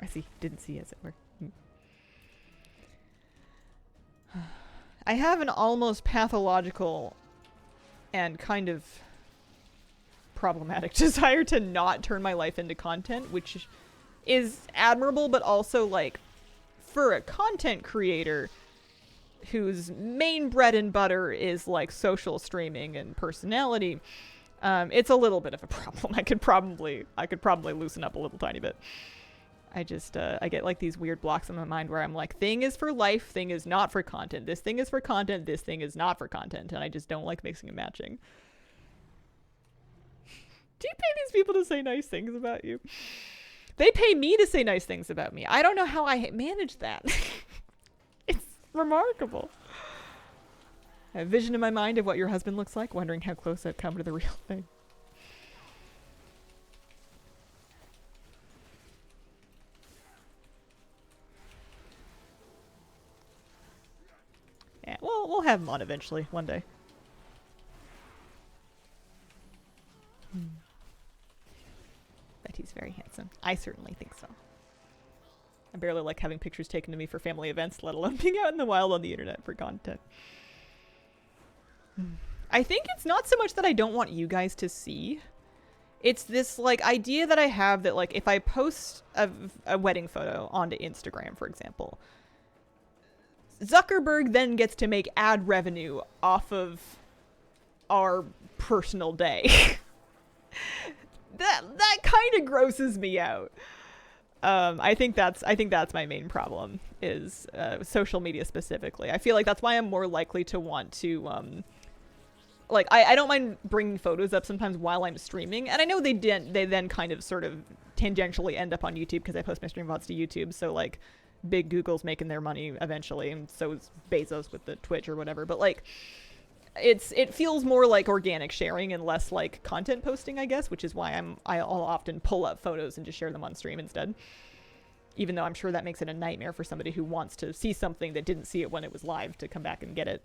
A: I see. Didn't see, as it were. I have an almost pathological and kind of problematic desire to not turn my life into content, which is admirable, but also, like, for a content creator whose main bread and butter is, like, social streaming and personality, it's a little bit of a problem. I could probably loosen up a little tiny bit. I just, I get like these weird blocks in my mind where I'm like, thing is for life, thing is not for content. This thing is for content, this thing is not for content. And I just don't like mixing and matching. Do you pay these people to say nice things about you? They pay me to say nice things about me. I don't know how I manage that. It's remarkable. I have a vision in my mind of what your husband looks like, wondering how close I've come to the real thing. Yeah, well, we'll have him on eventually, one day. Bet he's very handsome. I certainly think so. I barely like having pictures taken of me for family events, let alone being out in the wild on the internet for content. I think it's not so much that I don't want you guys to see. It's this, like, idea that I have that, like, if I post a wedding photo onto Instagram, for example, Zuckerberg then gets to make ad revenue off of our personal day. that kind of grosses me out. I think that's my main problem is social media specifically. I feel like that's why I'm more likely to want to like I don't mind bringing photos up sometimes while I'm streaming, and I know they then kind of sort of tangentially end up on YouTube because I post my stream VODs to YouTube. So like, big Google's making their money eventually, and so is Bezos with the Twitch or whatever. But like, it feels more like organic sharing and less like content posting, I guess, which is why I'll often pull up photos and just share them on stream instead. Even though I'm sure that makes it a nightmare for somebody who wants to see something that didn't see it when it was live to come back and get it.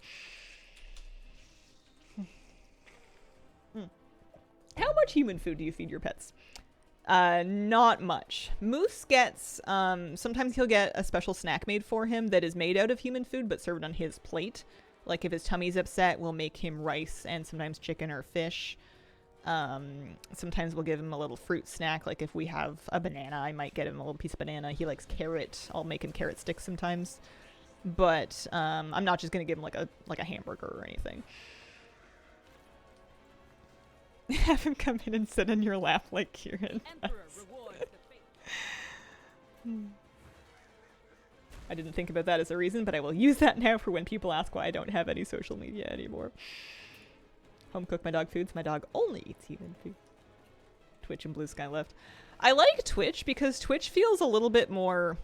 A: How much human food do you feed your pets? Not much. Moose gets, sometimes he'll get a special snack made for him that is made out of human food but served on his plate. Like if his tummy's upset, we'll make him rice and sometimes chicken or fish. Sometimes we'll give him a little fruit snack. Like if we have a banana, I might get him a little piece of banana. He likes carrot. I'll make him carrot sticks sometimes. But I'm not just gonna give him like a hamburger or anything. Have him come in and sit in your lap like Kieran. I didn't think about that as a reason, but I will use that now for when people ask why I don't have any social media anymore. Home cook my dog foods. My dog only eats human food. Twitch and Blue Sky left. I like Twitch because Twitch feels a little bit more...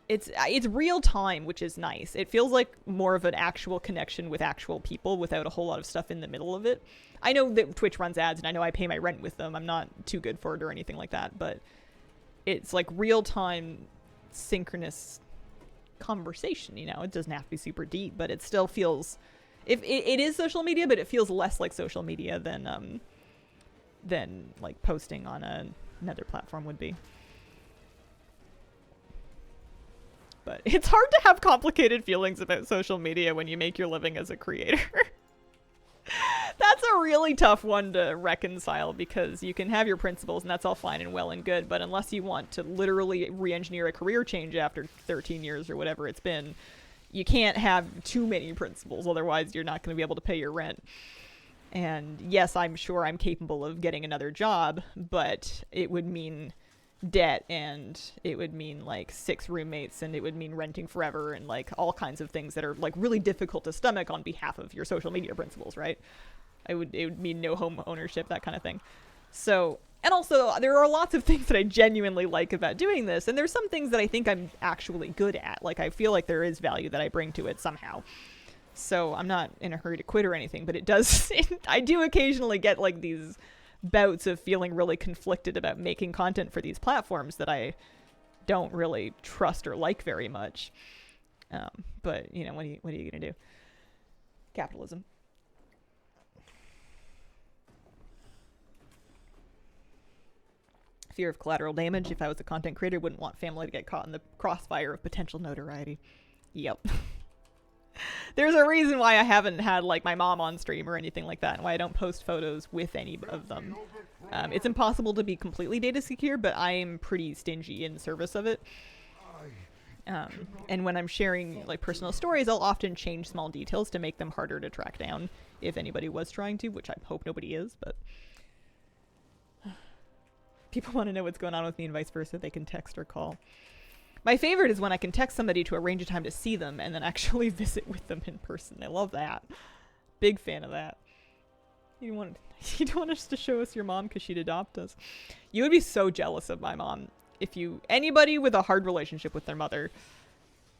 A: It's real time, which is nice. It feels like more of an actual connection with actual people without a whole lot of stuff in the middle of it. I know that Twitch runs ads, and I know I pay my rent with them. I'm not too good for it or anything like that, but it's like real time, synchronous conversation. You know, it doesn't have to be super deep, but it still feels. If it is social media, but it feels less like social media than like posting on another platform would be. But it's hard to have complicated feelings about social media when you make your living as a creator. That's a really tough one to reconcile because you can have your principles and that's all fine and well and good, but unless you want to literally re-engineer a career change after 13 years or whatever it's been, you can't have too many principles, otherwise you're not going to be able to pay your rent. And yes, I'm sure I'm capable of getting another job, but it would mean debt, and it would mean like 6 roommates, and it would mean renting forever, and like all kinds of things that are like really difficult to stomach on behalf of your social media principles, right? It would mean no home ownership, that kind of thing. So, and also there are lots of things that I genuinely like about doing this, and there's some things that I think I'm actually good at. Like I feel like there is value that I bring to it somehow. So I'm not in a hurry to quit or anything, but it does, I do occasionally get like these bouts of feeling really conflicted about making content for these platforms that I don't really trust or like very much. But you know, what are you gonna do? Capitalism. Fear of collateral damage. If I was a content creator, wouldn't want family to get caught in the crossfire of potential notoriety. Yep. There's a reason why I haven't had like my mom on stream or anything like that, and why I don't post photos with any of them. It's impossible to be completely data secure, but I'm pretty stingy in service of it. And when I'm sharing like personal stories, I'll often change small details to make them harder to track down if anybody was trying to, which I hope nobody is, but people want to know what's going on with me and vice versa. They can text or call. My favorite is when I can text somebody to arrange a time to see them and then actually visit with them in person. I love that. Big fan of that. You don't want us to show us your mom because she'd adopt us. You would be so jealous of my mom if anybody with a hard relationship with their mother,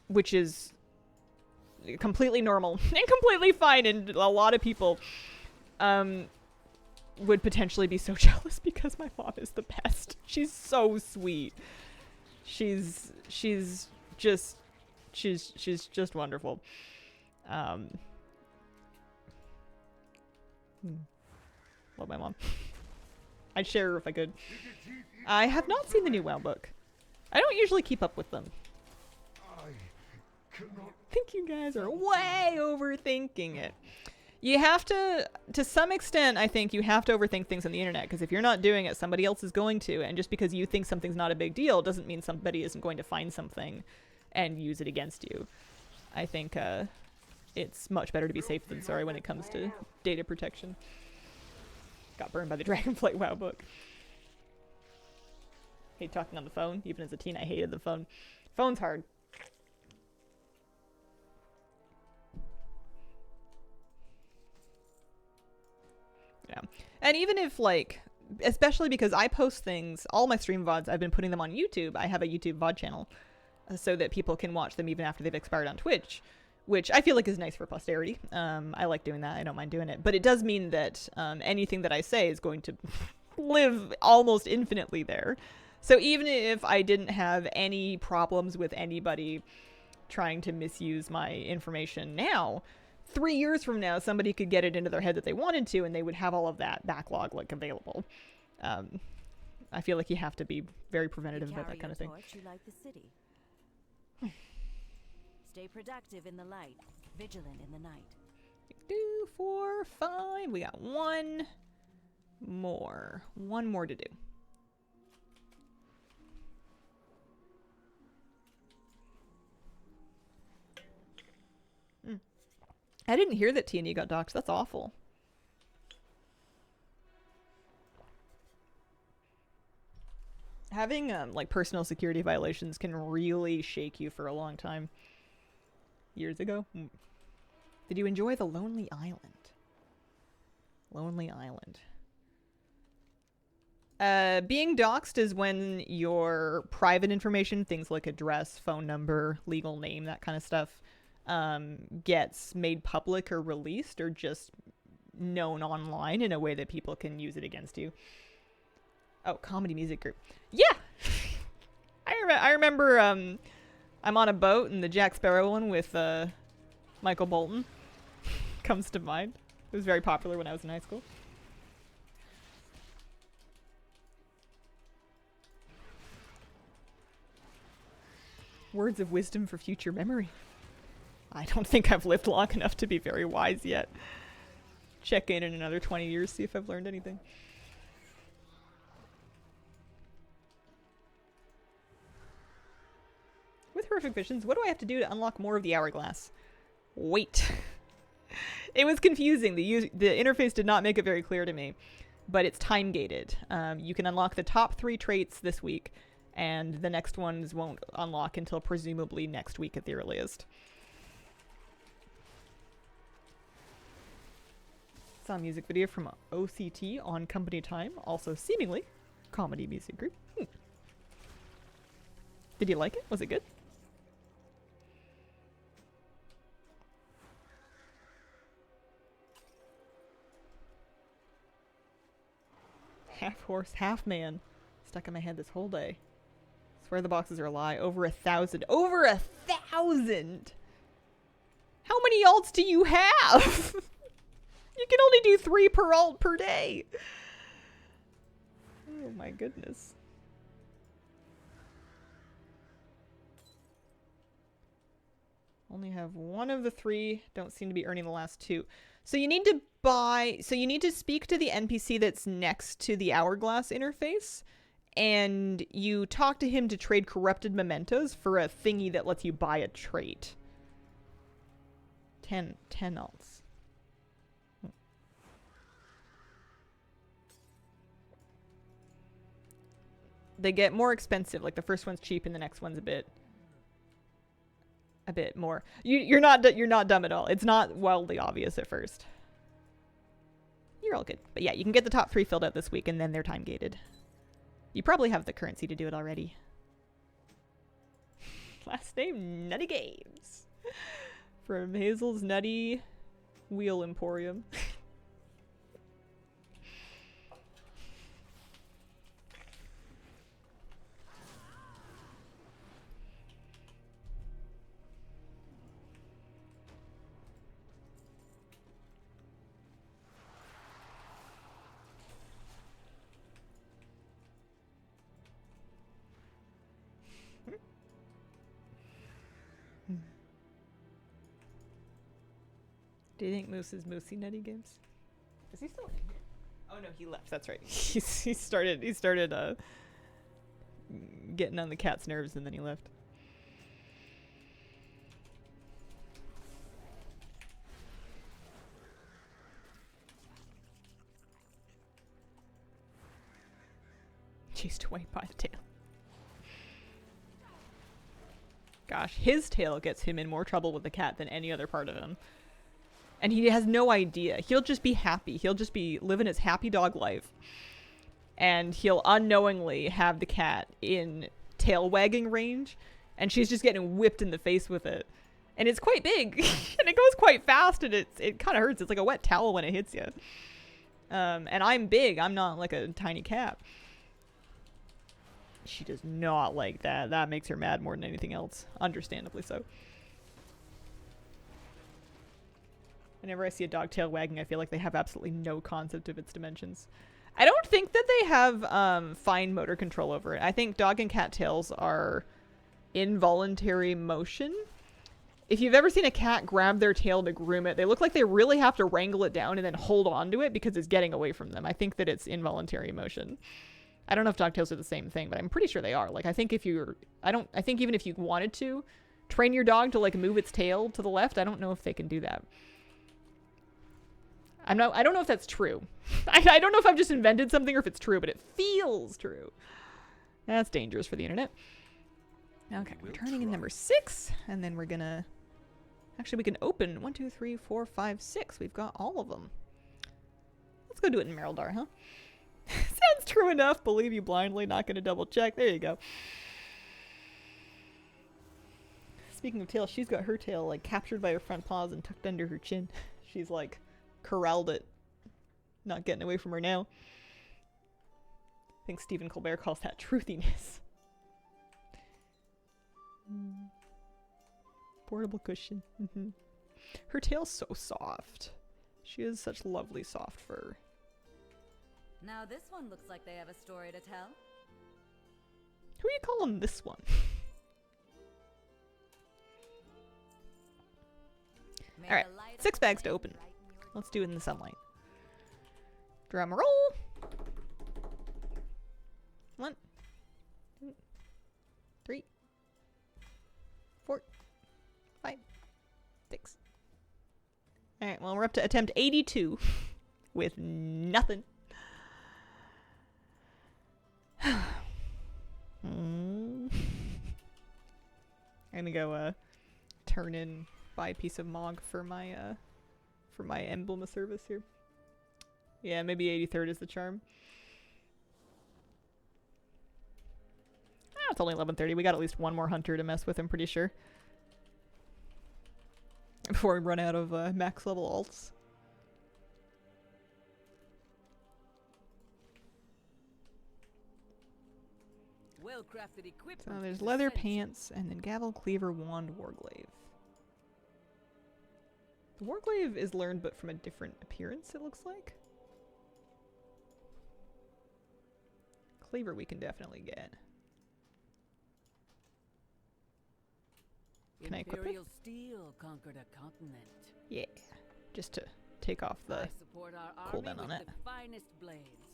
A: which is completely normal and completely fine, and a lot of people would potentially be so jealous because my mom is the best. She's so sweet. She's just wonderful. Love my mom. I'd share her if I could. I have not seen the new WoW book. I don't usually keep up with them. I think you guys are way overthinking it. You have to some extent, I think you have to overthink things on the internet, because if you're not doing it, somebody else is going to, and just because you think something's not a big deal doesn't mean somebody isn't going to find something and use it against you. I think it's much better to be safe than sorry when it comes to data protection. Got burned by the Dragonflight WoW book. Hate talking on the phone. Even as a teen, I hated the phone. Phone's hard. Yeah. And even if, like, especially because I post things, all my stream VODs, I've been putting them on YouTube. I have a YouTube VOD channel so that people can watch them even after they've expired on Twitch, which I feel like is nice for posterity. I like doing that. I don't mind doing it. But it does mean that anything that I say is going to live almost infinitely there. So even if I didn't have any problems with anybody trying to misuse my information now, 3 years from now, somebody could get it into their head that they wanted to, and they would have all of that backlog like available. I feel like you have to be very preventative about that kind of thing.
C: You like the city. Stay productive in the light, vigilant in the night.
A: 2, 4, 5. We got one more to do. I didn't hear that T&E got doxxed. That's awful. Having like personal security violations can really shake you for a long time. Years ago. Did you enjoy The Lonely Island? Lonely Island. Being doxxed is when your private information, things like address, phone number, legal name, that kind of stuff, gets made public or released or just known online in a way that people can use it against you. Oh, comedy music group. Yeah! I remember I'm on a boat, and the Jack Sparrow one with Michael Bolton comes to mind. It was very popular when I was in high school. Words of wisdom for future memory. I don't think I've lived long enough to be very wise yet. Check in another 20 years, see if I've learned anything. With horrific visions, what do I have to do to unlock more of the hourglass? Wait. It was confusing. The interface did not make it very clear to me, but it's time gated. You can unlock the top 3 traits this week, and the next ones won't unlock until presumably next week at the earliest. Saw a music video from OCT on Company Time, also seemingly comedy music group. Did you like it? Was it good? Half horse, half man. Stuck in my head this whole day. Swear the boxes are a lie. Over 1,000. Over 1,000! How many alts do you have? You can only do 3 per alt per day. Oh my goodness. Only have 1 of the 3. Don't seem to be earning the last 2. So you need to you need to speak to the NPC that's next to the hourglass interface, and you talk to him to trade corrupted mementos for a thingy that lets you buy a trait. 10 alts. They get more expensive. Like the first one's cheap and the next one's a bit more. You're not dumb at all. It's not wildly obvious at first. You're all good. But yeah, you can get the top 3 filled out this week, and then they're time gated. You probably have the currency to do it already. Last name, Nutty Games. From Hazel's Nutty Wheel Emporium. Do you think Moose is Moosey Nutty Games? Is he still in here? Oh no, he left. That's right. he started getting on the cat's nerves, and then he left. Chased away by the tail. Gosh, his tail gets him in more trouble with the cat than any other part of him. And he has no idea. He'll just be happy. He'll just be living his happy dog life. And he'll unknowingly have the cat in tail wagging range. And she's just getting whipped in the face with it. And it's quite big. And it goes quite fast. And it kind of hurts. It's like a wet towel when it hits you. And I'm big. I'm not like a tiny cat. She does not like that. That makes her mad more than anything else. Understandably so. Whenever I see a dog tail wagging, I feel like they have absolutely no concept of its dimensions. I don't think that they have fine motor control over it. I think dog and cat tails are involuntary motion. If you've ever seen a cat grab their tail to groom it, they look like they really have to wrangle it down and then hold on to it because it's getting away from them. I think that it's involuntary motion. I don't know if dog tails are the same thing, but I'm pretty sure they are. Like, I think I think even if you wanted to train your dog to like move its tail to the left, I don't know if they can do that. I don't know if that's true. I don't know if I've just invented something or if it's true, but it feels true. That's dangerous for the internet. Okay, we're turning in number 6, and then we're gonna... Actually, we can open 1, 2, 3, 4, 5, 6. We've got all of them. Let's go do it in Merildar, huh? Sounds true enough. Believe you blindly, not gonna double check. There you go. Speaking of tail, she's got her tail like captured by her front paws and tucked under her chin. She's like corralled it. Not getting away from her now. I think Stephen Colbert calls that truthiness. Portable cushion. Her tail's so soft. She has such lovely soft fur.
C: Now this one looks like they have a story to tell.
A: Who are you calling this one? Alright, 6 bags to open. Let's do it in the sunlight. Drum roll! 1, 2, 3, 4, 5, 6. Alright, well, we're up to attempt 82 with nothing. I'm gonna go turn in, buy a piece of Mog for my emblem of service here. Yeah, maybe 83rd is the charm. It's only 11:30. We got at least one more hunter to mess with, I'm pretty sure. Before we run out of max level alts.
C: Well-crafted equipment.
A: So there's
C: is
A: leather
C: essential.
A: pants and then gavel, cleaver, wand, warglaive. The warglaive is learned but from a different appearance, it looks like. Cleaver we can definitely get. Can I equip it?
C: Imperial steel conquered a continent.
A: Yeah, just to take off the
C: I support our
A: cooldown
C: army
A: on
C: with
A: it.
C: the finest blades.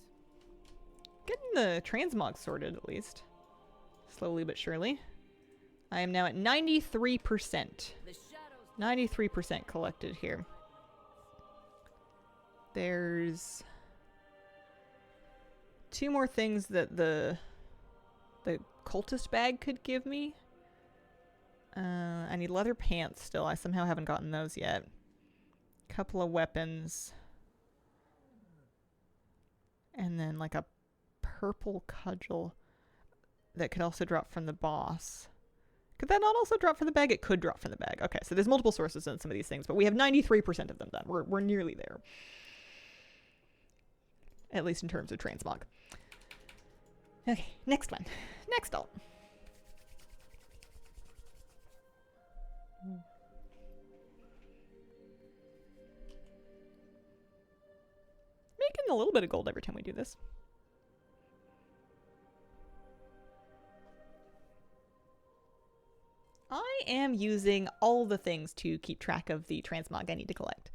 A: Getting the transmog sorted at least. Slowly but surely. I am now at 93%.
C: The shadows
A: 93% collected here. There's 2 more things that the cultist bag could give me. I need leather pants still. I somehow haven't gotten those yet. Couple of weapons. And then like a purple cudgel that could also drop from the boss. Could that not also drop from the bag? It could drop from the bag. Okay, so there's multiple sources in some of these things, but we have 93% of them done. We're nearly there. At least in terms of transmog. Okay, next one. Next alt. Making a little bit of gold every time we do this. I am using all the things to keep track of the transmog I need to collect.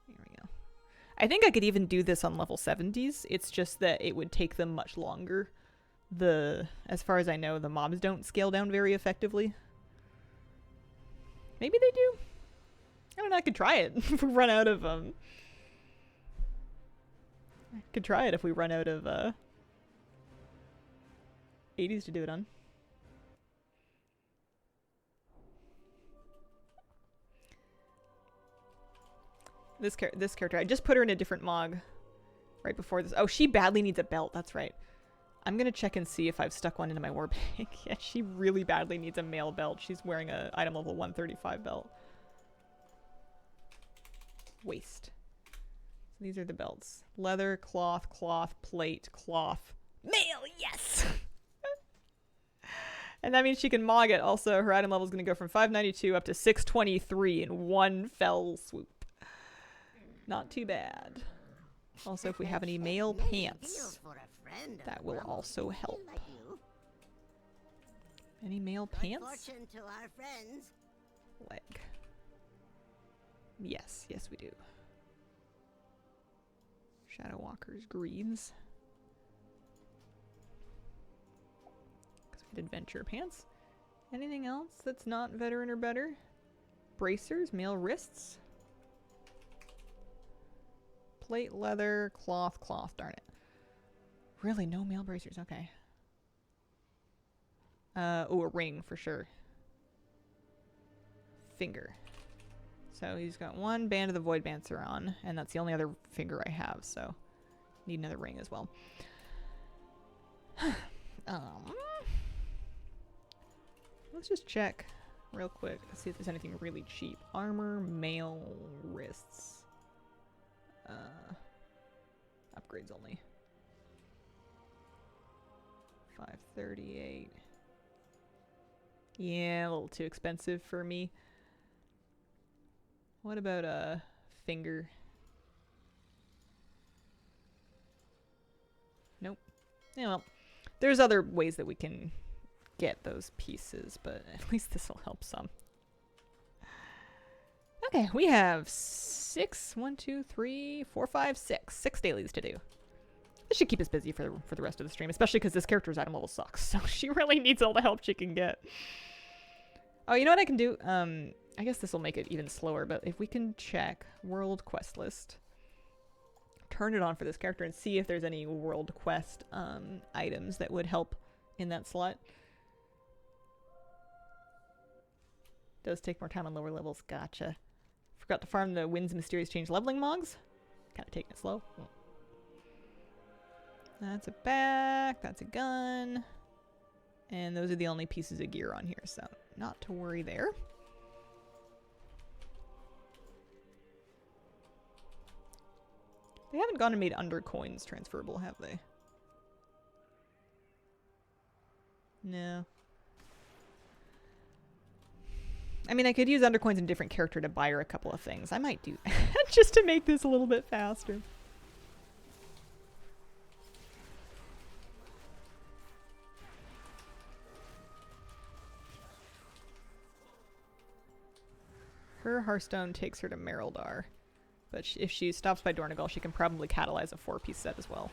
A: There we go. I think I could even do this on level 70s. It's just that it would take them much longer. As far as I know, the mobs don't scale down very effectively. Maybe they do. I don't know, I could try it if we run out of, I could try it if we run out of, 80s to do it on. This character, I just put her in a different mog right before this. Oh, she badly needs a belt, that's right. I'm gonna check and see if I've stuck one into my war bag. Yeah, she really badly needs a male belt. She's wearing a item level 135 belt. Waist. So these are the belts. Leather, cloth, cloth, plate, cloth. Male, yes! And that means she can mog it. Also, her item level is going to go from 592 up to 623 in one fell swoop. Not too bad. Also, if we have any male pants, that will also help. Any male pants?
D: Fortune to our friends.
A: Leg. Yes, yes we do. Shadow Walker's greaves. Adventure pants. Anything else that's not veteran or better? Bracers, male wrists. Plate, leather, cloth, cloth, darn it. Really, no male bracers, okay. Oh, a ring for sure. Finger. So he's got one band of the Void Bancer on, and that's the only other finger I have, so need another ring as well. Let's just check real quick to see if there's anything really cheap. Armor, mail, wrists. Upgrades only. 538. Yeah, a little too expensive for me. What about a finger? Nope. Yeah, well, there's other ways that we can get those pieces, but at least this will help some. Okay, we have 6 dailies to do. This should keep us busy for the rest of the stream, especially because this character's item level sucks, so she really needs all the help she can get. Oh, you know what I can do? I guess this will make it even slower, but if we can check World Quest List, turn it on for this character and see if there's any World Quest items that would help in that slot. Does take more time on lower levels. Gotcha. Forgot to farm the Wind's Mysterious Change leveling mogs. Kind of taking it slow. That's a back. That's a gun. And those are the only pieces of gear on here, so not to worry there. They haven't gone and made undercoins transferable, have they? No. I mean, I could use undercoins in a different character to buy her a couple of things. I might do that just to make this a little bit faster. Her Hearthstone takes her to Merildar. But if she stops by Dornagal, she can probably catalyze a 4-piece set as well.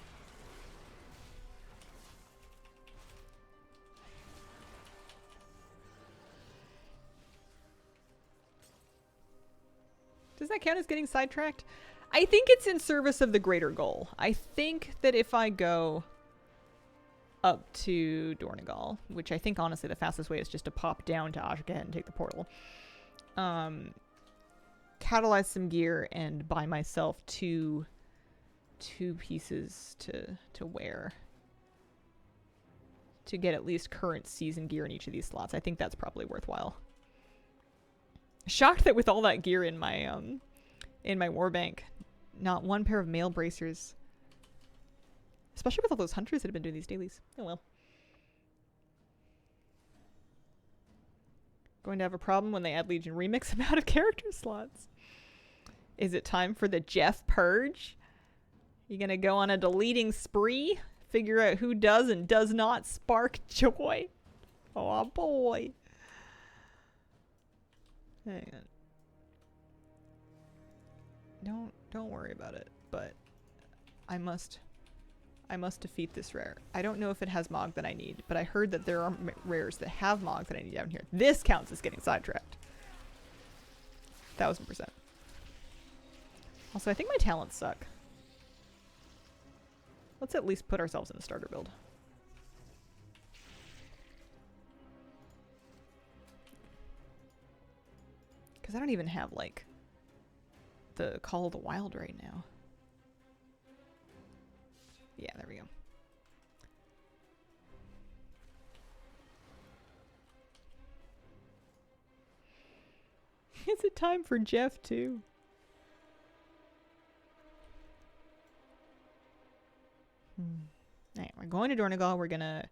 A: Does that count as getting sidetracked? I think it's in service of the greater goal. I think that if I go up to Dornagal, which I think honestly the fastest way is just to pop down to Ashgahet and take the portal, catalyze some gear and buy myself two pieces to wear to get at least current season gear in each of these slots. I think that's probably worthwhile. Shocked that with all that gear in my warbank, not one pair of mail bracers. Especially with all those hunters that have been doing these dailies. Oh well. Going to have a problem when they add Legion Remix amount of character slots. Is it time for the Jeff Purge? You gonna go on a deleting spree? Figure out who does and does not spark joy? Oh boy. Hang on. Don't worry about it, but I must defeat this rare. I don't know if it has Mog that I need, but I heard that there are rares that have Mog that I need down here. This counts as getting sidetracked. 1000%. Also, I think my talents suck. Let's at least put ourselves in the starter build. Because I don't even have, like, the Call of the Wild right now. Yeah, there we go. Is it time for Jeff too? Alright, we're going to Dornagal. We're gonna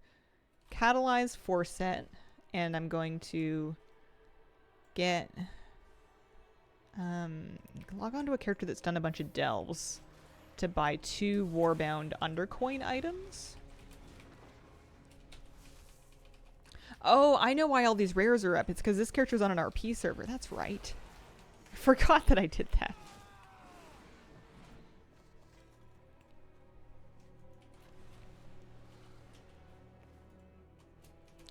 A: catalyze Forset, and I'm going to get log on to a character that's done a bunch of delves to buy 2 Warbound Undercoin items. Oh, I know why all these rares are up. It's because this character's on an RP server. That's right. I forgot that I did that.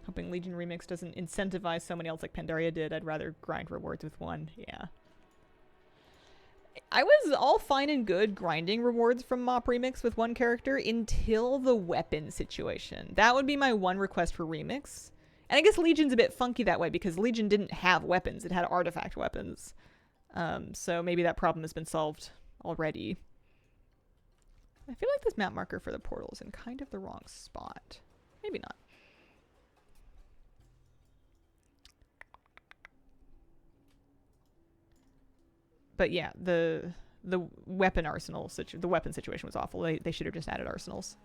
A: Hoping Legion Remix doesn't incentivize someone else like Pandaria did. I'd rather grind rewards with one. Yeah. I was all fine and good grinding rewards from Mop Remix with one character until the weapon situation. That would be my one request for Remix. And I guess Legion's a bit funky that way because Legion didn't have weapons. It had artifact weapons. So maybe that problem has been solved already. I feel like this map marker for the portal is in kind of the wrong spot. Maybe not. But yeah, the weapon arsenal, the weapon situation was awful. They should have just added arsenals.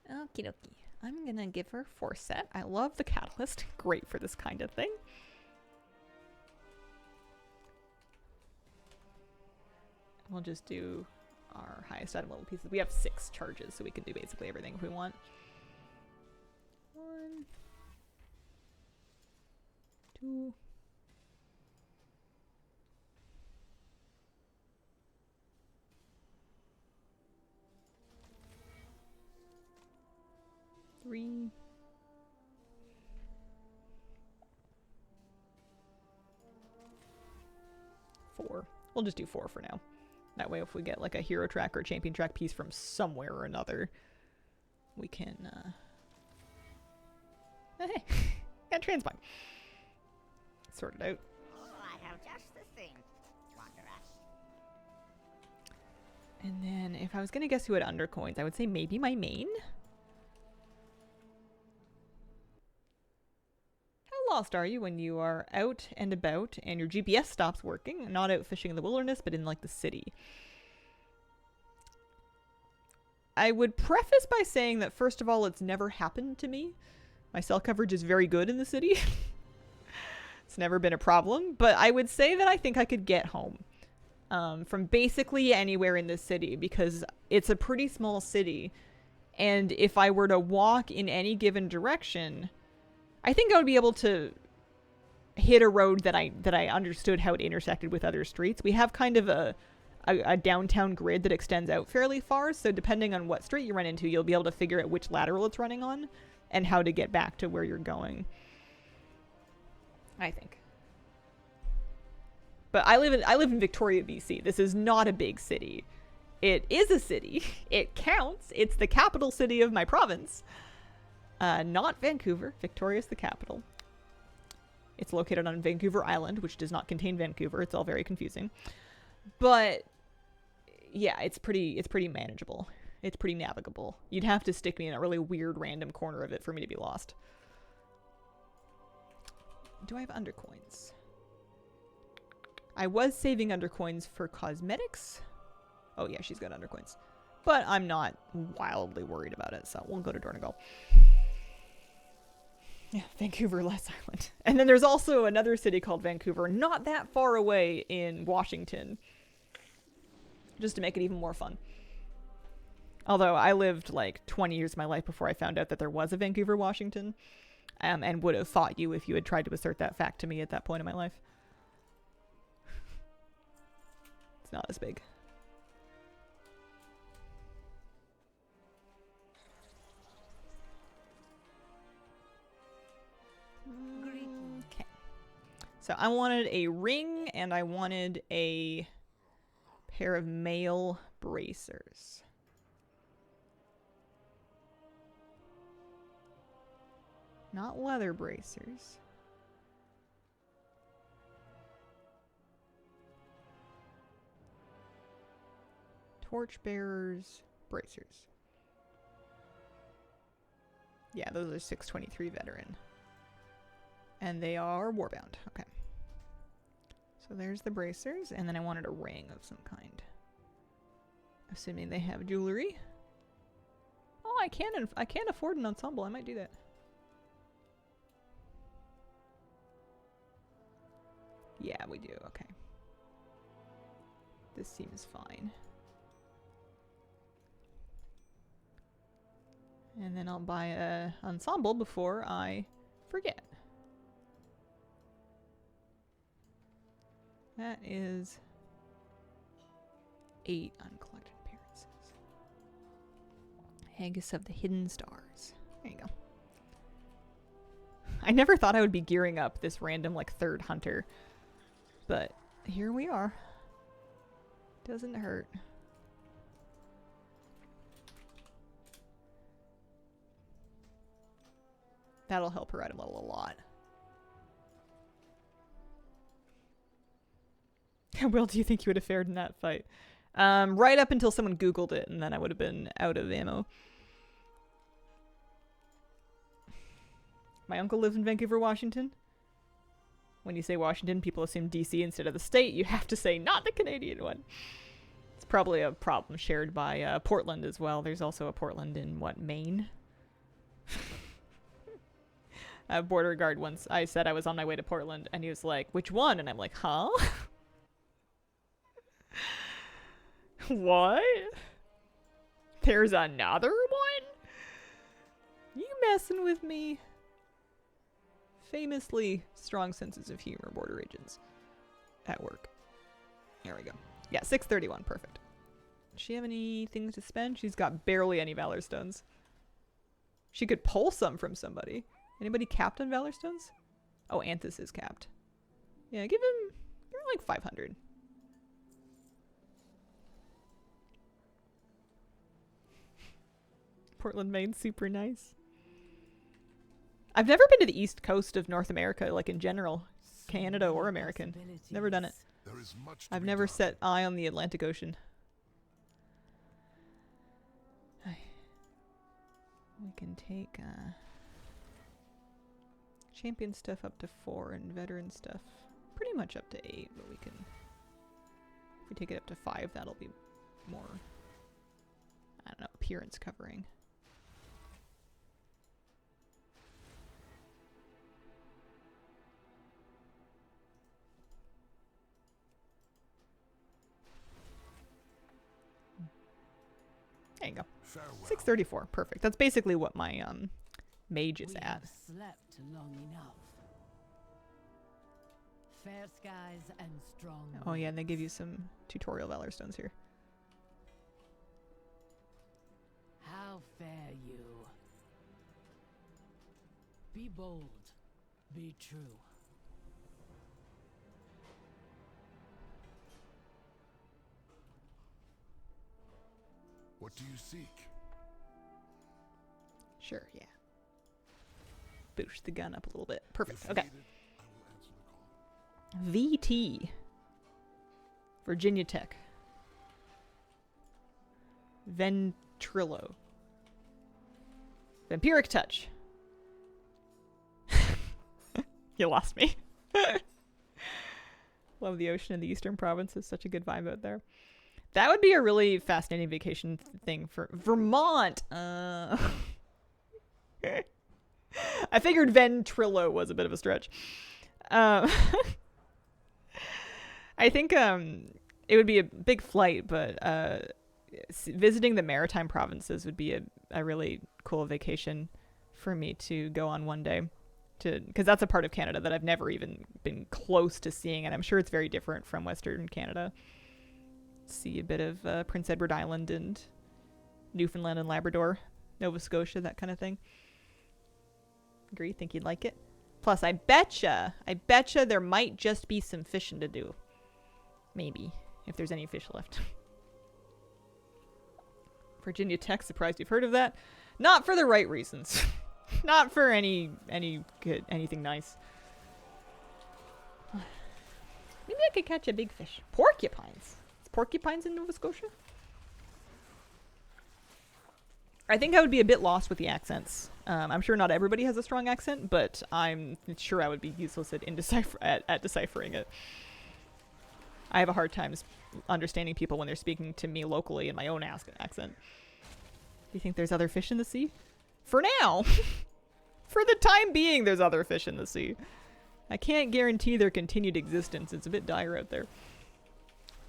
A: Okie dokie. I'm gonna give her force set. I love the catalyst. Great for this kind of thing. We'll just do our highest item level pieces. We have 6 charges, so we can do basically everything if we want. 1, 2. 3. 4. We'll just do 4 for now. That way if we get like a hero track or a champion track piece from somewhere or another, we can, hey, got Transmog. Sort it out.
D: Oh, I have just the thing. Wanderers.
A: And then if I was gonna guess who had undercoins, I would say maybe my main. How lost are you when you are out and about and your GPS stops working? Not out fishing in the wilderness, but in like the city. I would preface by saying that first of all, it's never happened to me. My cell coverage is very good in the city. It's never been a problem, but I would say that I think I could get home from basically anywhere in this city because it's a pretty small city. And if I were to walk in any given direction, I think I would be able to hit a road that I understood how it intersected with other streets. We have kind of a downtown grid that extends out fairly far, so depending on what street you run into, you'll be able to figure out which lateral it's running on and how to get back to where you're going. I think. But I live in Victoria, BC. This is not a big city. It is a city. It counts. It's the capital city of my province. Not Vancouver. Victoria's the capital. It's located on Vancouver Island, which does not contain Vancouver. It's all very confusing. But yeah, it's pretty manageable. It's pretty navigable. You'd have to stick me in a really weird random corner of it for me to be lost. Do I have undercoins? I was saving undercoins for cosmetics. Oh yeah, she's got undercoins. But I'm not wildly worried about it, so we'll go to Donegal. Yeah, Vancouver, less island. And then there's also another city called Vancouver, not that far away in Washington. Just to make it even more fun. Although I lived like 20 years of my life before I found out that there was a Vancouver, Washington. And would have fought you if you had tried to assert that fact to me at that point in my life. It's not as big. Okay. So I wanted a ring and I wanted a pair of male bracers. Not leather bracers. Torchbearers bracers. Yeah, those are 623 veteran. And they are warbound. Okay. So there's the bracers, and then I wanted a ring of some kind. Assuming they have jewelry. Oh, I can afford an ensemble. I might do that. Yeah, we do. Okay. This seems fine. And then I'll buy a ensemble before I forget. That is 8 uncollected appearances. Haggis of the Hidden Stars. There you go. I never thought I would be gearing up this random like third hunter. But here we are. Doesn't hurt. That'll help her item level a lot. How well do you think you would have fared in that fight? Right up until someone Googled it, and then I would have been out of ammo. My uncle lives in Vancouver, Washington. When you say Washington, people assume DC instead of the state. You have to say not the Canadian one. It's probably a problem shared by Portland as well. There's also a Portland in, what, Maine? A border guard once, I said I was on my way to Portland, and he was like, which one? And I'm like, huh? What? There's another one? You messing with me? Famously strong senses of humor, border agents. At work. There we go. Yeah, 631, perfect. Does she have any things to spend? She's got barely any Valor Stones. She could pull some from somebody. Anybody capped on Valor Stones? Oh, Anthus is capped. Yeah, give him like 500. Portland, Maine, super nice. I've never been to the east coast of North America, like in general. Canada or American. Never done it.
F: There is much
A: I've never set eye on the Atlantic Ocean. We can take champion stuff up to 4 and veteran stuff pretty much up to 8, but we can, if we take it up to 5, that'll be more, I don't know, appearance covering. There you go.
F: farewell.
A: 634, perfect. That's basically what my mage is
C: We
A: at.
C: have slept long enough. Fair skies and strong.
A: Oh yeah, and they give you some tutorial Valor Stones here.
C: How fare you? Be bold. Be true.
F: What do you seek?
A: Sure, yeah. Boost the gun up a little bit. Perfect.
F: If
A: Okay.
F: needed, I will answer the call.
A: VT. Virginia Tech. Ventrilo. Vampiric Touch. You lost me. Love the ocean in the eastern provinces. Such a good vibe out there. That would be a really fascinating vacation thing for Vermont. I figured Ventrilo was a bit of a stretch. I think it would be a big flight, but visiting the maritime provinces would be a really cool vacation for me to go on one day. Because that's a part of Canada that I've never even been close to seeing, and I'm sure it's very different from Western Canada. See a bit of Prince Edward Island and Newfoundland and Labrador, Nova Scotia, that kind of thing. Agree? Think you'd like it? Plus, I betcha there might just be some fishing to do. Maybe, if there's any fish left. Virginia Tech, surprised you've heard of that. Not for the right reasons. Not for anything nice. Maybe I could catch a big fish. Porcupines. Is porcupines in Nova Scotia? I think I would be a bit lost with the accents. I'm sure not everybody has a strong accent, but I'm sure I would be useless at deciphering it. I have a hard time understanding people when they're speaking to me locally in my own accent. Do you think there's other fish in the sea? For now. For the time being, there's other fish in the sea. I can't guarantee their continued existence. It's a bit dire out there.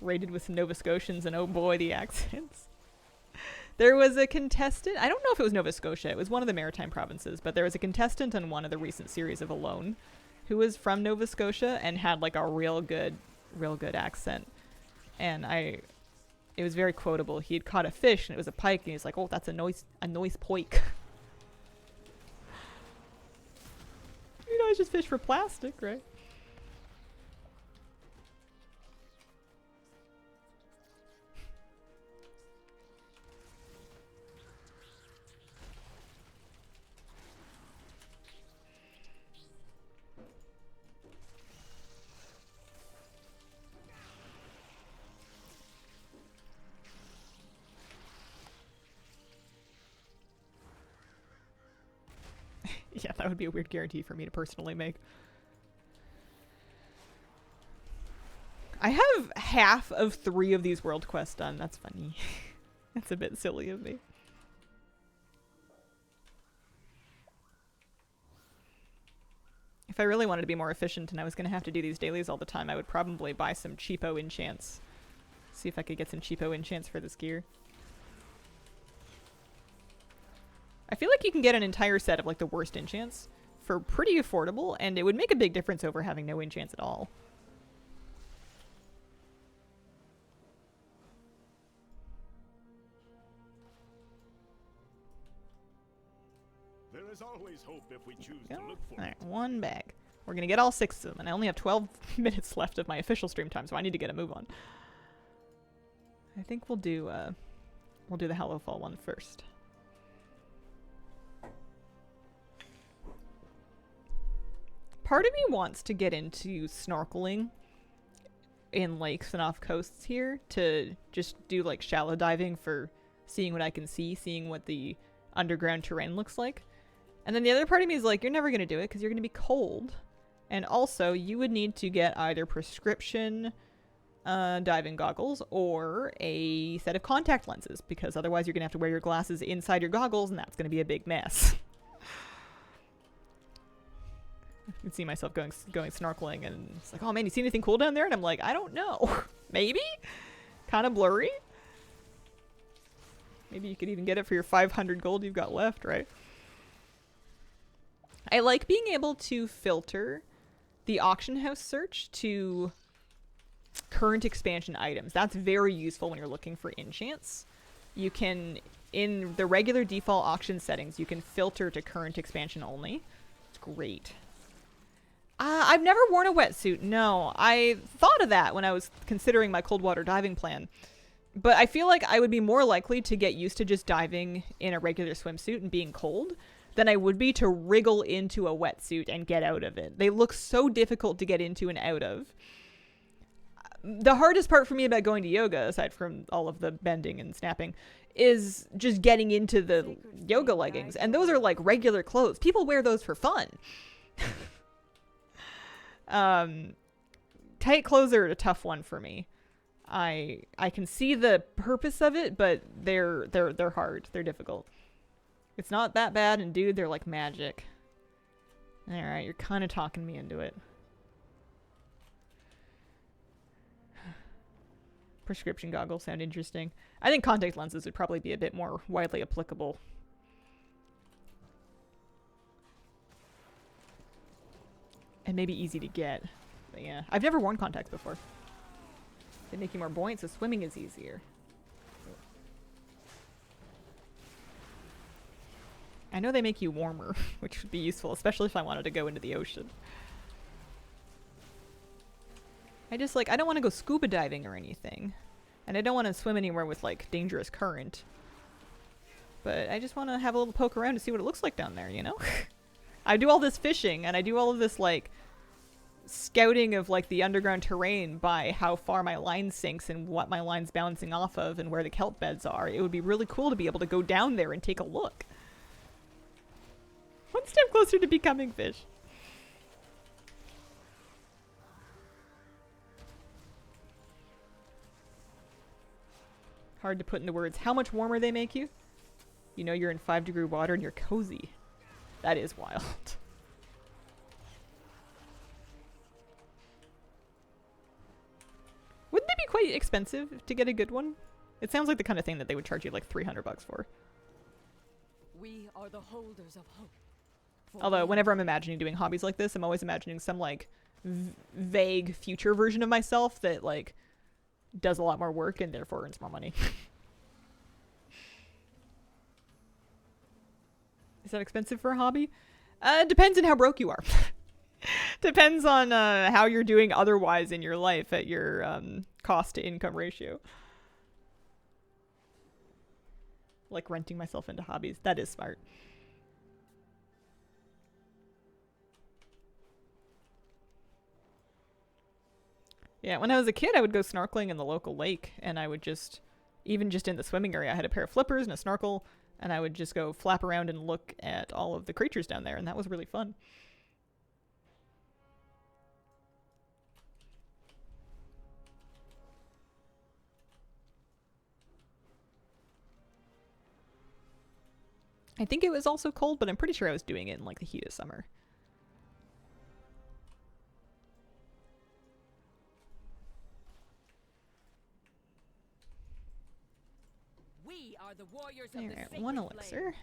A: Raided with Nova Scotians, and oh boy, the accents. There was a contestant, I don't know if it was Nova Scotia, it was one of the maritime provinces, but there was a contestant on one of the recent series of Alone who was from Nova Scotia and had like a real good accent. And it was very quotable. He had caught a fish and it was a pike, and he was like, oh, that's a nice poik. You know, it's just fish for plastic, right? Yeah, that would be a weird guarantee for me to personally make. I have half of 3 of these world quests done. That's funny. That's a bit silly of me. If I really wanted to be more efficient and I was going to have to do these dailies all the time, I would probably buy some cheapo enchants. See if I could get some cheapo enchants for this gear. I feel like you can get an entire set of like the worst enchants for pretty affordable, and it would make a big difference over having no enchants at all.
G: There is always hope if we choose
A: Go.
G: to look for
A: Alright,
G: it.
A: 1 bag. We're gonna get all 6 of them, and I only have 12 minutes left of my official stream time, so I need to get a move on. I think we'll do the Hallowfall one first. Part of me wants to get into snorkeling in lakes and off coasts here to just do like shallow diving for seeing what I can see, seeing what the underground terrain looks like. And then the other part of me is like, you're never going to do it because you're going to be cold. And also, you would need to get either prescription diving goggles or a set of contact lenses, because otherwise you're going to have to wear your glasses inside your goggles, and that's going to be a big mess. I can see myself going snorkeling, and it's like, oh man, you see anything cool down there? And I'm like, I don't know. Maybe? Kind of blurry? Maybe you could even get it for your 500 gold you've got left, right? I like being able to filter the auction house search to current expansion items. That's very useful when you're looking for enchants. You can, in the regular default auction settings, you can filter to current expansion only. It's great. I've never worn a wetsuit. No, I thought of that when I was considering my cold water diving plan. But I feel like I would be more likely to get used to just diving in a regular swimsuit and being cold than I would be to wriggle into a wetsuit and get out of it. They look so difficult to get into and out of. The hardest part for me about going to yoga, aside from all of the bending and snapping, is just getting into the yoga leggings. And those are like regular clothes. People wear those for fun. Tight clothes are a tough one for me. I can see the purpose of it, but they're hard. They're difficult. It's not that bad, and dude, they're like magic. Alright, you're kind of talking me into it. Prescription goggles sound interesting. I think contact lenses would probably be a bit more widely applicable. And maybe easy to get. But yeah, I've never worn contacts before. They make you more buoyant, so swimming is easier. I know they make you warmer, which would be useful, especially if I wanted to go into the ocean. I don't want to go scuba diving or anything. And I don't want to swim anywhere with, like, dangerous current. But I just want to have a little poke around to see what it looks like down there, you know? I do all this fishing, and I do all of this, like, scouting of, like, the underground terrain by how far my line sinks and what my line's bouncing off of and where the kelp beds are. It would be really cool to be able to go down there and take a look. One step closer to becoming fish. Hard to put into words. How much warmer they make you? You know you're in 5-degree water and you're cozy. That is wild. Wouldn't they be quite expensive to get a good one? It sounds like the kind of thing that they would charge you like $300 for.
C: We are the holders of hope.
A: Although, whenever I'm imagining doing hobbies like this, I'm always imagining some, like, vague future version of myself that, like, does a lot more work and therefore earns more money. Is that expensive for a hobby? Depends on how broke you are. Depends on how you're doing otherwise in your life at your cost to income ratio. Like renting myself into hobbies. That is smart. Yeah, when I was a kid, I would go snorkeling in the local lake, and I would just, even just in the swimming area, I had a pair of flippers and a snorkel, And I would just go flap around and look at all of the creatures down there, and that was really fun. I think it was also cold, but I'm pretty sure I was doing it in like the heat of summer.
C: We are the warriors of the
A: Alright,
C: sacred
A: one
C: flame.
A: elixir.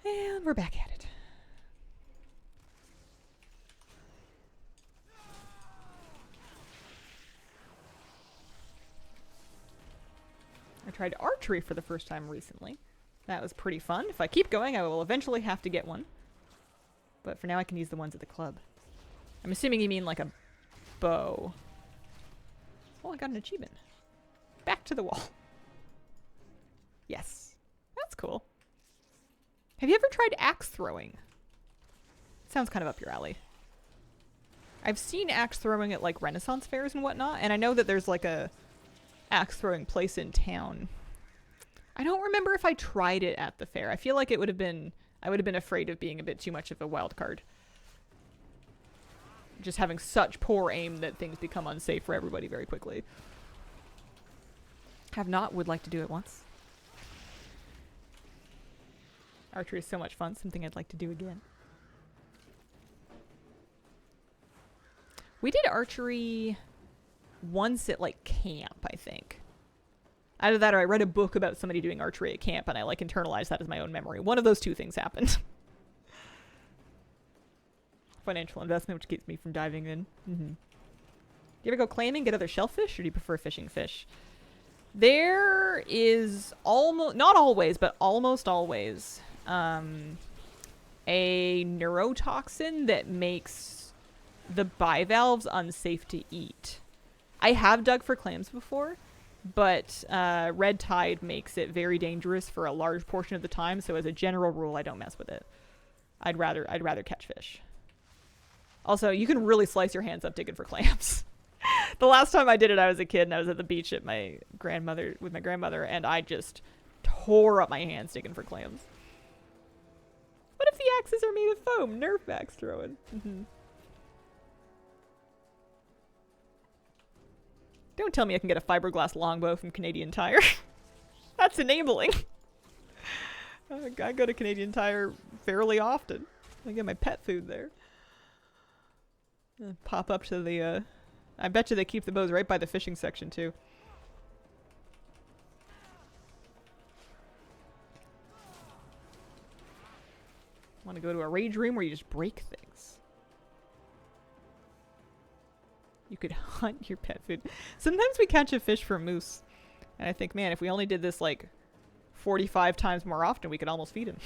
A: And we're back at it. I tried archery for the first time recently. That was pretty fun. If I keep going, I will eventually have to get one. But for now, I can use the ones at the club. I'm assuming you mean like a bow. Oh, I got an achievement. Back to the wall. Yes. That's cool. Have you ever tried axe throwing? Sounds kind of up your alley. I've seen axe throwing at like Renaissance fairs and whatnot, and I know that there's like a axe throwing place in town. I don't remember if I tried it at the fair. I feel like it would have been, I would have been afraid of being a bit too much of a wild card. Just having such poor aim that things become unsafe for everybody very quickly. Have not, would like to do it once. Archery is so much fun, something I'd like to do again. We did archery once at like camp, I think. Either that or I read a book about somebody doing archery at camp and I like internalized that as my own memory. One of those two things happened. Financial investment, which keeps me from diving in. You ever go clamming, get other shellfish, or do you prefer fishing fish? There is almost, not always, but almost always, a neurotoxin that makes the bivalves unsafe to eat. I have dug for clams before, but red tide makes it very dangerous for a large portion of the time, so as a general rule, I don't mess with it. I'd rather catch fish. Also, you can really slice your hands up digging for clams. The last time I did it, I was a kid and I was at the beach with my grandmother, and I just tore up my hands digging for clams. What if the axes are made of foam? Nerf axe throwing. Don't tell me I can get a fiberglass longbow from Canadian Tire. That's enabling. I go to Canadian Tire fairly often. I get my pet food there. Pop up to the, I bet you they keep the bows right by the fishing section too. Want to go to a rage room where you just break things. You could hunt your pet food. Sometimes we catch a fish for moose. And I think, man, if we only did this like 45 times more often, we could almost feed him.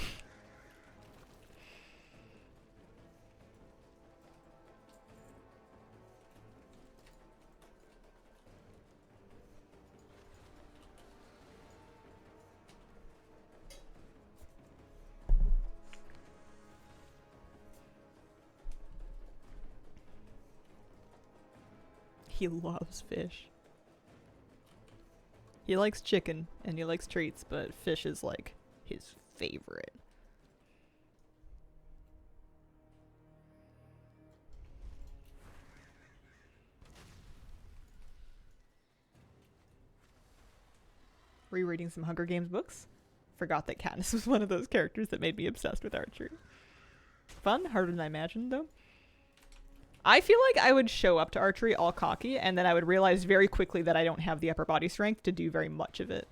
A: He loves fish. He likes chicken and he likes treats, but fish is like his favorite. Rereading some Hunger Games books. Forgot that Katniss was one of those characters that made me obsessed with archery. Fun, harder than I imagined though. I feel like I would show up to archery all cocky, and then I would realize very quickly that I don't have the upper body strength to do very much of it.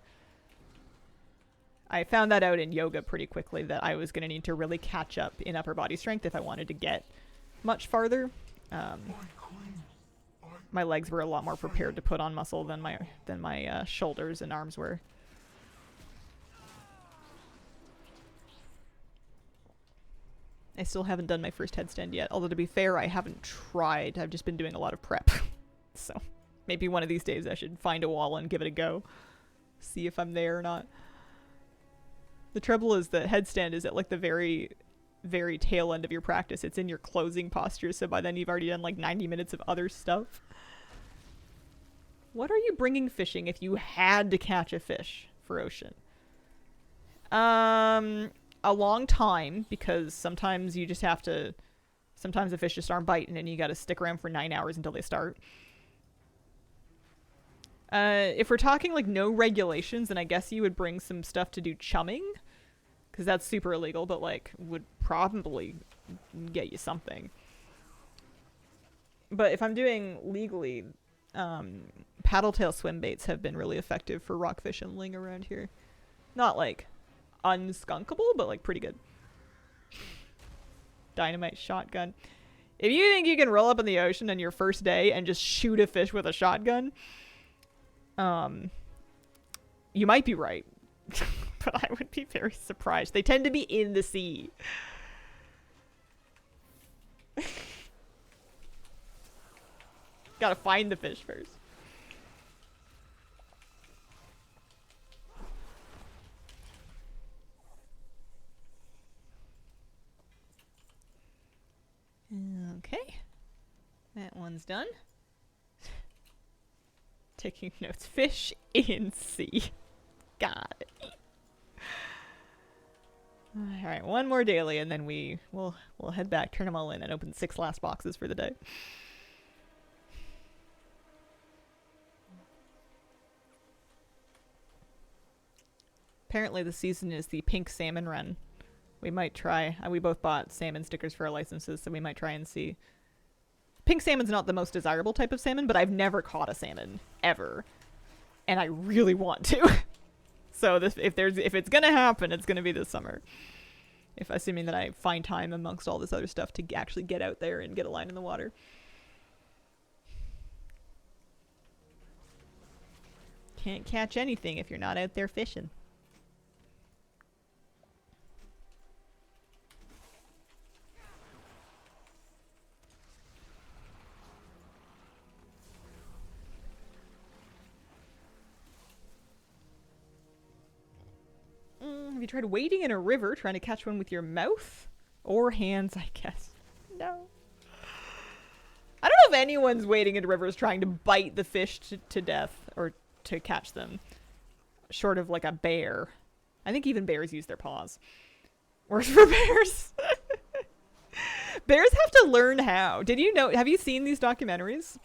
A: I found that out in yoga pretty quickly, that I was going to need to really catch up in upper body strength if I wanted to get much farther. My legs were a lot more prepared to put on muscle than my shoulders and arms were. I still haven't done my first headstand yet, although to be fair, I haven't tried. I've just been doing a lot of prep. So maybe one of these days I should find a wall and give it a go. See if I'm there or not. The trouble is that headstand is at like the very, very tail end of your practice. It's in your closing posture, so by then you've already done like 90 minutes of other stuff. What are you bringing fishing if you had to catch a fish for ocean? A long time, because sometimes you just have to, sometimes the fish just aren't biting and you gotta stick around for 9 hours until they start. If we're talking like no regulations, then I guess you would bring some stuff to do chumming, because that's super illegal, but like would probably get you something. But if I'm doing legally, paddle-tail swim baits have been really effective for rockfish and ling around here. Not like unskunkable, but like pretty good. Dynamite shotgun. If you think you can roll up in the ocean on your first day and just shoot a fish with a shotgun, you might be right. But I would be very surprised. They tend to be in the sea. Gotta find the fish first. Okay. That one's done. Taking notes. Fish in sea. Got it. Alright, one more daily and then we'll head back, turn them all in, and open 6 last boxes for the day. Apparently the season is the pink salmon run. We might try. We both bought salmon stickers for our licenses, so we might try and see. Pink salmon's not the most desirable type of salmon, but I've never caught a salmon ever, and I really want to. So this, if it's gonna happen, it's gonna be this summer. If assuming that I find time amongst all this other stuff to actually get out there and get a line in the water. Can't catch anything if you're not out there fishing. Have you tried wading in a river, trying to catch one with your mouth? Or hands, I guess. No. I don't know if anyone's wading in rivers trying to bite the fish to death, or to catch them. Short of like a bear. I think even bears use their paws. Worse for bears. Bears have to learn how. Did you know, have you seen these documentaries?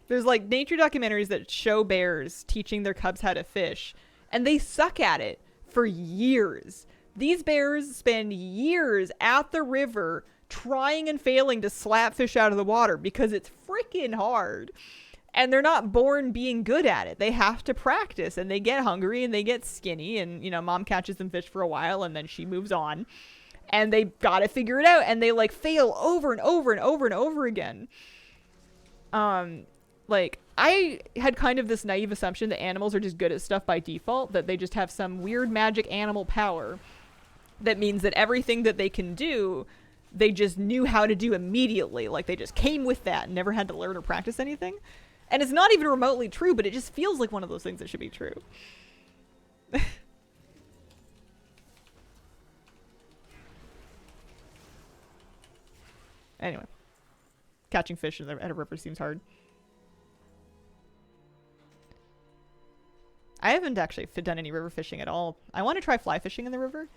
A: There's like nature documentaries that show bears teaching their cubs how to fish, and they suck at it for years. These bears spend years at the river trying and failing to slap fish out of the water because it's freaking hard. And they're not born being good at it. They have to practice, and they get hungry and they get skinny, and you know, mom catches them fish for a while and then she moves on. And they gotta figure it out, and they like fail over and over and over and over again. Like, I had kind of this naive assumption that animals are just good at stuff by default, that they just have some weird magic animal power that means that everything that they can do, they just knew how to do immediately. Like, they just came with that and never had to learn or practice anything. And it's not even remotely true, but it just feels like one of those things that should be true. Anyway. Catching fish at a river seems hard. I haven't actually done any river fishing at all. I want to try fly fishing in the river.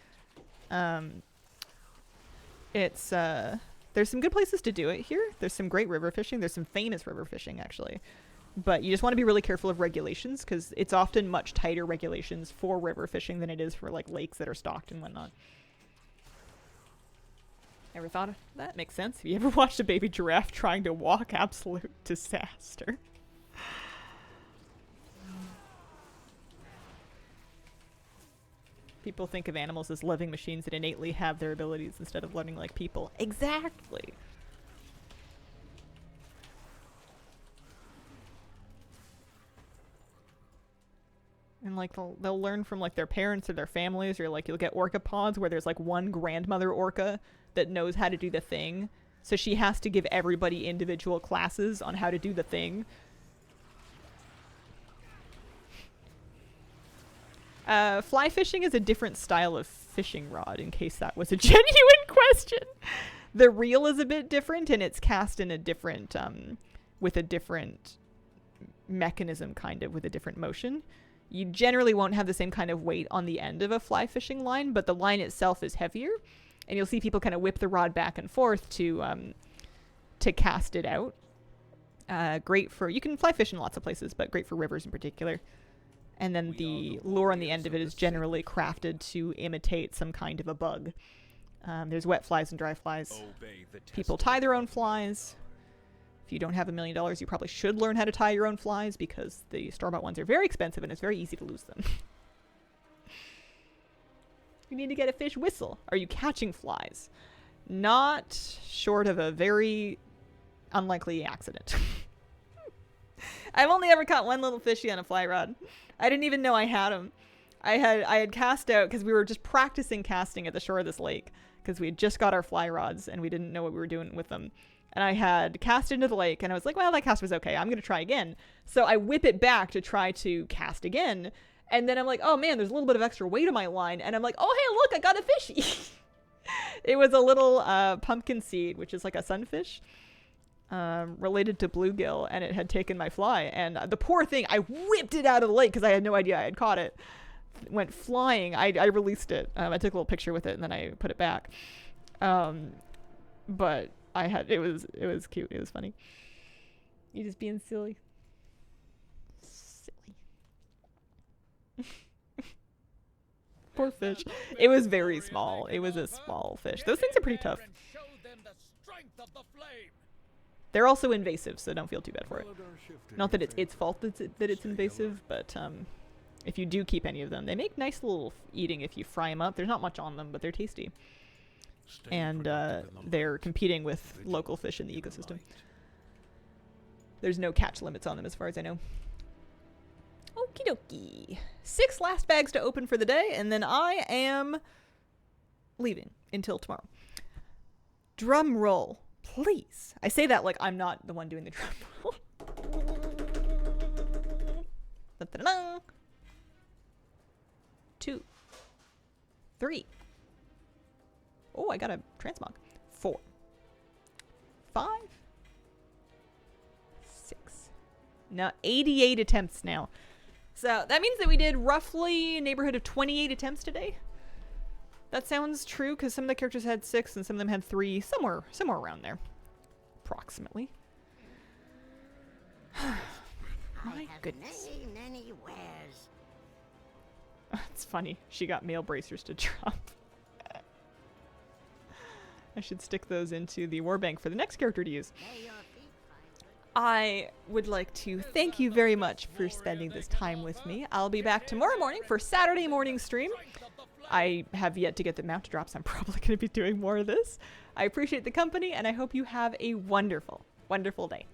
A: There's some good places to do it here. There's some great river fishing. There's some famous river fishing, actually. But you just want to be really careful of regulations, because it's often much tighter regulations for river fishing than it is for like lakes that are stocked and whatnot. Ever thought of that? Makes sense. Have you ever watched a baby giraffe trying to walk? Absolute disaster. People think of animals as living machines that innately have their abilities instead of learning like people. Exactly. And like they'll learn from like their parents or their families, or like you'll get orca pods where there's like one grandmother orca that knows how to do the thing. So she has to give everybody individual classes on how to do the thing. Fly fishing is a different style of fishing rod, in case that was a genuine question. The reel is a bit different, and it's cast in a different, with a different mechanism, kind of, with a different motion. You generally won't have the same kind of weight on the end of a fly fishing line, but the line itself is heavier, and you'll see people kind of whip the rod back and forth to cast it out. Great for, you can fly fish in lots of places, but great for rivers in particular. And then the lure on the end of it is generally crafted to imitate some kind of a bug. There's wet flies and dry flies. People tie their own flies. If you don't have $1 million, you probably should learn how to tie your own flies because the store-bought ones are very expensive and it's very easy to lose them. You need to get a fish whistle. Are you catching flies? Not short of a very unlikely accident. I've only ever caught one little fishy on a fly rod. I didn't even know I had him. I had cast out because we were just practicing casting at the shore of this lake because we had just got our fly rods and we didn't know what we were doing with them. And I had cast into the lake and I was like, well, that cast was okay. I'm going to try again. So I whip it back to try to cast again. And then I'm like, oh man, there's a little bit of extra weight on my line. And I'm like, oh, hey, look, I got a fishy. It was a little pumpkin seed, which is like a sunfish. Related to bluegill, and it had taken my fly, and the poor thing, I whipped it out of the lake because I had no idea I had caught it. It went flying. I released it. I took a little picture with it and then I put it back. But I had, it was cute. It was funny. You just being silly. Silly. Poor fish. It was very small. It was a small fish. Those things are pretty tough. They're also invasive, so don't feel too bad for it. Not that it's its fault that it's invasive, but if you do keep any of them, they make nice little eating if you fry them up. There's not much on them, but they're tasty. And they're competing with local fish in the ecosystem. There's no catch limits on them as far as I know. Okie dokie. 6 last bags to open for the day, and then I am leaving until tomorrow. Drum roll. Please. I say that like I'm not the one doing the drum roll. Da-da-da. 2. 3. Oh, I got a transmog. 4. 5. 6. Now 88 attempts now. So that means that we did roughly a neighborhood of 28 attempts today. That sounds true because some of the characters had 6 and some of them had 3, somewhere around there, approximately. My goodness.
D: Many wares.
A: It's funny. She got male bracers to drop. I should stick those into the warbank for the next character to use. I would like to thank you very much for spending this time with me. I'll be back tomorrow morning for Saturday morning stream. I have yet to get the mount drops. I'm probably going to be doing more of this. I appreciate the company, and I hope you have a wonderful, wonderful day.